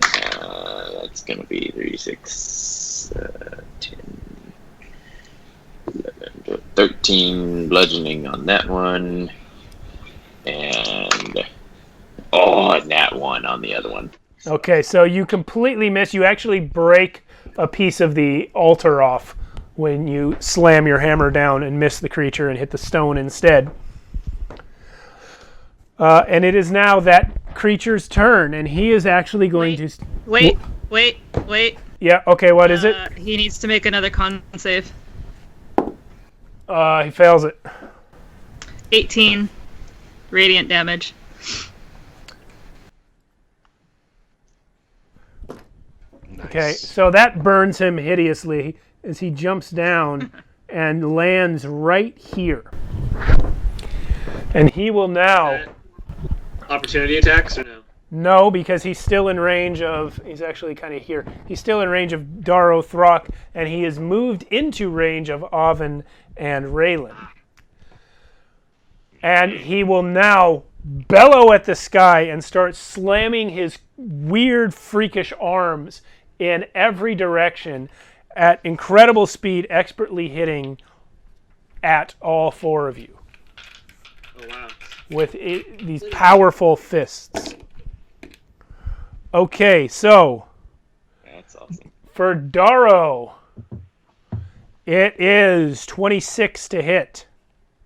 that's gonna be 36, 10, 11, 13 bludgeoning on that one, and nat 1 on the other one. Okay, so you completely miss. You actually break a piece of the altar off when you slam your hammer down and miss the creature and hit the stone instead. And it is now that creature's turn, and he is actually going to... Wait. Yeah, okay, what is it? He needs to make another con save. He fails it. 18 radiant damage. Okay, so that burns him hideously as he jumps down and lands right here. And he will now... Opportunity attacks or no? No, because he's still in range of... He's actually kind of here. He's still in range of Darrow Throck, and he is moved into range of Avon and Raylan. And he will now bellow at the sky and start slamming his weird, freakish arms in every direction at incredible speed, expertly hitting at all 4 of you Oh wow. with these powerful fists. Okay, so That's awesome. for Darrow, it is 26 to hit.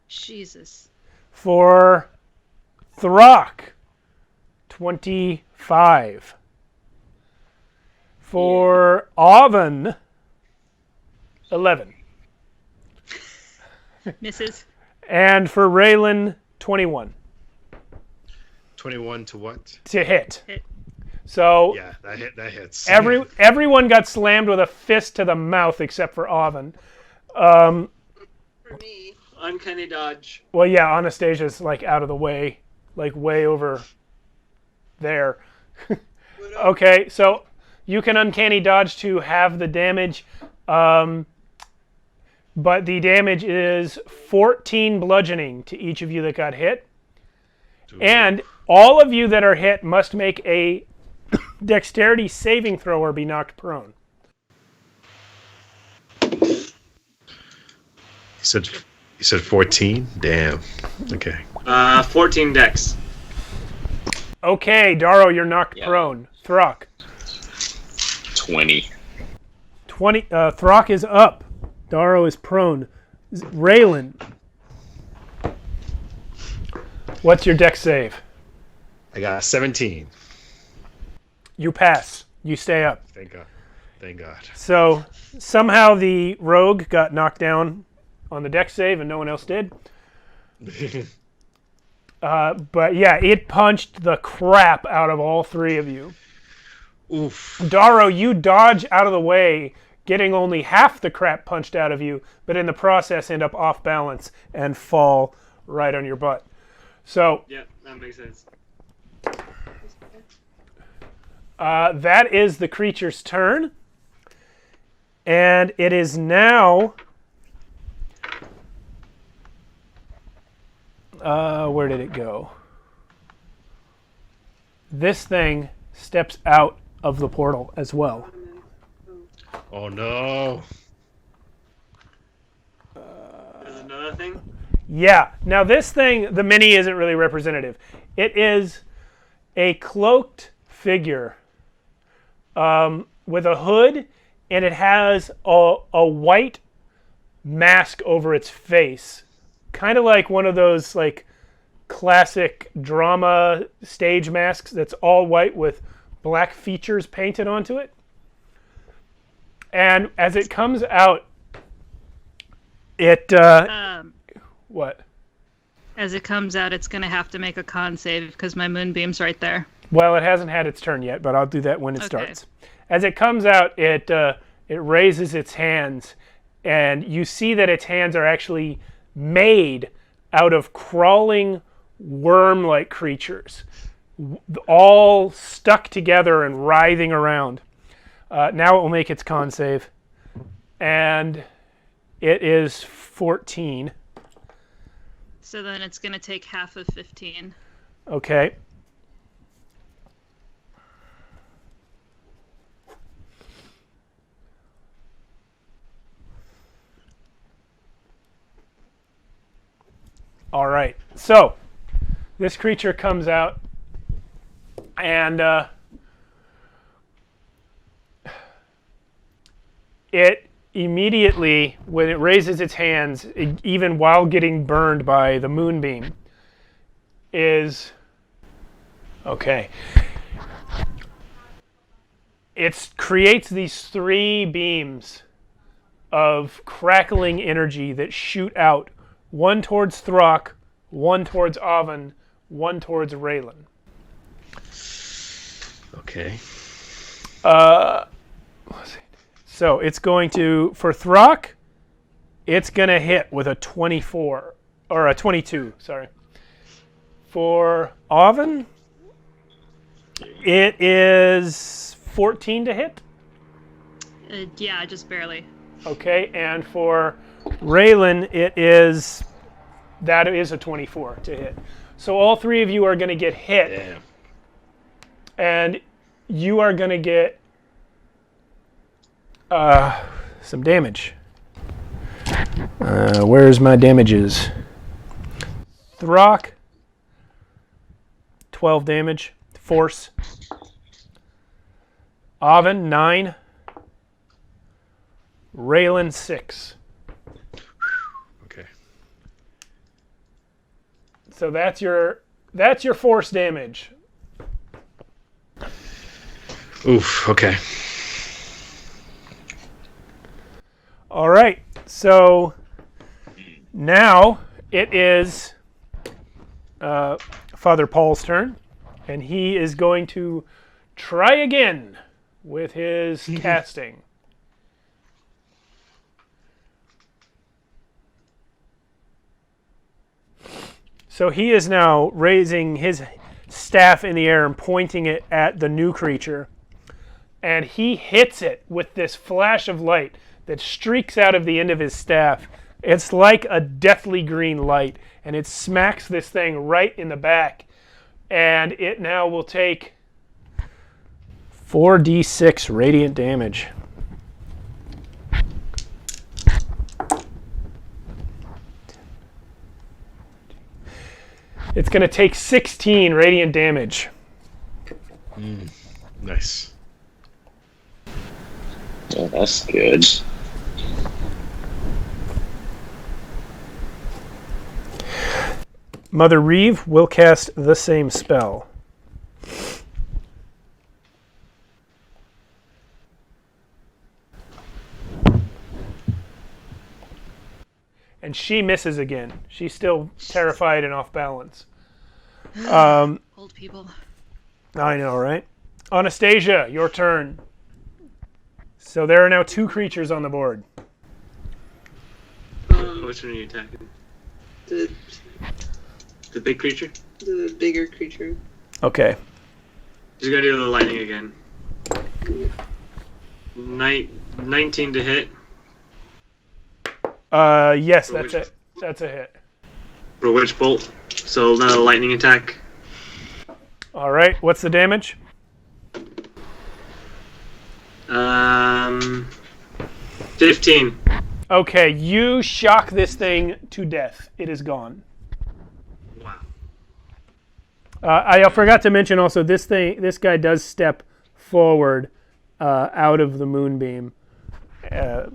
Jesus. For Throck, 25. For Avon, 11. Misses. And for Raylan, 21 21 to what? to hit. Hit. So Yeah, that hits. everyone got slammed with a fist to the mouth except for Avon. For me. Uncanny dodge. Well, yeah, Anastasia's like out of the way, like way over there. Okay, so you can uncanny dodge to have the damage, but the damage is 14 bludgeoning to each of you that got hit. And all of you that are hit must make a dexterity saving throw or be knocked prone. You said 14? Damn. Okay. 14 dex. Okay, Darrow, you're knocked Yeah. prone. Throck. 20. 20. Throck is up. Darrow is prone. Raylan. What's your dex save? I got 17. You pass. You stay up. Thank God. Thank God. So somehow the rogue got knocked down on the dex save and no one else did. But yeah, it punched the crap out of all three of you. Oof. Darrow, you dodge out of the way, getting only half the crap punched out of you, but in the process end up off balance and fall right on your butt. So Yeah, that makes sense. that is the creature's turn. And it is now... where did it go? This thing steps out of the portal as well. Oh no. There's another thing. Yeah. Now this thing, the mini isn't really representative. It is a cloaked figure with a hood, and it has a white mask over its face. Kind of like one of those like classic drama stage masks that's all white with black features painted onto it. And as it comes out, it what? As it comes out, it's going to have to make a con save because my moonbeam's right there. Well, it hasn't had its turn yet, but I'll do that when it starts. As it comes out, it raises its hands, and you see that its hands are actually made out of crawling worm-like creatures, all stuck together and writhing around. Now it will make its con save, and it is 14. So then it's going to take half of 15. Okay. All right. So this creature comes out, and it immediately, when it raises its hands, even while getting burned by the moonbeam, is okay. It creates these three beams of crackling energy that shoot out, one towards Throck, one towards Avon, one towards Raylan. Okay. Let's see. So it's going to, for Throck, it's going to hit with a 24, or a 22, sorry. For Avon, it is 14 to hit. Yeah, just barely. Okay, and for Raylan, that is a 24 to hit. So all three of you are going to get hit. Damn. And you are going to get some damage. Where's my damages? Throck, 12 damage. Force. Avon, 9. Raylan, 6. Okay. So that's your force damage. Oof. Okay. All right. So now it is Father Paul's turn, and he is going to try again with his casting. So he is now raising his staff in the air and pointing it at the new creature. And he hits it with this flash of light that streaks out of the end of his staff. It's like a deathly green light, and it smacks this thing right in the back. And it now will take 4d6 radiant damage. It's going to take 16 radiant damage. Nice. Oh, that's good. Mother Reeve will cast the same spell. And she misses again. She's still terrified and off balance. Old people. I know, right? Anastasia, your turn. So there are now 2 creatures on the board. Which one are you attacking? The The big creature? the bigger creature. Okay. He's gonna do the lightning again. 19 to hit. Yes, For that's which- it. That's a hit. For Witch Bolt. So another lightning attack. All right. What's the damage? 15. Okay, you shock this thing to death. It is gone. Wow. I forgot to mention also this guy does step forward out of the moonbeam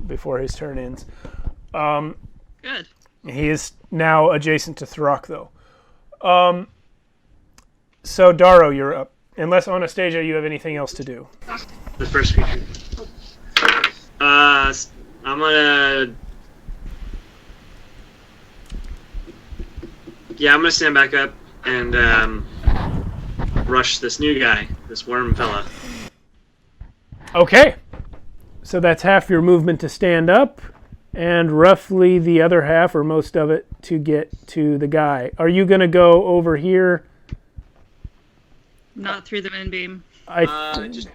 before his turn ends. Good. He is now adjacent to Throck, though. So Daro, you're up. Unless Anastasia, you have anything else to do. The first creature. I'm gonna. Yeah, I'm gonna stand back up and rush this new guy, this worm fella. Okay. So that's half your movement to stand up, and roughly the other half, or most of it, to get to the guy. Are you going to go over here? Not through the moonbeam. Just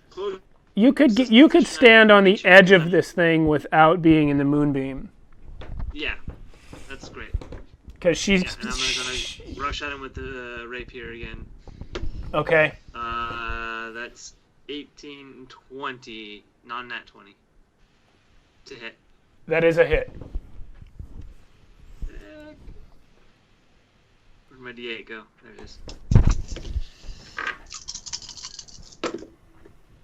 close. You could stand on the edge of this thing without being in the moonbeam, Yeah, that's great. because she's And I'm gonna rush at him with the rapier again. okay. That's 18, 20, non-nat 20 to hit. That is a hit. Where'd my D8 go? There it is.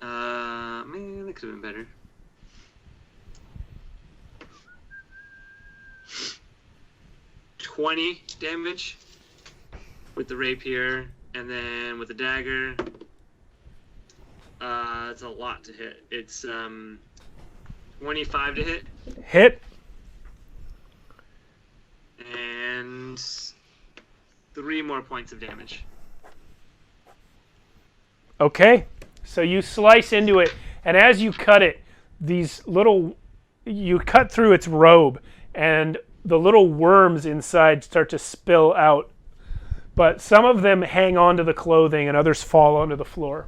Man, that could have been better. $20 damage with the rapier, and then with the dagger, it's a lot to hit. It's 25 to hit, Hit. and 3 more points of damage. Okay. So you slice into it, and as you cut it, you cut through its robe, and the little worms inside start to spill out. But some of them hang onto the clothing, and others fall onto the floor.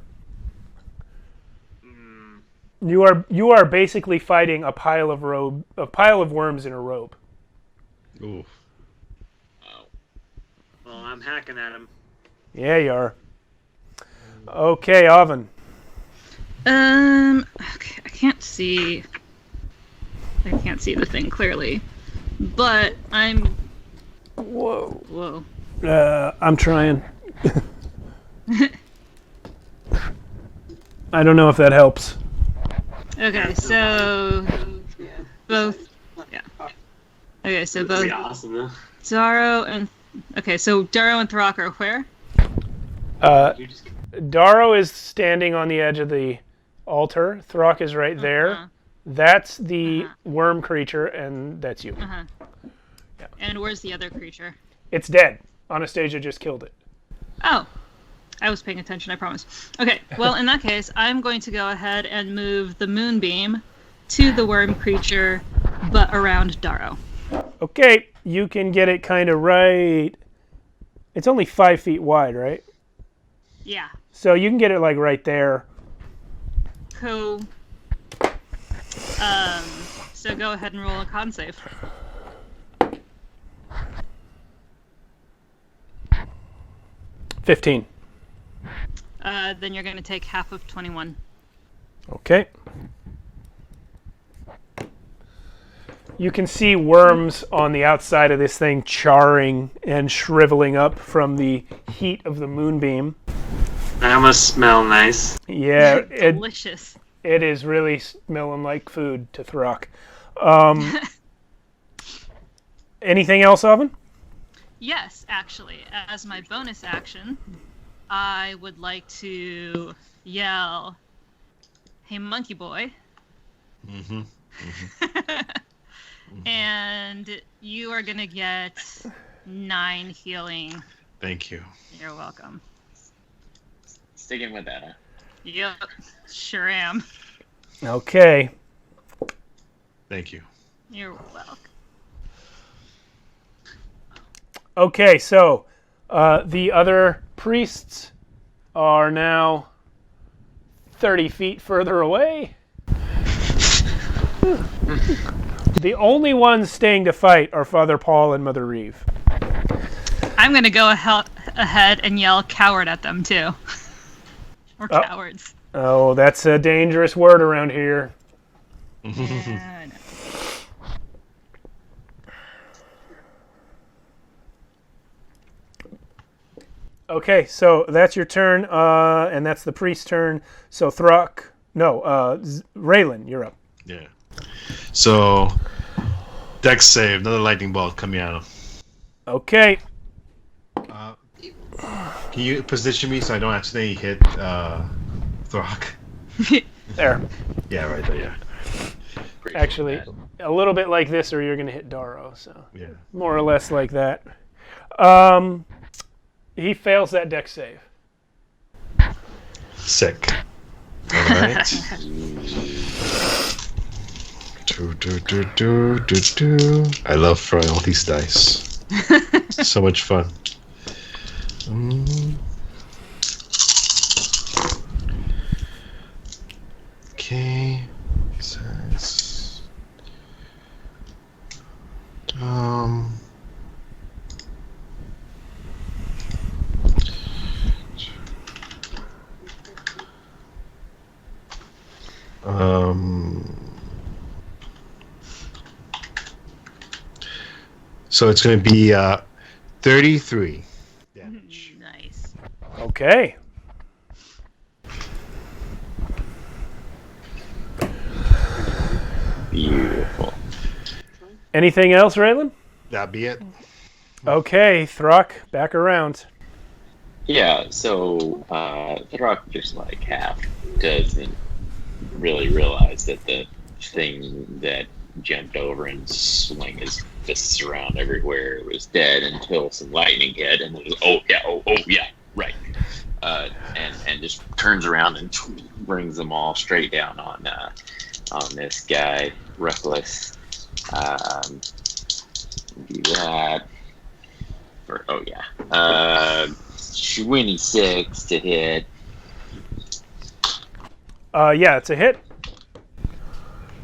You are basically fighting a pile of worms in a robe. Ooh. Wow. Well, I'm hacking at him. Yeah, you are. Okay, Avon. Okay, I can't see the thing clearly, but Whoa. I'm trying. I don't know if that helps. Okay, so both. Yeah. Okay, so both Pretty awesome, though. Daro and Throck are where? You just Daro is standing on the edge of the altar. Throck is right there. Uh-huh. That's the worm creature, and that's you. Uh-huh. Yeah. And where's the other creature? It's dead. Anastasia just killed it. Oh, I was paying attention, I promise. Okay, well, in that case, I'm going to go ahead and move the moonbeam to the worm creature, but around Daro. Okay, you can get it kind of right. It's only 5 feet wide, right? Yeah. So you can get it like right there. Cool. So go ahead and roll a con save. $15. Then you're going to take half of 21. Okay. You can see worms on the outside of this thing charring and shriveling up from the heat of the moonbeam. That must smell nice. Yeah, Delicious. it is really smelling like food to Throck. Anything else, Oven? Yes, actually. As my bonus action, I would like to yell, "Hey, monkey boy." Mm-hmm. And you are going to get 9 healing Thank you. You're welcome. Sticking with that, huh? Yep, sure am. Okay. Thank you. You're welcome. Okay, so the other priests are now 30 feet further away. The only ones staying to fight are Father Paul and Mother Reeve. I'm going to go ahead and yell coward at them, too. Or cowards. Oh, that's a dangerous word around here. Yeah, I know. Okay, so that's your turn, and that's the priest's turn. So Raylan, you're up. Yeah. So, dex save, another lightning bolt coming out. Okay. Can you position me so I don't accidentally hit Throck? There. Yeah, right there, yeah. Actually, a little bit like this, or you're going to hit Daro. So Yeah. more or less like that. He fails that dex save. Sick. Alright. I love throwing all these dice. So much fun. Okay. Says, so it's going to be 33 damage. Nice. Okay. Beautiful. Anything else, Raylan? That'd be it. Okay, Throck, back around. Yeah, so Throck just like half doesn't really realize that the thing that jumped over and swung his fists around everywhere was dead until some lightning hit, and it was, oh yeah, right. And just turns around and brings them all straight down on this guy, Reckless. Do that. For, 26 to hit. Yeah, it's a hit.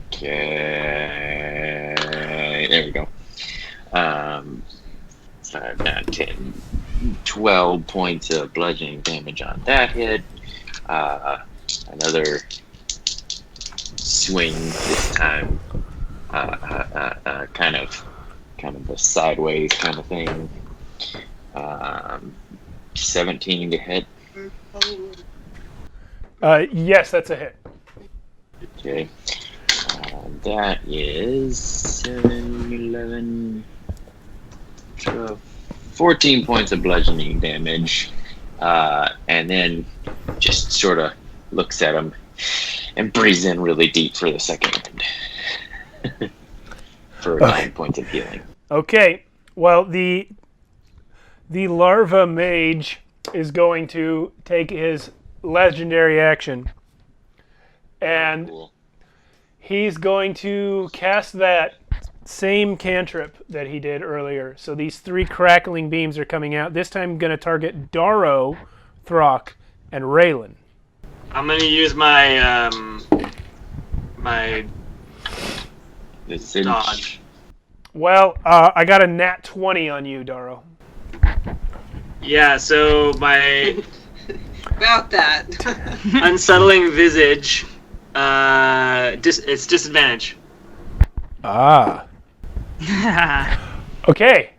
Okay, there we go. 5, 9, 10, 12 points of bludgeoning damage on that hit. Another swing this time. Kind of a sideways kind of thing. 17 to hit. Yes, that's a hit. Okay. That is 7, 11, 12, 14 points of bludgeoning damage. And then just sort of looks at him and breathes in really deep for the second round. For 9 points of healing. Okay. Well, the larva mage is going to take his legendary action, and Cool. he's going to cast that same cantrip that he did earlier. So these 3 crackling beams are coming out. This time going to target Daro, Throck, and Raylan. I'm gonna use my my dodge. Well, I got a nat 20 on you, Daro. Yeah, so my About that. unsettling visage, it's disadvantage. Ah. Okay.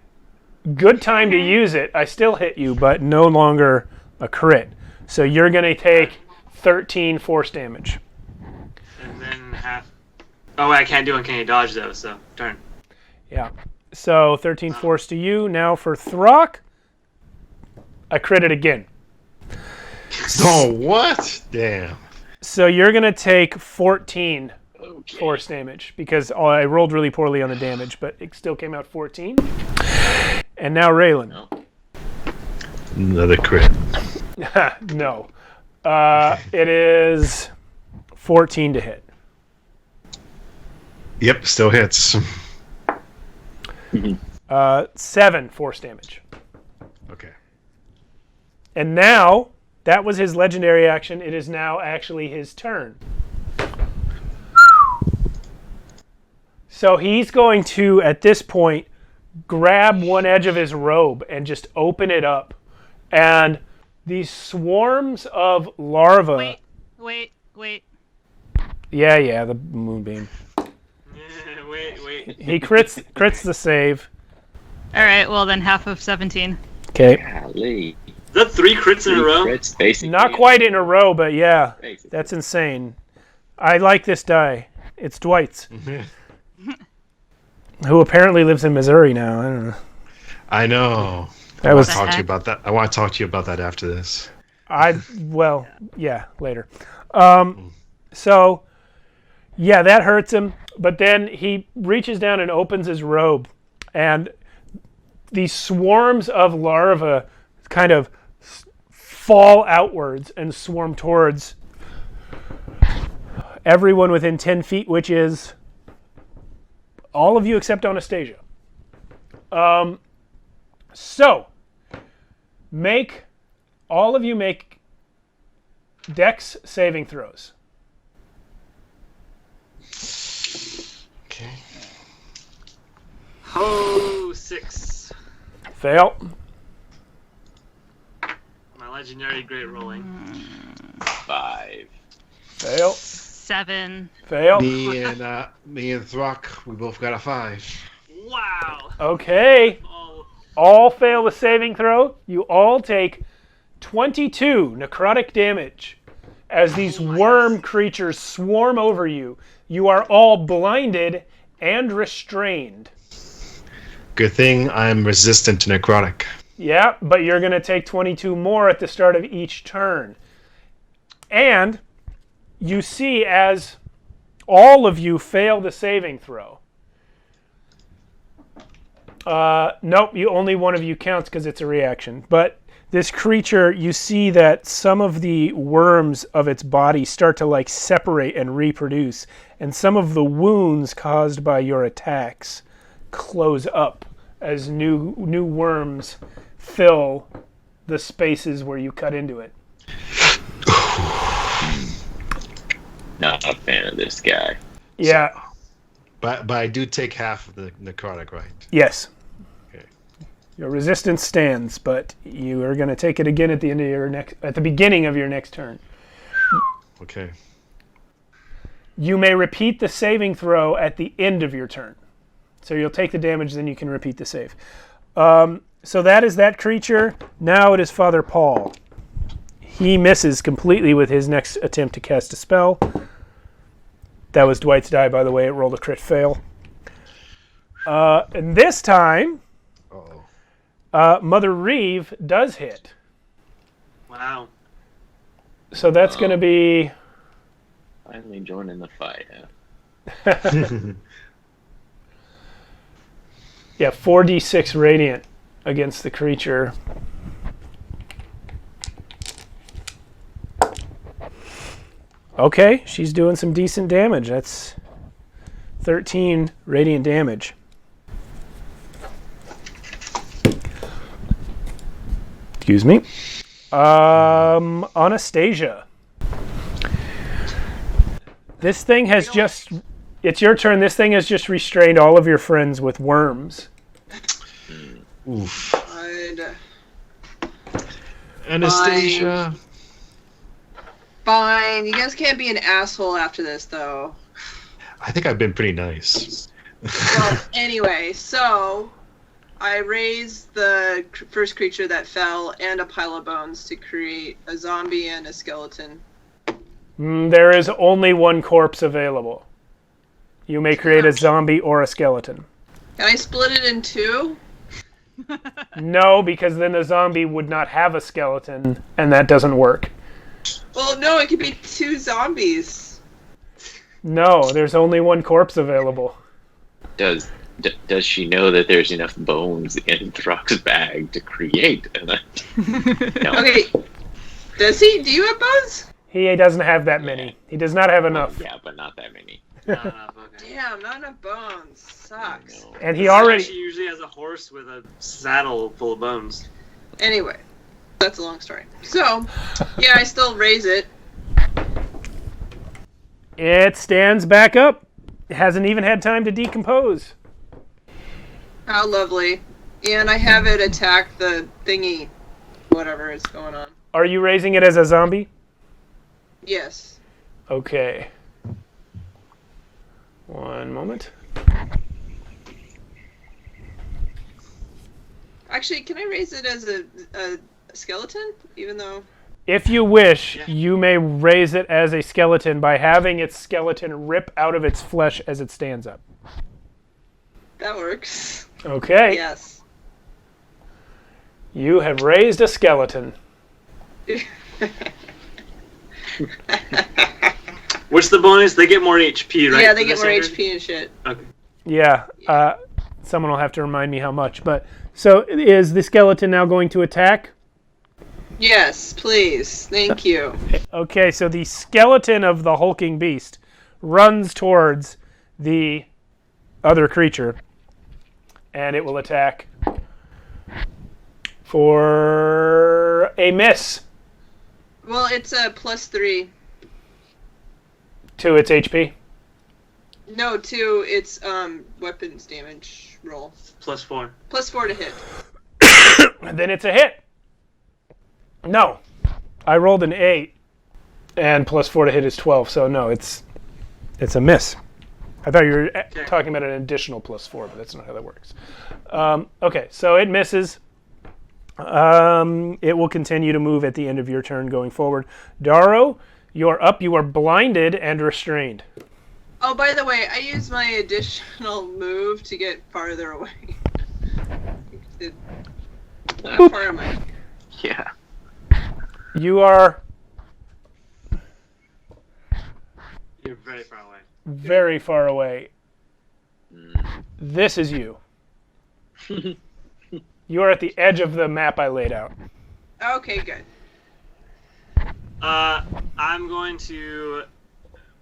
Good time to use it. I still hit you, but no longer a crit. So you're going to take 13 force damage. And then half. Oh, wait, I can't do uncanny dodge though, so turn. Yeah. So 13 force to you. Now for Throck, I crit it again. Oh, what? Damn. So you're going to take 14 force damage because I rolled really poorly on the damage, but it still came out 14. And now Raylan. Another crit. No. It is 14 to hit. Yep, still hits. 7 force damage. Okay. And now, that was his legendary action. It is now actually his turn. So he's going to, at this point, grab one edge of his robe and just open it up. And these swarms of larvae... Wait. Yeah, the moonbeam. Wait. He crits the save. Alright, well then half of 17. Okay. Golly. Is that 3 crits in a row? Crits, basically. Not quite in a row, but yeah. Basically. That's insane. I like this die. It's Dwight's. Who apparently lives in Missouri now. I don't know. I know. That was... I want to talk to you about that. I want to talk to you about that after this. Yeah, later. So, yeah, that hurts him. But then he reaches down and opens his robe. And these swarms of larvae kind of fall outwards and swarm towards everyone within 10 feet, which is all of you except Anastasia. So, all of you make Dex saving throws. Okay. Oh, 6. Fail. My legendary great rolling. 5. Fail. 7. Fail. Me and Throck, we both got a 5. Wow. Okay. Oh, All fail the saving throw. You all take 22 necrotic damage as these worm creatures swarm over you. You are all blinded and restrained. Good thing I'm resistant to necrotic. Yeah, but you're going to take 22 more at the start of each turn. And you see as all of you fail the saving throw. Nope, only one of you counts because it's a reaction. But this creature, you see that some of the worms of its body start to separate and reproduce, and some of the wounds caused by your attacks close up as new worms fill the spaces where you cut into it. Not a fan of this guy. Yeah. But I do take half of the necrotic, right? Yes. Okay. Your resistance stands, but you are going to take it again at the end of at the beginning of your next turn. Okay. You may repeat the saving throw at the end of your turn. So you'll take the damage, then you can repeat the save. So that is that creature. Now it is Father Paul. He misses completely with his next attempt to cast a spell. That was Dwight's die, by the way. It rolled a crit fail. And this time, Mother Reeve does hit. wow. So that's going to be... Finally joining the fight, huh? Yeah, 4d6 radiant against the creature. Okay, she's doing some decent damage. That's 13 radiant damage. Excuse me. Anastasia. This thing has just... It's your turn. This thing has just restrained all of your friends with worms. Oof. God. Anastasia. Fine. You guys can't be an asshole after this, though. I think I've been pretty nice. Well, anyway, so I raised the first creature that fell and a pile of bones to create a zombie and a skeleton. There is only one corpse available. You may create a zombie or a skeleton. Can I split it in two? No, because then the zombie would not have a skeleton, and that doesn't work. Well, no, it could be two zombies. No, there's only one corpse available. Does does she know that there's enough bones in Throck's bag to create an? No. Okay. Does he? Do you have bones? He doesn't have that many. He does not have enough. Yeah, but not that many. Okay. Damn, not enough bones. Sucks. No. And he already... She usually has a horse with a saddle full of bones. Anyway, that's a long story. So, yeah, I still raise it. It stands back up. It hasn't even had time to decompose. How lovely. And I have it attack the thingy, whatever is going on. Are you raising it as a zombie? Yes. Okay. One moment. Actually, can I raise it as a skeleton? Even though... If you wish, Yeah. you may raise it as a skeleton by having its skeleton rip out of its flesh as it stands up. That works. Okay. Yes. You have raised a skeleton. What's the bonus? They get more HP, right? Yeah, they for get this more standard? HP and shit. Okay. Yeah. Someone will have to remind me how much. But so is the skeleton now going to attack? Yes, please. Thank you. Okay, so the skeleton of the hulking beast runs towards the other creature, and it will attack for a miss Well, it's a +3. to its HP. No, to its weapons damage roll. +4. +4 to hit. And then it's a hit. No, I rolled an 8, and +4 to hit is 12. So no, it's a miss. I thought you were talking about an additional +4, but that's not how that works. Okay, so it misses. It will continue to move at the end of your turn going forward. Daro, you're up. You are blinded and restrained. Oh, by the way, I use my additional move to get farther away. How far am I? Yeah. You are You're very far away. very far away. This is you. You are at the edge of the map I laid out. Okay, good. I'm going to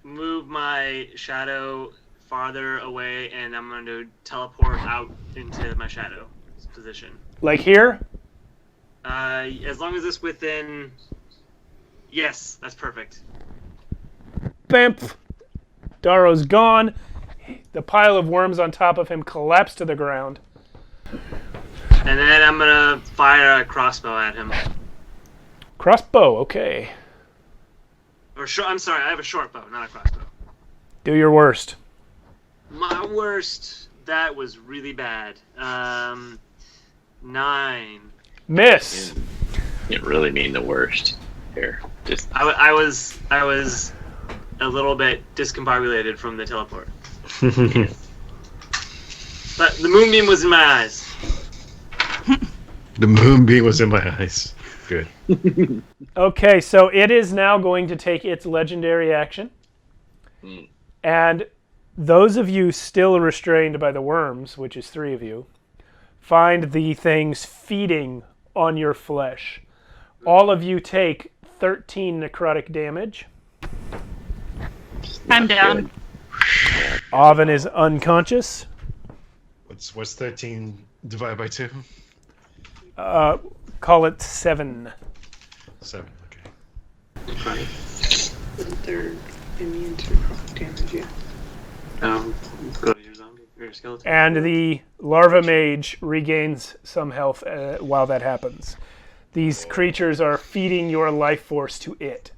move my shadow farther away, and I'm going to teleport out into my shadow position. Like here? As long as it's within... Yes, that's perfect. Bamf. Daro's gone. The pile of worms on top of him collapsed to the ground. And then I'm going to fire a crossbow at him. Crossbow, okay. I'm sorry, I have a short bow, not a crossbow. Do your worst. My worst, that was really bad. 9. Miss. Didn't really mean the worst. Here, just I was a little bit discombobulated from the teleport. But the moonbeam was in my eyes. The moonbeam was in my eyes. Good. Okay, so it is now going to take its legendary action. And those of you still restrained by the worms, which is 3 of you, find the things feeding on your flesh. All of you take 13 necrotic damage. I'm down. Avon is unconscious. What's 13 divided by 2? Call it 7. 7. Okay. They're immune to necrotic damage, yeah. Go to your zombie, your skeleton. And the larva mage regains some health while that happens. These creatures are feeding your life force to it.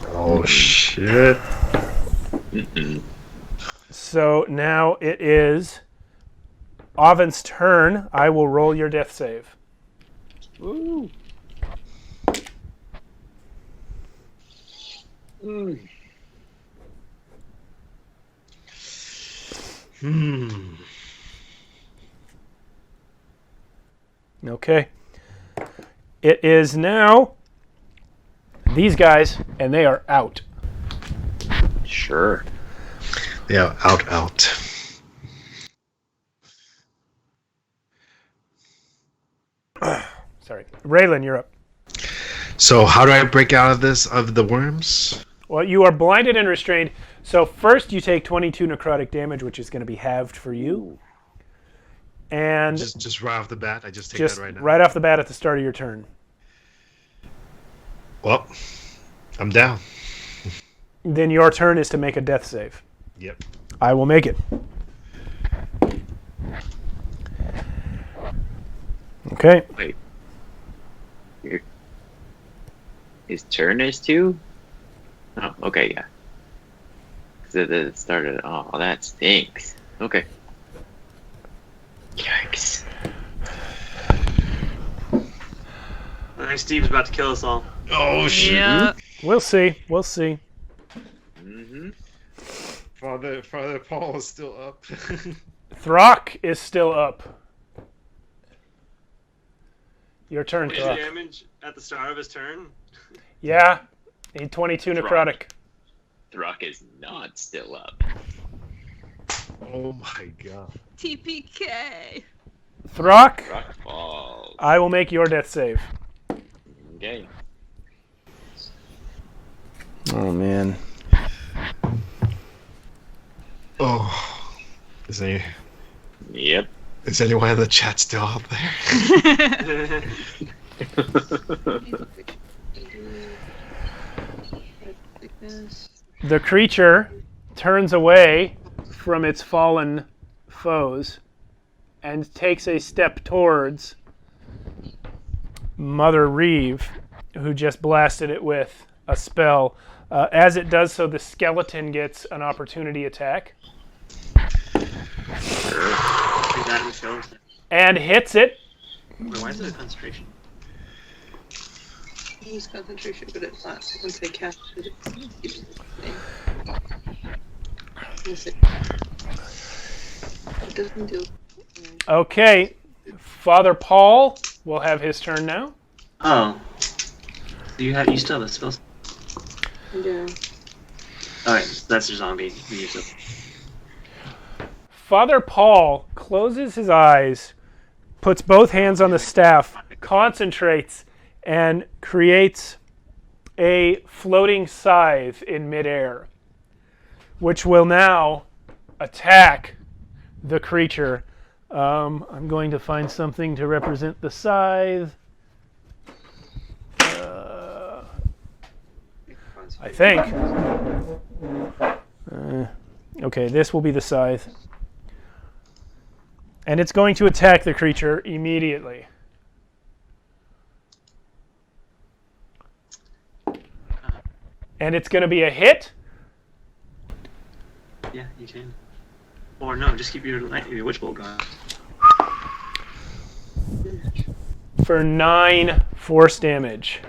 Oh shit. So now it is Avon's turn. I will roll your death save. Ooh. Okay. It is now these guys, and they are out. Sure. Yeah, out. Sorry. Raylan, you're up. So how do I break out of this, of the worms? Well, you are blinded and restrained. So first you take 22 necrotic damage, which is going to be halved for you. And Just right off the bat, I just take just that right now. right off the bat at the start of your turn. Well, I'm down. Then your turn is to make a death save. Yep. I will make it. Okay. Wait. His turn is 2? Oh, okay, yeah. Because it started. Oh, that stinks. Okay. Yikes. I think Steve's about to kill us all. Oh shit! Yeah. We'll see. We'll see. Mm-hmm. Father Paul is still up. Throck is still up. Your turn, Did Throck. damage at the start of his turn? Yeah. Need 22 necrotic. Throck is not still up. Oh my god. TPK. Throck, Throck falls. I will make your death save. Okay. Oh, man. Oh. Yep. Is anyone in the chat still out there? The creature turns away from its fallen foes and takes a step towards Mother Reeve, who just blasted it with a spell. As it does so, the skeleton gets an opportunity attack and hits it. Why is it a concentration? Use concentration, but it's not. Once I cast it, it's it doesn't do. Okay, Father Paul will have his turn now. Oh. You still have a spell. Yeah. Alright, that's your zombie. You use it. Father Paul closes his eyes, puts both hands on the staff, concentrates, and creates a floating scythe in midair, which will now attack the creature. I'm going to find something to represent the scythe. I think. Okay, this will be the scythe. And it's going to attack the creature immediately. And it's going to be a hit. Yeah, you can. Or no, just keep your witch bolt going. For 9 force damage.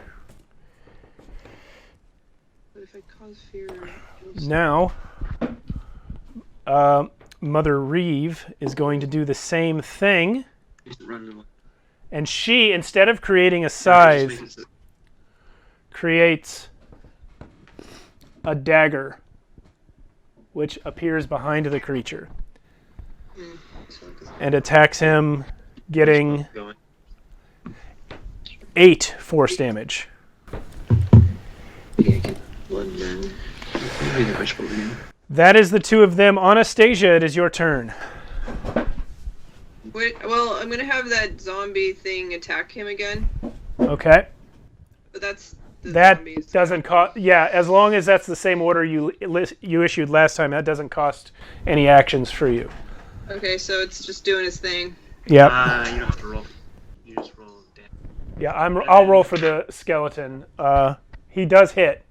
But if I cause fear, Now, Mother Reeve is going to do the same thing. Just run away. And she, instead of creating a scythe, creates a dagger, which appears behind the creature. And attacks him, getting 8 force damage. That is the 2 of them. Anastasia, it is your turn. wait. Well, I'm gonna have that zombie thing attack him again. Okay. But that's the That zombies. doesn't cost... Yeah, as long as that's the same order you issued last time, that doesn't cost any actions for you. Okay, so it's just doing his thing. Yep. You don't have to roll. You just roll damage. Yeah, I'll roll for the skeleton. He does hit.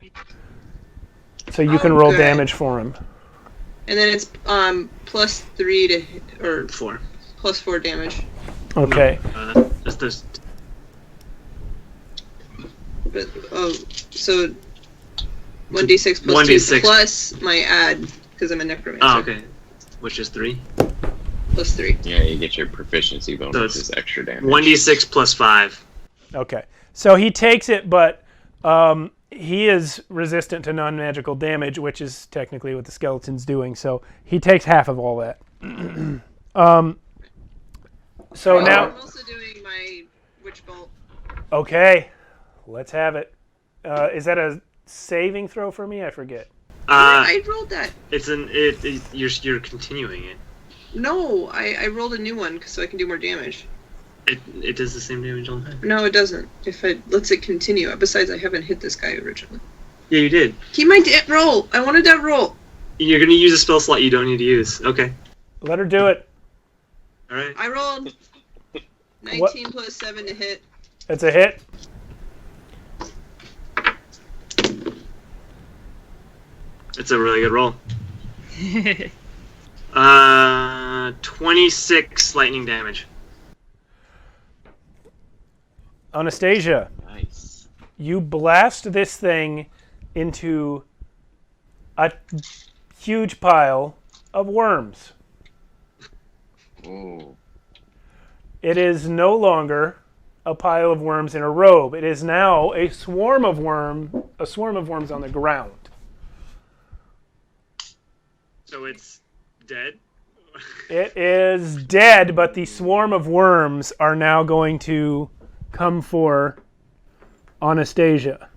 So you can roll good. damage for him. And then it's +3 to or 4. +4 damage. Okay. That's this. But so 1d6 plus 1d6. 2 plus my add because I'm a necromancer. Oh, okay. Which is 3. +3. Yeah, you get your proficiency bonus So as it's extra damage. 1d6 plus 5. Okay. So he takes it, but he is resistant to non-magical damage, which is technically what the skeleton's doing. So he takes half of all that. So now... I'm also doing my witch bolt. Okay, let's have it. Is that a saving throw for me? I forget. I rolled that. You're continuing it. No, I rolled a new one so I can do more damage. It does the same damage all the time. No, it doesn't. If it lets it continue. Besides, I haven't hit this guy originally. Yeah, you did. Keep my roll. I wanted that roll. You're gonna use a spell slot you don't need to use. Okay. Let her do it. All right. I rolled 19 plus 7 to hit. That's a hit. It's a really good roll. 26 lightning damage. Anastasia, Nice. you blast this thing into a huge pile of worms. Ooh. It is no longer a pile of worms in a robe. It is now a swarm of worms on the ground. So it's dead? It is dead, but the swarm of worms are now going to come for Anastasia.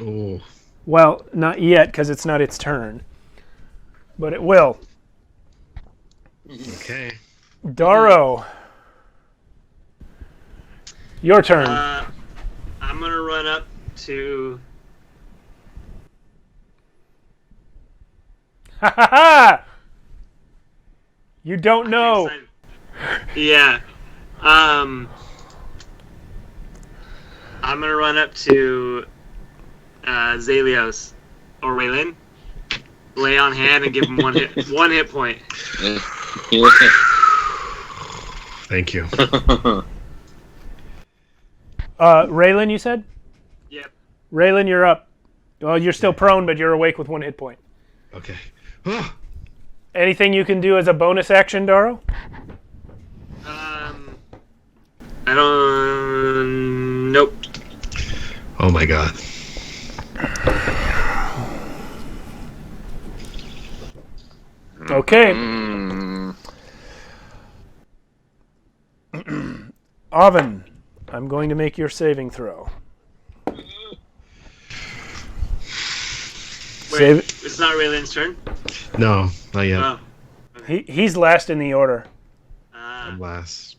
Oh. Well, not yet, because it's not its turn. But it will. Okay. Daro. Your turn. I'm gonna run up to... Ha ha ha! You don't know. Yeah. I'm gonna run up to Zalios or Waylon, lay on hand, and give him one hit point. Thank you. Raylan, you said? Yep. Raylan, you're up. Well, you're still prone, but you're awake with one hit point. Okay. Anything you can do as a bonus action, Daro? I don't. Nope. Oh my god. Okay. Avon, I'm going to make your saving throw. Wait, it's not Raylan's turn? No, not yet. Oh. He's last in the order. I'm last.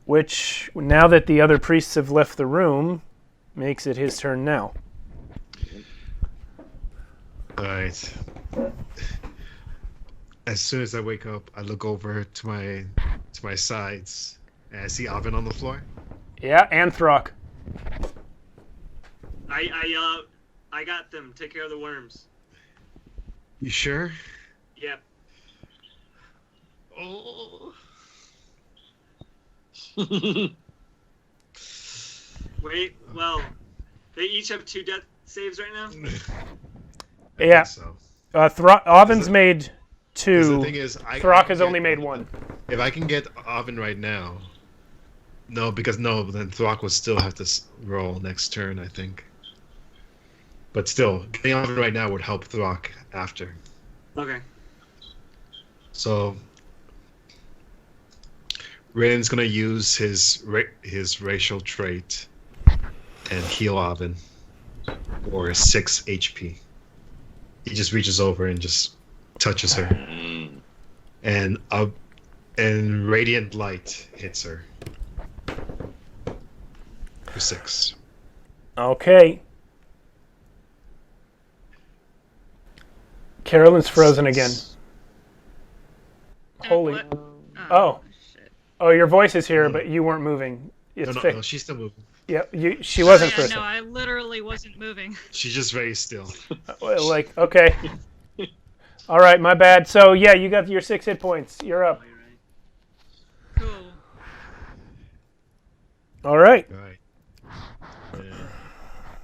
Which, now that the other priests have left the room, makes it his turn now. Alright. As soon as I wake up, I look over to my sides, and I see Avon on the floor. Yeah, and Throck. I yell out, I got them. Take care of the worms. You sure? Yep. Oh. Wait, well, they each have 2 death saves right now? Yeah. So. Avon's made 2. The thing is, Throck has only made 1. If I can get Avon right now, then Throck would still have to roll next turn, I think. But still, getting Avon right now would help Throck after. Okay. So, Raylan's gonna use his racial trait and heal Avon for 6 HP. He just reaches over and just touches her, and radiant light hits her for 6. Okay. Carolyn's frozen again. Holy. What? Oh. Shit. Oh, your voice is here, but you weren't moving. It's No, fixed. she's still moving. Yep, she wasn't Yeah, frozen. no, I literally wasn't moving. She's just very still. Like, okay. All right, my bad. So, yeah, you got your 6 hit points. You're up. Cool. All right. All right.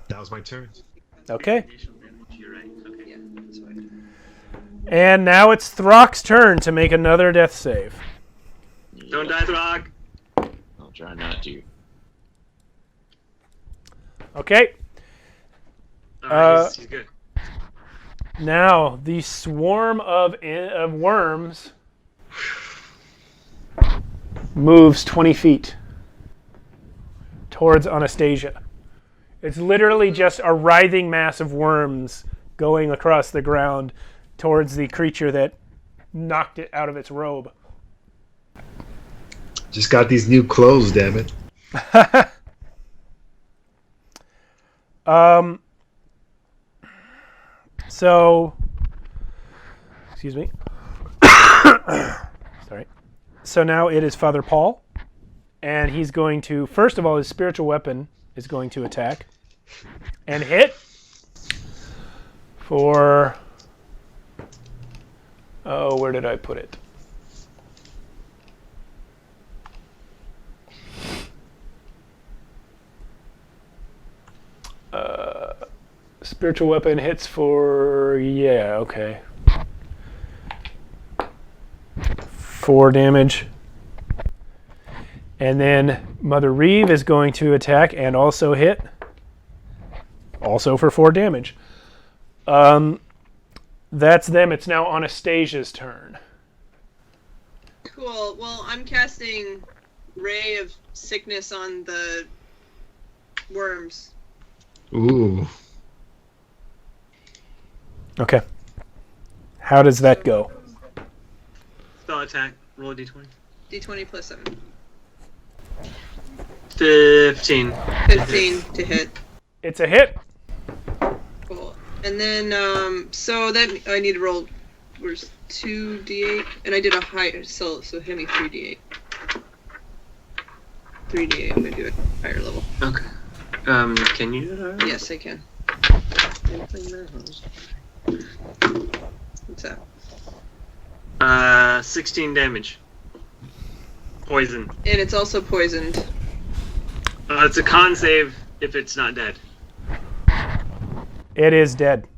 That was my turn. Okay. You're right. Okay. Yeah, that's fine. And now it's Throck's turn to make another death save. Don't die, Throck. I'll try not to. Okay. He's good. Now, the swarm of worms moves 20 feet. towards Anastasia. It's literally just a writhing mass of worms going across the ground towards the creature that knocked it out of its robe. Just got these new clothes, damn it. So, excuse me. Sorry. So now it is Father Paul, and he's going to, first of all, his spiritual weapon is going to attack and hit for, oh, where did I put it? Spiritual weapon hits for, yeah, okay. 4 damage. And then Mother Reeve is going to attack and also hit. Also for 4 damage. That's them. It's now Anastasia's turn. Cool. Well, I'm casting Ray of Sickness on the worms. Ooh. Okay. How does that go? Spell attack. Roll a d20. D20 plus 7. 15. 15 to hit. It's a hit. Cool. And then, so that I need to roll. Where's 2d8? And I did a higher, so hit me 3d8. 3d8. I'm gonna do it higher level. Okay. Can you do that? Yes, I can. What's that? 16 damage. Poison. And it's also poisoned. It's a con save if it's not dead. It is dead.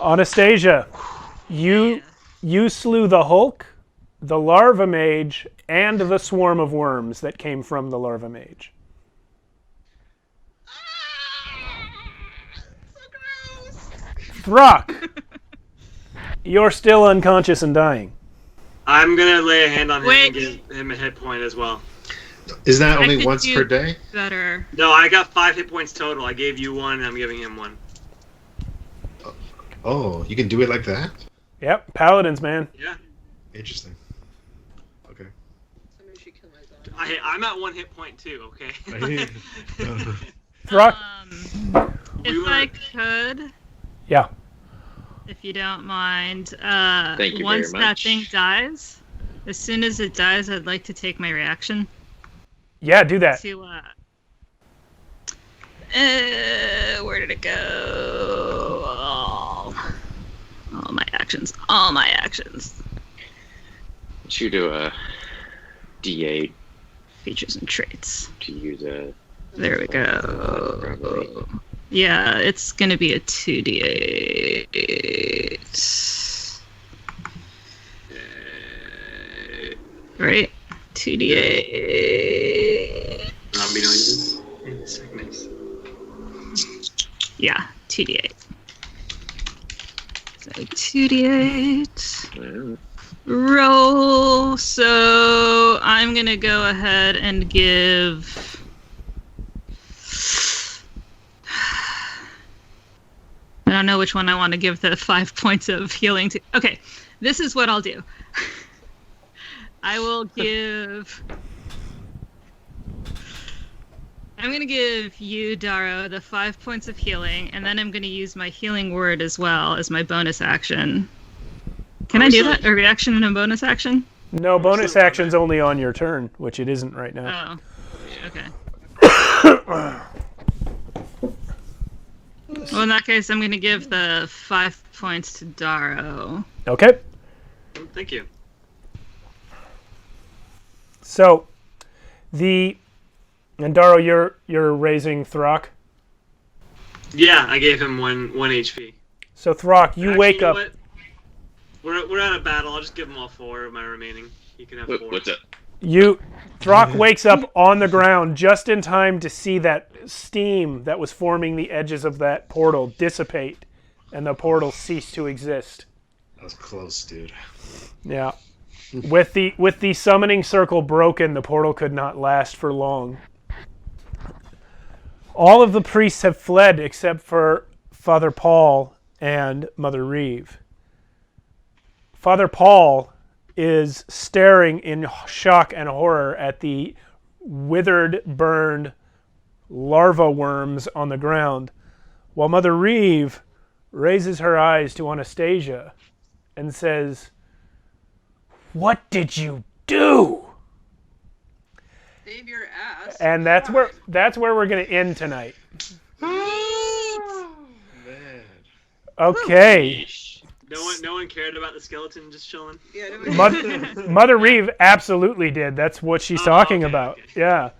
Anastasia, you slew the Hulk, the Larva Mage, and the swarm of worms that came from the Larva Mage. So gross! Throck, you're still unconscious and dying. I'm gonna lay a hand on him Wait. and give him a hit point as well. Is that I only could once do per day? Better. No, I got 5 hit points total. I gave you 1, and I'm giving him 1. Oh, you can do it like that? Yep, paladins, man. Yeah. Interesting. Okay. Somebody should kill my zombie. I'm at 1 hit point too, okay? Throck, If I could, yeah. if you don't mind, Thank you once very that much. thing dies, as soon as it dies, I'd like to take my reaction Yeah, do that. to, where did it go? All my actions. All my actions. You do a D8 Features and traits. to use a. There we go. Yeah, it's gonna be a 2d8. Right? 2d8. Zombie noises. Sickness. Yeah, 2d8. So 2d8. Roll. So I'm gonna go ahead and give. I don't know which one I want to give the 5 points of healing to. Okay, this is what I'll do. I will give. I'm going to give you, Daro, the 5 points of healing, and then I'm going to use my healing word as well as my bonus action. Can I do that? A reaction and a bonus action? No, bonus action's only on your turn, which it isn't right now. Oh, okay. Well, in that case, I'm going to give the 5 points to Daro. Okay. Thank you. So, and Daro, you're raising Throck. Yeah, I gave him one HP. So Throck, you Actually, wake you know up. what? We're out of battle. I'll just give him all 4 of my remaining. You can have 4. What's up? Throck wakes up on the ground just in time to see that steam that was forming the edges of that portal dissipate, and the portal cease to exist. That was close, dude. Yeah. With the summoning circle broken, the portal could not last for long. All of the priests have fled except for Father Paul and Mother Reeve. Father Paul is staring in shock and horror at the withered, burned larva worms on the ground, while Mother Reeve raises her eyes to Anastasia and says, "What did you do?" Save your ass. And that's where we're going to end tonight. Man. Okay. No one cared about the skeleton just chilling. Yeah, Mother Reeve absolutely did. That's what she's talking okay, about. okay. Yeah.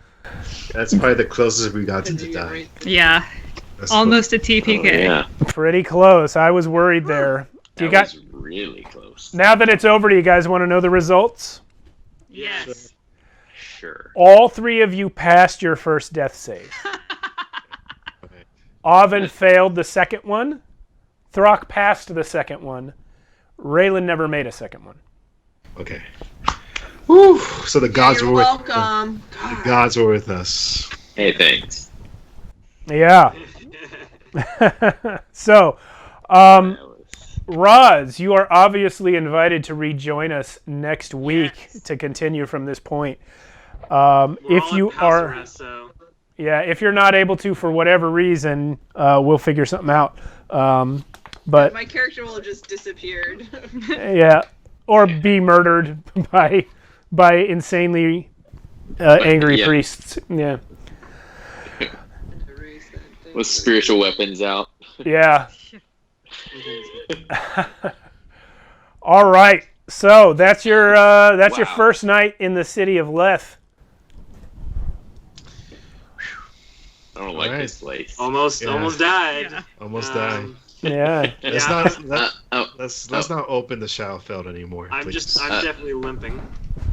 That's probably the closest we got to the die. Yeah. That's Almost a TPK. Oh, yeah. Pretty close. I was worried there. Do you That guys, was really close. now that it's over, do you guys want to know the results? Yes. Sure. All three of you passed your first death save. Oven failed the second one. Throck passed the second one. Raylan never made a second one. Okay. Whew. So the gods You're were with welcome. the gods were with us. Hey, thanks. Yeah. So, That was- Roz, you are obviously invited to rejoin us next week to continue from this point. We're If all you in house are, arrest, so yeah, if you're not able to for whatever reason, we'll figure something out. But My character will have just disappeared. yeah, or be murdered by insanely angry Yeah. priests. Yeah, With spiritual weapons out. yeah. All right. So that's your your Wow. first night in the city of Leth. I don't like Alright. this place. almost died. Yeah. Almost Um, died. Yeah. Let's Yeah. let's not open the Shadowfeld anymore. I'm please. definitely limping.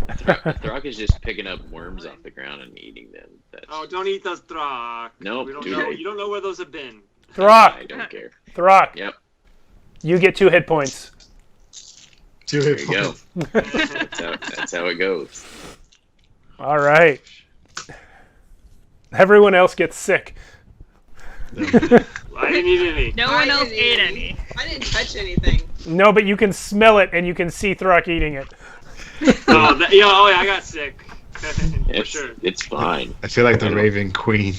Throck is just picking up worms off the ground and eating them. That's, Oh, don't eat those Throck. Nope, We don't dude. know. You don't know where those have been. I Throck, don't care. Throck, Yep. you get 2 hit points. 2 There hit you go. points. That's how it goes. All right. Everyone else gets sick. I didn't eat any. No one else ate any. I didn't touch anything. No, but you can smell it and you can see Throck eating it. Oh yeah, I got sick. For It's, sure. it's fine. I feel like the Raven Queen.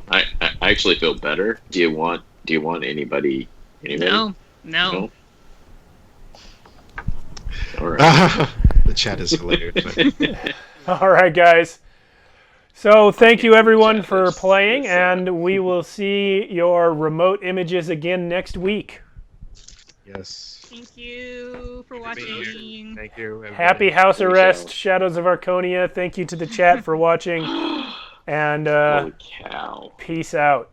I actually feel better. Do you want anybody? No. No? All right. The chat is hilarious. All right, guys. So thank you everyone Chat for is- playing, is, and we will see your remote images again next week. Yes. Thank you for watching. Thank you. everybody. Happy house Thanks, arrest, Alex. Shadows of Archonia. Thank you to the chat for watching, and Holy cow. peace out.